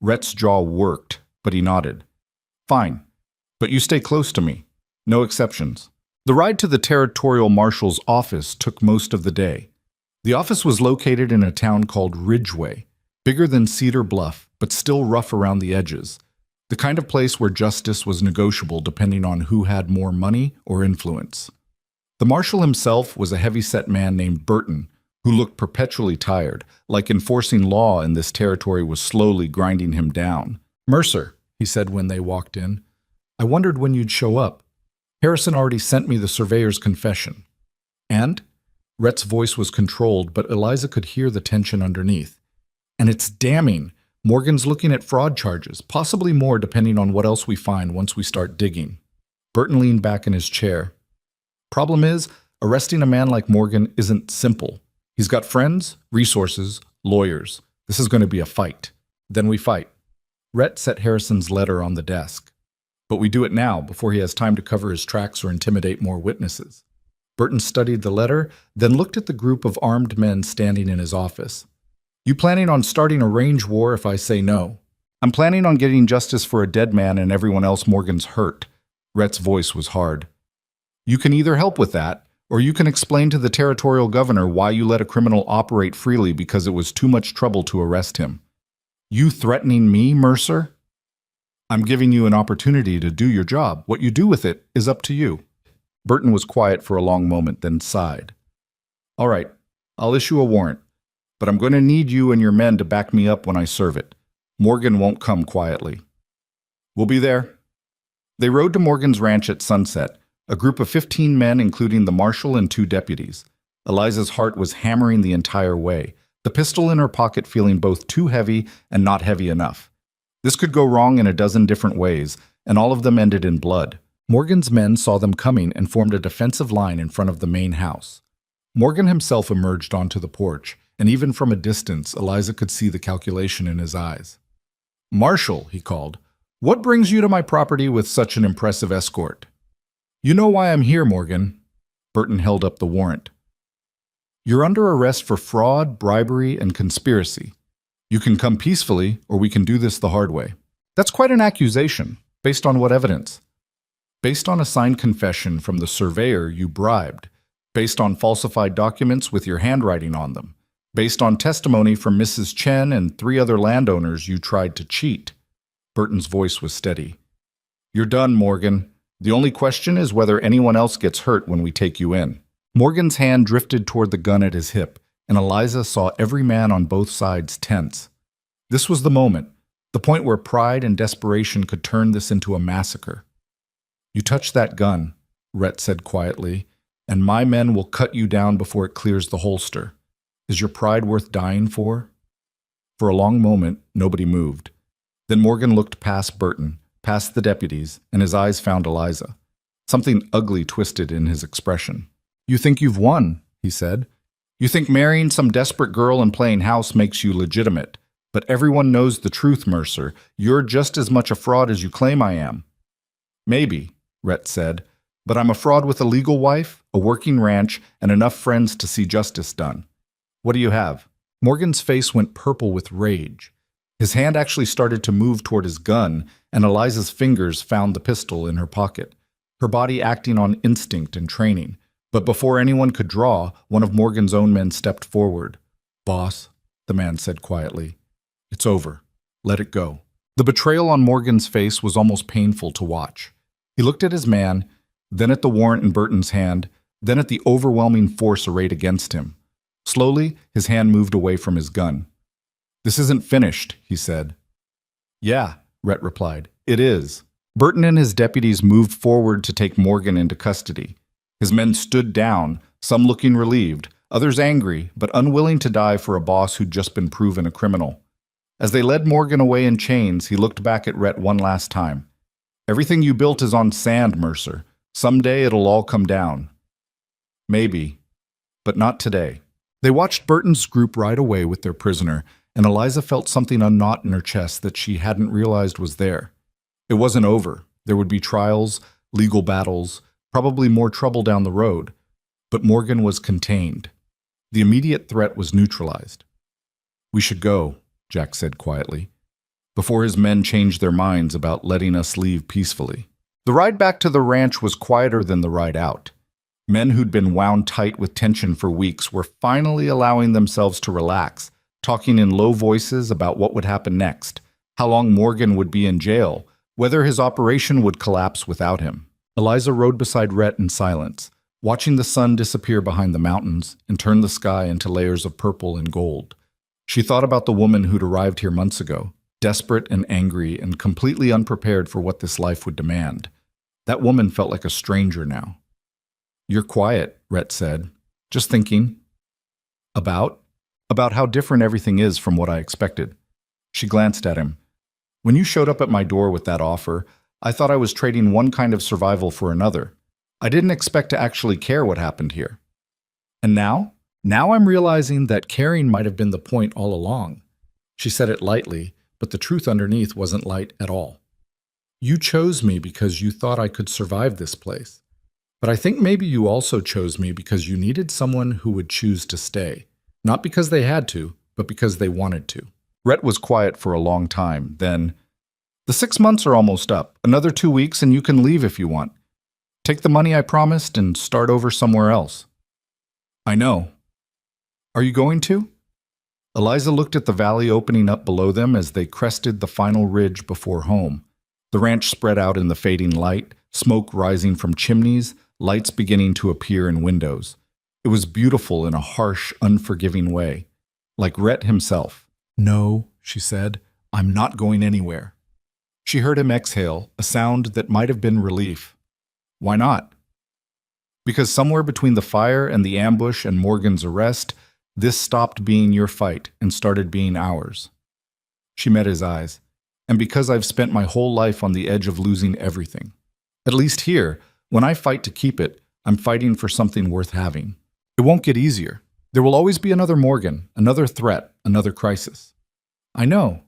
Rhett's jaw worked, but he nodded. Fine, but you stay close to me. No exceptions. The ride to the territorial marshal's office took most of the day. The office was located in a town called Ridgeway, bigger than Cedar Bluff, but still rough around the edges. The kind of place where justice was negotiable depending on who had more money or influence. The marshal himself was a heavy-set man named Burton, who looked perpetually tired, like enforcing law in this territory was slowly grinding him down. "Mercer," he said when they walked in, "I wondered when you'd show up. Harrison already sent me the surveyor's confession." "And?" Rhett's voice was controlled, but Eliza could hear the tension underneath. "And it's damning. Morgan's looking at fraud charges, possibly more depending on what else we find once we start digging." Burton leaned back in his chair. "Problem is, arresting a man like Morgan isn't simple. He's got friends, resources, lawyers. This is going to be a fight. Then we fight." Rhett set Harrison's letter on the desk. "But we do it now, before he has time to cover his tracks or intimidate more witnesses." Burton studied the letter, then looked at the group of armed men standing in his office. "You planning on starting a range war if I say no?" "I'm planning on getting justice for a dead man and everyone else Morgan's hurt." Rhett's voice was hard. "You can either help with that, or you can explain to the territorial governor why you let a criminal operate freely because it was too much trouble to arrest him." "You threatening me, Mercer?" "I'm giving you an opportunity to do your job. What you do with it is up to you." Burton was quiet for a long moment, then sighed. "All right, I'll issue a warrant, but I'm going to need you and your men to back me up when I serve it. Morgan won't come quietly." "We'll be there." They rode to Morgan's ranch at sunset, a group of 15 men including the marshal and 2 deputies. Eliza's heart was hammering the entire way, the pistol in her pocket feeling both too heavy and not heavy enough. This could go wrong in a dozen different ways, and all of them ended in blood. Morgan's men saw them coming and formed a defensive line in front of the main house. Morgan himself emerged onto the porch, and even from a distance, Eliza could see the calculation in his eyes. "Marshal," he called, "what brings you to my property with such an impressive escort?" "You know why I'm here, Morgan." Burton held up the warrant. "You're under arrest for fraud, bribery, and conspiracy. You can come peacefully, or we can do this the hard way." "That's quite an accusation. Based on what evidence?" "Based on a signed confession from the surveyor you bribed. Based on falsified documents with your handwriting on them. Based on testimony from Mrs. Chen and 3 other landowners you tried to cheat." Burton's voice was steady. "You're done, Morgan. The only question is whether anyone else gets hurt when we take you in." Morgan's hand drifted toward the gun at his hip, and Eliza saw every man on both sides tense. This was the moment, the point where pride and desperation could turn this into a massacre. "You touch that gun," Rhett said quietly, "and my men will cut you down before it clears the holster. Is your pride worth dying for?" For a long moment, nobody moved. Then Morgan looked past Burton, past the deputies, and his eyes found Eliza. Something ugly twisted in his expression. "You think you've won," he said. "You think marrying some desperate girl and playing house makes you legitimate. But everyone knows the truth, Mercer. You're just as much a fraud as you claim I am." "Maybe," Rhett said, "but I'm a fraud with a legal wife, a working ranch, and enough friends to see justice done. What do you have?" Morgan's face went purple with rage. His hand actually started to move toward his gun, and Eliza's fingers found the pistol in her pocket, her body acting on instinct and training. But before anyone could draw, one of Morgan's own men stepped forward. "Boss," the man said quietly, "it's over. Let it go." The betrayal on Morgan's face was almost painful to watch. He looked at his man, then at the warrant in Burton's hand, then at the overwhelming force arrayed against him. Slowly, his hand moved away from his gun. "This isn't finished," he said. "Yeah," Rhett replied, "it is." Burton and his deputies moved forward to take Morgan into custody. His men stood down, some looking relieved, others angry, but unwilling to die for a boss who'd just been proven a criminal. As they led Morgan away in chains, he looked back at Rhett one last time. "Everything you built is on sand, Mercer. Someday it'll all come down." "Maybe, but not today." They watched Burton's group ride away with their prisoner, and Eliza felt something unknot in her chest that she hadn't realized was there. It wasn't over. There would be trials, legal battles, probably more trouble down the road, but Morgan was contained. The immediate threat was neutralized. "We should go," Jack said quietly, before his men changed their minds about letting us leave peacefully. The ride back to the ranch was quieter than the ride out. Men who'd been wound tight with tension for weeks were finally allowing themselves to relax, talking in low voices about what would happen next, how long Morgan would be in jail, whether his operation would collapse without him. Eliza rode beside Rhett in silence, watching the sun disappear behind the mountains and turn the sky into layers of purple and gold. She thought about the woman who'd arrived here months ago, desperate and angry and completely unprepared for what this life would demand. That woman felt like a stranger now. "You're quiet," Rhett said. "Just thinking." About how different everything is from what I expected." She glanced at him. "When you showed up at my door with that offer, I thought I was trading one kind of survival for another. I didn't expect to actually care what happened here. And now? Now I'm realizing that caring might have been the point all along." She said it lightly, but the truth underneath wasn't light at all. "You chose me because you thought I could survive this place. But I think maybe you also chose me because you needed someone who would choose to stay. Not because they had to, but because they wanted to." Rhett was quiet for a long time. Then, "The 6 months are almost up. Another 2 weeks and you can leave if you want. Take the money I promised and start over somewhere else." "I know." "Are you going to?" Eliza looked at the valley opening up below them as they crested the final ridge before home. The ranch spread out in the fading light, smoke rising from chimneys, lights beginning to appear in windows. It was beautiful in a harsh, unforgiving way, like Rhett himself. "No," she said, "I'm not going anywhere." She heard him exhale, a sound that might have been relief. "Why not?" "Because somewhere between the fire and the ambush and Morgan's arrest, this stopped being your fight and started being ours." She met his eyes. "And because I've spent my whole life on the edge of losing everything. At least here, when I fight to keep it, I'm fighting for something worth having. It won't get easier. There will always be another Morgan, another threat, another crisis." "I know,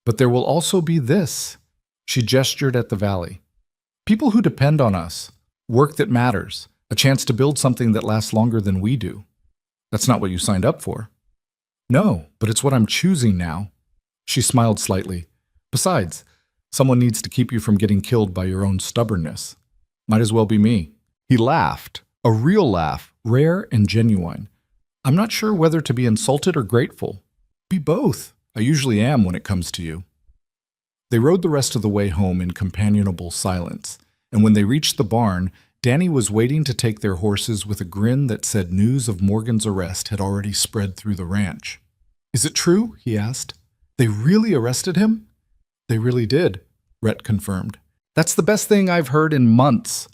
but there will also be this." She gestured at the valley. "People who depend on us, work that matters, a chance to build something that lasts longer than we do." "That's not what you signed up for." "No, but it's what I'm choosing now." She smiled slightly. "Besides, someone needs to keep you from getting killed by your own stubbornness. Might as well be me." He laughed, a real laugh, rare and genuine. "I'm not sure whether to be insulted or grateful. Be both. I usually am when it comes to you." They rode the rest of the way home in companionable silence, and when they reached the barn, Danny was waiting to take their horses with a grin that said news of Morgan's arrest had already spread through the ranch. "Is it true?" he asked. "They really arrested him?" "They really did," Rhett confirmed. "That's the best thing I've heard in months."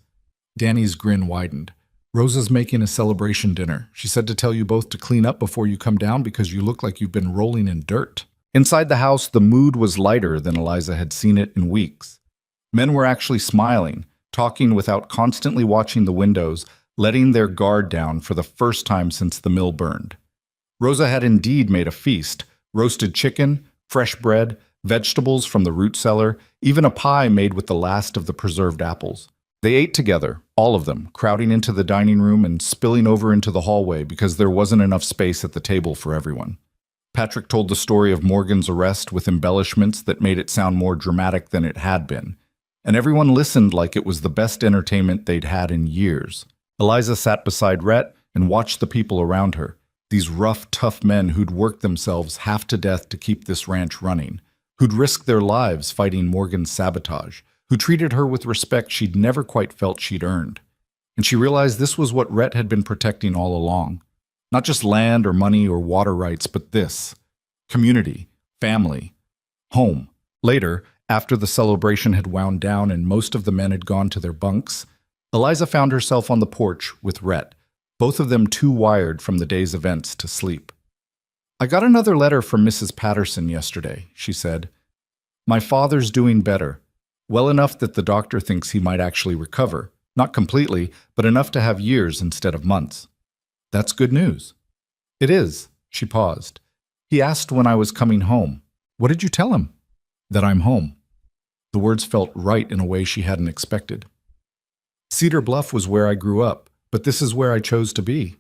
Danny's grin widened. "Rosa's making a celebration dinner. She said to tell you both to clean up before you come down because you look like you've been rolling in dirt." Inside the house, the mood was lighter than Eliza had seen it in weeks. Men were actually smiling, talking without constantly watching the windows, letting their guard down for the first time since the mill burned. Rosa had indeed made a feast: roasted chicken, fresh bread, vegetables from the root cellar, even a pie made with the last of the preserved apples. They ate together, all of them, crowding into the dining room and spilling over into the hallway because there wasn't enough space at the table for everyone. Patrick told the story of Morgan's arrest with embellishments that made it sound more dramatic than it had been, and everyone listened like it was the best entertainment they'd had in years. Eliza sat beside Rhett and watched the people around her, these rough, tough men who'd worked themselves half to death to keep this ranch running, who'd risked their lives fighting Morgan's sabotage, who treated her with respect she'd never quite felt she'd earned. And she realized this was what Rhett had been protecting all along. Not just land or money or water rights, but this: community, family, home. Later, after the celebration had wound down and most of the men had gone to their bunks, Eliza found herself on the porch with Rhett, both of them too wired from the day's events to sleep. "I got another letter from Mrs. Patterson yesterday," she said. "My father's doing better. Well enough that the doctor thinks he might actually recover. Not completely, but enough to have years instead of months." "That's good news." "It is." She paused. "He asked when I was coming home." "What did you tell him?" "That I'm home." The words felt right in a way she hadn't expected. Cedar Bluff was where I grew up, but this is where I chose to be.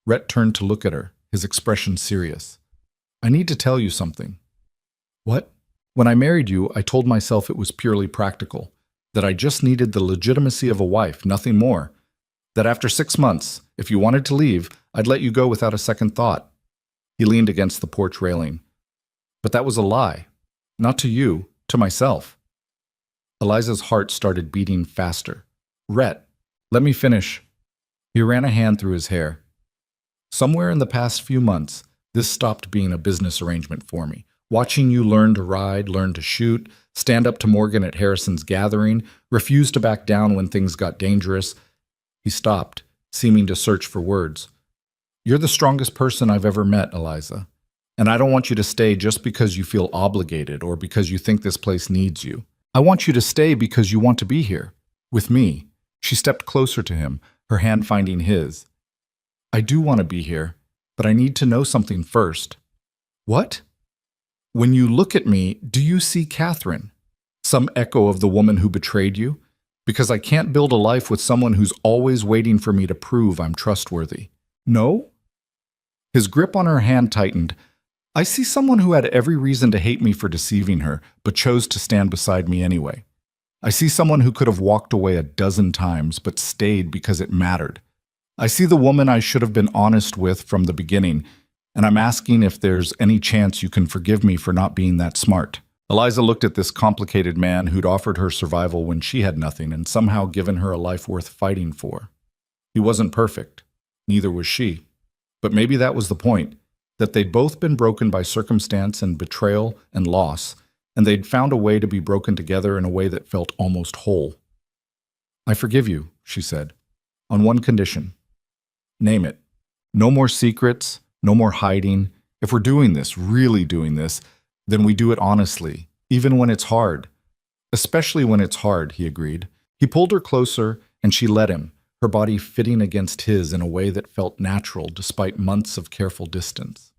Rhett turned to look at her, his expression serious. I need to tell you something. What? When I married you, I told myself it was purely practical, that I just needed the legitimacy of a wife, nothing more. That after 6 months, if you wanted to leave, I'd let you go without a second thought. He leaned against the porch railing. But that was a lie. Not to you, to myself. Eliza's heart started beating faster. Rhett, let me finish. He ran a hand through his hair. Somewhere in the past few months, this stopped being a business arrangement for me. Watching you learn to ride, learn to shoot, stand up to Morgan at Harrison's gathering, refuse to back down when things got dangerous. He stopped, seeming to search for words. You're the strongest person I've ever met, Eliza. And I don't want you to stay just because you feel obligated or because you think this place needs you. I want you to stay because you want to be here, with me. She stepped closer to him, her hand finding his. I do want to be here, but I need to know something first. What? When you look at me, do you see Catherine? Some echo of the woman who betrayed you? Because I can't build a life with someone who's always waiting for me to prove I'm trustworthy. No? His grip on her hand tightened. I see someone who had every reason to hate me for deceiving her, but chose to stand beside me anyway. I see someone who could have walked away a dozen times, but stayed because it mattered. I see the woman I should have been honest with from the beginning, and I'm asking if there's any chance you can forgive me for not being that smart. Eliza looked at this complicated man who'd offered her survival when she had nothing and somehow given her a life worth fighting for. He wasn't perfect. Neither was she. But maybe that was the point, that they'd both been broken by circumstance and betrayal and loss, and they'd found a way to be broken together in a way that felt almost whole. I forgive you, she said, on one condition. Name it. No more secrets, no more hiding. If we're doing this, really doing this, then we do it honestly, even when it's hard. Especially when it's hard, he agreed. He pulled her closer, and she let him, her body fitting against his in a way that felt natural despite months of careful distance.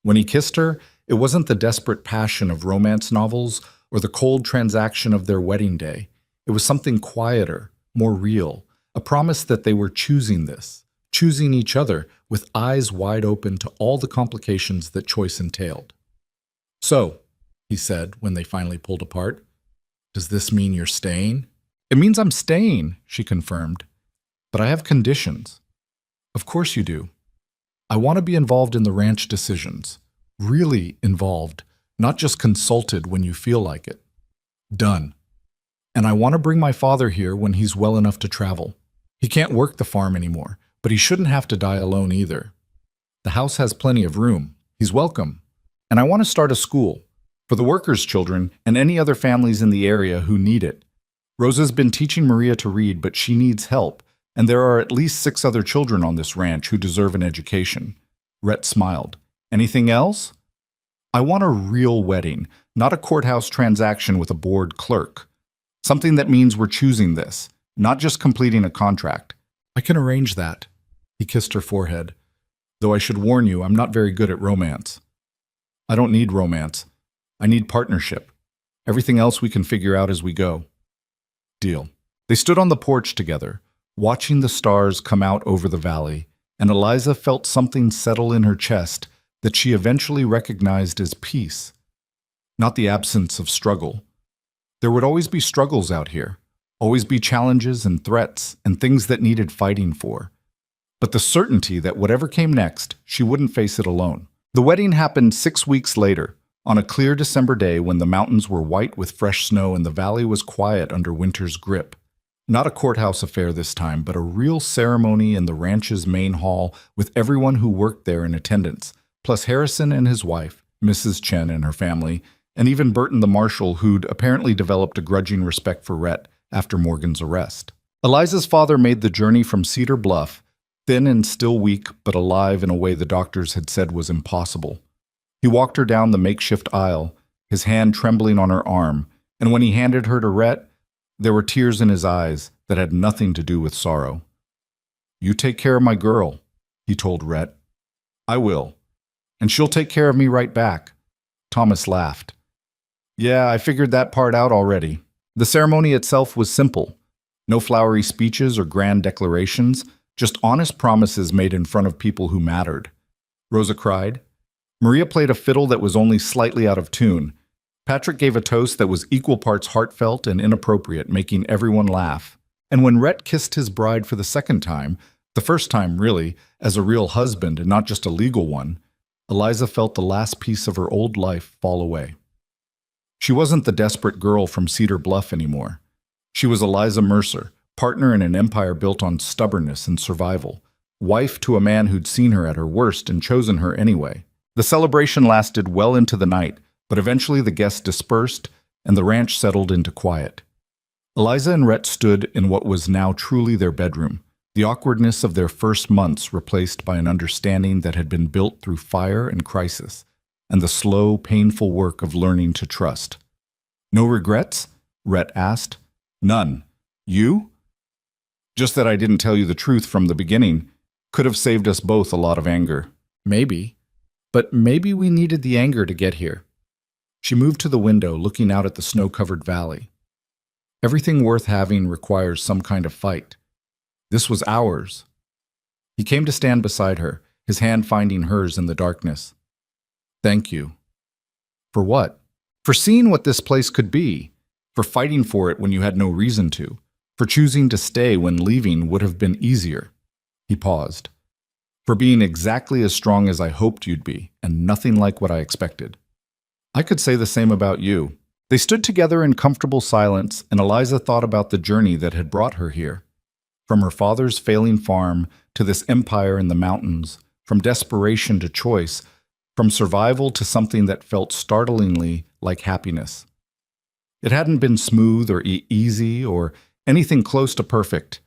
When he kissed her, it wasn't the desperate passion of romance novels or the cold transaction of their wedding day. It was something quieter, more real, a promise that they were choosing this, choosing each other with eyes wide open to all the complications that choice entailed. So, he said when they finally pulled apart, does this mean you're staying? It means I'm staying, she confirmed. But I have conditions. Of course you do. I want to be involved in the ranch decisions. Really involved, not just consulted when you feel like it. Done. And I want to bring my father here when he's well enough to travel. He can't work the farm anymore, but he shouldn't have to die alone either. The house has plenty of room. He's welcome. And I want to start a school for the workers' children and any other families in the area who need it. Rosa's been teaching Maria to read, but she needs help, and there are at least 6 other children on this ranch who deserve an education. Rhett smiled. Anything else? I want a real wedding, not a courthouse transaction with a bored clerk. Something that means we're choosing this, not just completing a contract. I can arrange that. He kissed her forehead. Though I should warn you, I'm not very good at romance. I don't need romance. I need partnership. Everything else we can figure out as we go. Deal. They stood on the porch together, watching the stars come out over the valley, and Eliza felt something settle in her chest that she eventually recognized as peace, not the absence of struggle. There would always be struggles out here, always be challenges and threats and things that needed fighting for. But the certainty that whatever came next, she wouldn't face it alone. The wedding happened 6 weeks later, on a clear December day when the mountains were white with fresh snow and the valley was quiet under winter's grip. Not a courthouse affair this time, but a real ceremony in the ranch's main hall with everyone who worked there in attendance, plus Harrison and his wife, Mrs. Chen and her family, and even Burton the marshal, who'd apparently developed a grudging respect for Rhett after Morgan's arrest. Eliza's father made the journey from Cedar Bluff, thin and still weak, but alive in a way the doctors had said was impossible. He walked her down the makeshift aisle, his hand trembling on her arm, and when he handed her to Rhett, there were tears in his eyes that had nothing to do with sorrow. You take care of my girl, he told Rhett. I will. And she'll take care of me right back. Thomas laughed. Yeah, I figured that part out already. The ceremony itself was simple. No flowery speeches or grand declarations, just honest promises made in front of people who mattered. Rosa cried. Maria played a fiddle that was only slightly out of tune. Patrick gave a toast that was equal parts heartfelt and inappropriate, making everyone laugh. And when Rhett kissed his bride for the second time, the first time really, as a real husband and not just a legal one, Eliza felt the last piece of her old life fall away. She wasn't the desperate girl from Cedar Bluff anymore. She was Eliza Mercer, partner in an empire built on stubbornness and survival, wife to a man who'd seen her at her worst and chosen her anyway. The celebration lasted well into the night, but eventually the guests dispersed and the ranch settled into quiet. Eliza and Rhett stood in what was now truly their bedroom, the awkwardness of their first months replaced by an understanding that had been built through fire and crisis, and the slow, painful work of learning to trust. No regrets? Rhett asked. None. You? Just that I didn't tell you the truth from the beginning. Could have saved us both a lot of anger. Maybe. But maybe we needed the anger to get here. She moved to the window, looking out at the snow-covered valley. Everything worth having requires some kind of fight. This was ours. He came to stand beside her, his hand finding hers in the darkness. Thank you. For what? For seeing what this place could be. For fighting for it when you had no reason to. For choosing to stay when leaving would have been easier. He paused. For being exactly as strong as I hoped you'd be, and nothing like what I expected. I could say the same about you. They stood together in comfortable silence, and Eliza thought about the journey that had brought her here. From her father's failing farm to this empire in the mountains, from desperation to choice, from survival to something that felt startlingly like happiness. It hadn't been smooth or easy or anything close to perfect,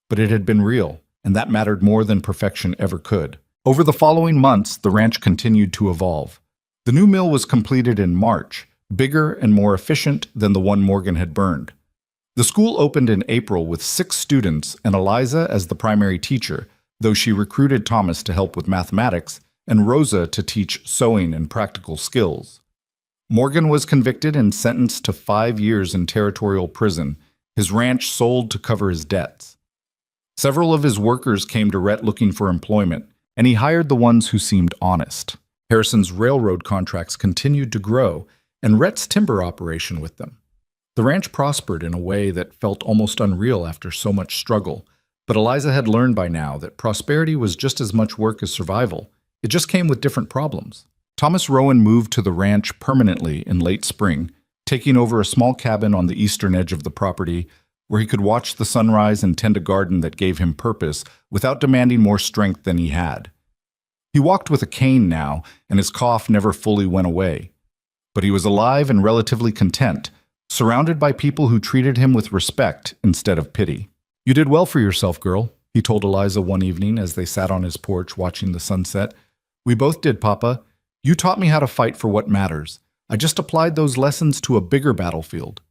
but it had been real, and that mattered more than perfection ever could. Over the following months, the ranch continued to evolve. The new mill was completed in March, bigger and more efficient than the one Morgan had burned. The school opened in April with 6 students and Eliza as the primary teacher, though she recruited Thomas to help with mathematics and Rosa to teach sewing and practical skills. Morgan was convicted and sentenced to 5 years in territorial prison, his ranch sold to cover his debts. Several of his workers came to Rhett looking for employment, and he hired the ones who seemed honest. Harrison's railroad contracts continued to grow, and Rhett's timber operation with them. The ranch prospered in a way that felt almost unreal after so much struggle, but Eliza had learned by now that prosperity was just as much work as survival. It just came with different problems. Thomas Rowan moved to the ranch permanently in late spring, taking over a small cabin on the eastern edge of the property where he could watch the sunrise and tend a garden that gave him purpose without demanding more strength than he had. He walked with a cane now, and his cough never fully went away. But he was alive and relatively content, surrounded by people who treated him with respect instead of pity. You did well for yourself, girl, he told Eliza one evening as they sat on his porch watching the sunset. We both did, Papa. You taught me how to fight for what matters. I just applied those lessons to a bigger battlefield.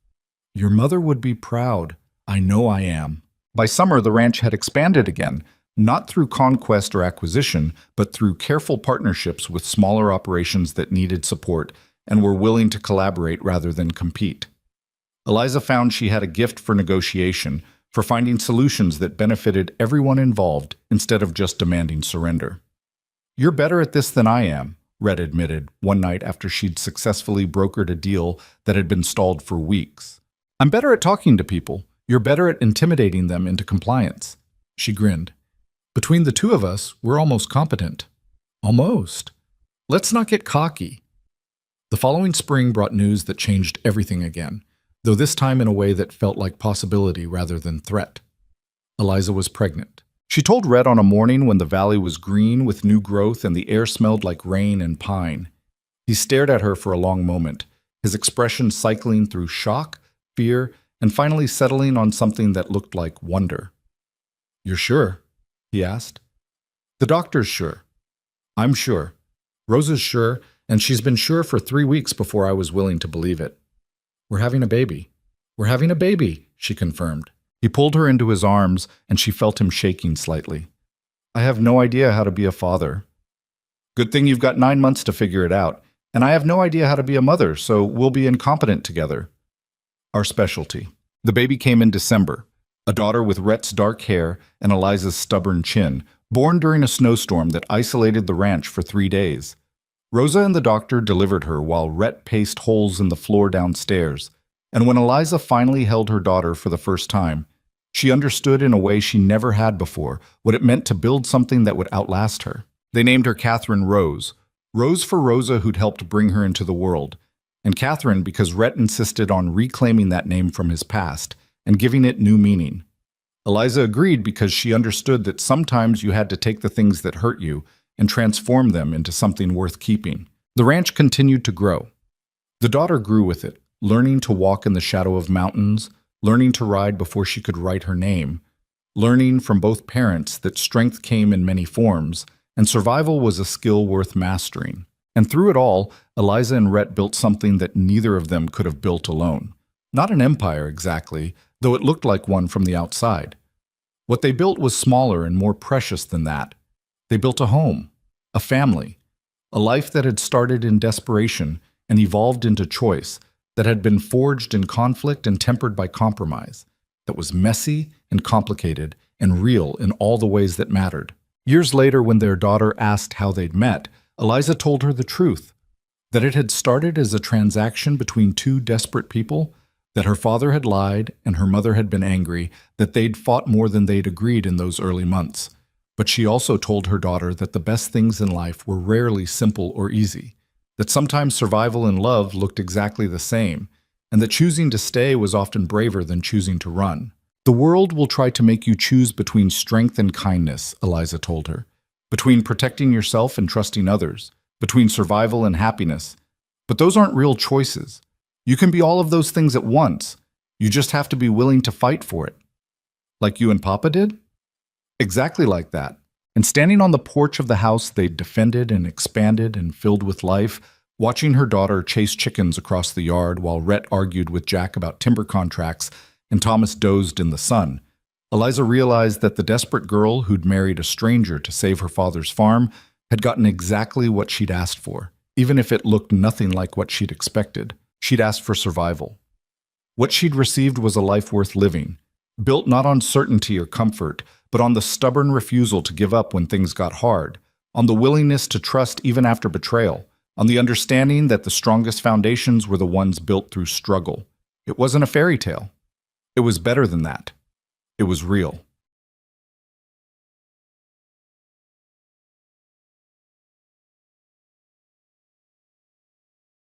Your mother would be proud. I know I am. By summer, the ranch had expanded again, not through conquest or acquisition, but through careful partnerships with smaller operations that needed support and were willing to collaborate rather than compete. Eliza found she had a gift for negotiation, for finding solutions that benefited everyone involved instead of just demanding surrender. You're better at this than I am, Rhett admitted one night after she'd successfully brokered a deal that had been stalled for weeks. I'm better at talking to people. You're better at intimidating them into compliance. She grinned. Between the two of us, we're almost competent. Almost. Let's not get cocky. The following spring brought news that changed everything again, though this time in a way that felt like possibility rather than threat. Eliza was pregnant. She told Rhett on a morning when the valley was green with new growth and the air smelled like rain and pine. He stared at her for a long moment, his expression cycling through shock, fear, and finally settling on something that looked like wonder. You're sure? He asked. The doctor's sure. I'm sure. Rosa's sure, and she's been sure for 3 weeks before I was willing to believe it. We're having a baby. We're having a baby, she confirmed. He pulled her into his arms, and she felt him shaking slightly. I have no idea how to be a father. Good thing you've got 9 months to figure it out, and I have no idea how to be a mother, so we'll be incompetent together. Our specialty. The baby came in December. a daughter with Rhett's dark hair and Eliza's stubborn chin, born during a snowstorm that isolated the ranch for 3 days. Rosa and the doctor delivered her while Rhett paced holes in the floor downstairs, and when Eliza finally held her daughter for the first time, she understood in a way she never had before what it meant to build something that would outlast her. They named her Catherine Rose. Rose for Rosa, who'd helped bring her into the world, and Catherine because Rhett insisted on reclaiming that name from his past and giving it new meaning. Eliza agreed because she understood that sometimes you had to take the things that hurt you and transform them into something worth keeping. The ranch continued to grow. The daughter grew with it, learning to walk in the shadow of mountains, learning to ride before she could write her name, learning from both parents that strength came in many forms, and survival was a skill worth mastering. And through it all, Eliza and Rhett built something that neither of them could have built alone. Not an empire exactly, though it looked like one from the outside. What they built was smaller and more precious than that. They built a home, a family, a life that had started in desperation and evolved into choice, that had been forged in conflict and tempered by compromise, that was messy and complicated and real in all the ways that mattered. Years later, when their daughter asked how they'd met, Eliza told her the truth, that it had started as a transaction between two desperate people, that her father had lied and her mother had been angry, that they'd fought more than they'd agreed in those early months. But she also told her daughter that the best things in life were rarely simple or easy, that sometimes survival and love looked exactly the same, and that choosing to stay was often braver than choosing to run. The world will try to make you choose between strength and kindness, Eliza told her, between protecting yourself and trusting others, between survival and happiness. But those aren't real choices. You can be all of those things at once. You just have to be willing to fight for it. Like you and Papa did? Exactly like that. And standing on the porch of the house they'd defended and expanded and filled with life, watching her daughter chase chickens across the yard while Rhett argued with Jack about timber contracts and Thomas dozed in the sun, Eliza realized that the desperate girl who'd married a stranger to save her father's farm had gotten exactly what she'd asked for, even if it looked nothing like what she'd expected. She'd asked for survival. What she'd received was a life worth living, built not on certainty or comfort, but on the stubborn refusal to give up when things got hard, on the willingness to trust even after betrayal, on the understanding that the strongest foundations were the ones built through struggle. It wasn't a fairy tale. It was better than that. It was real.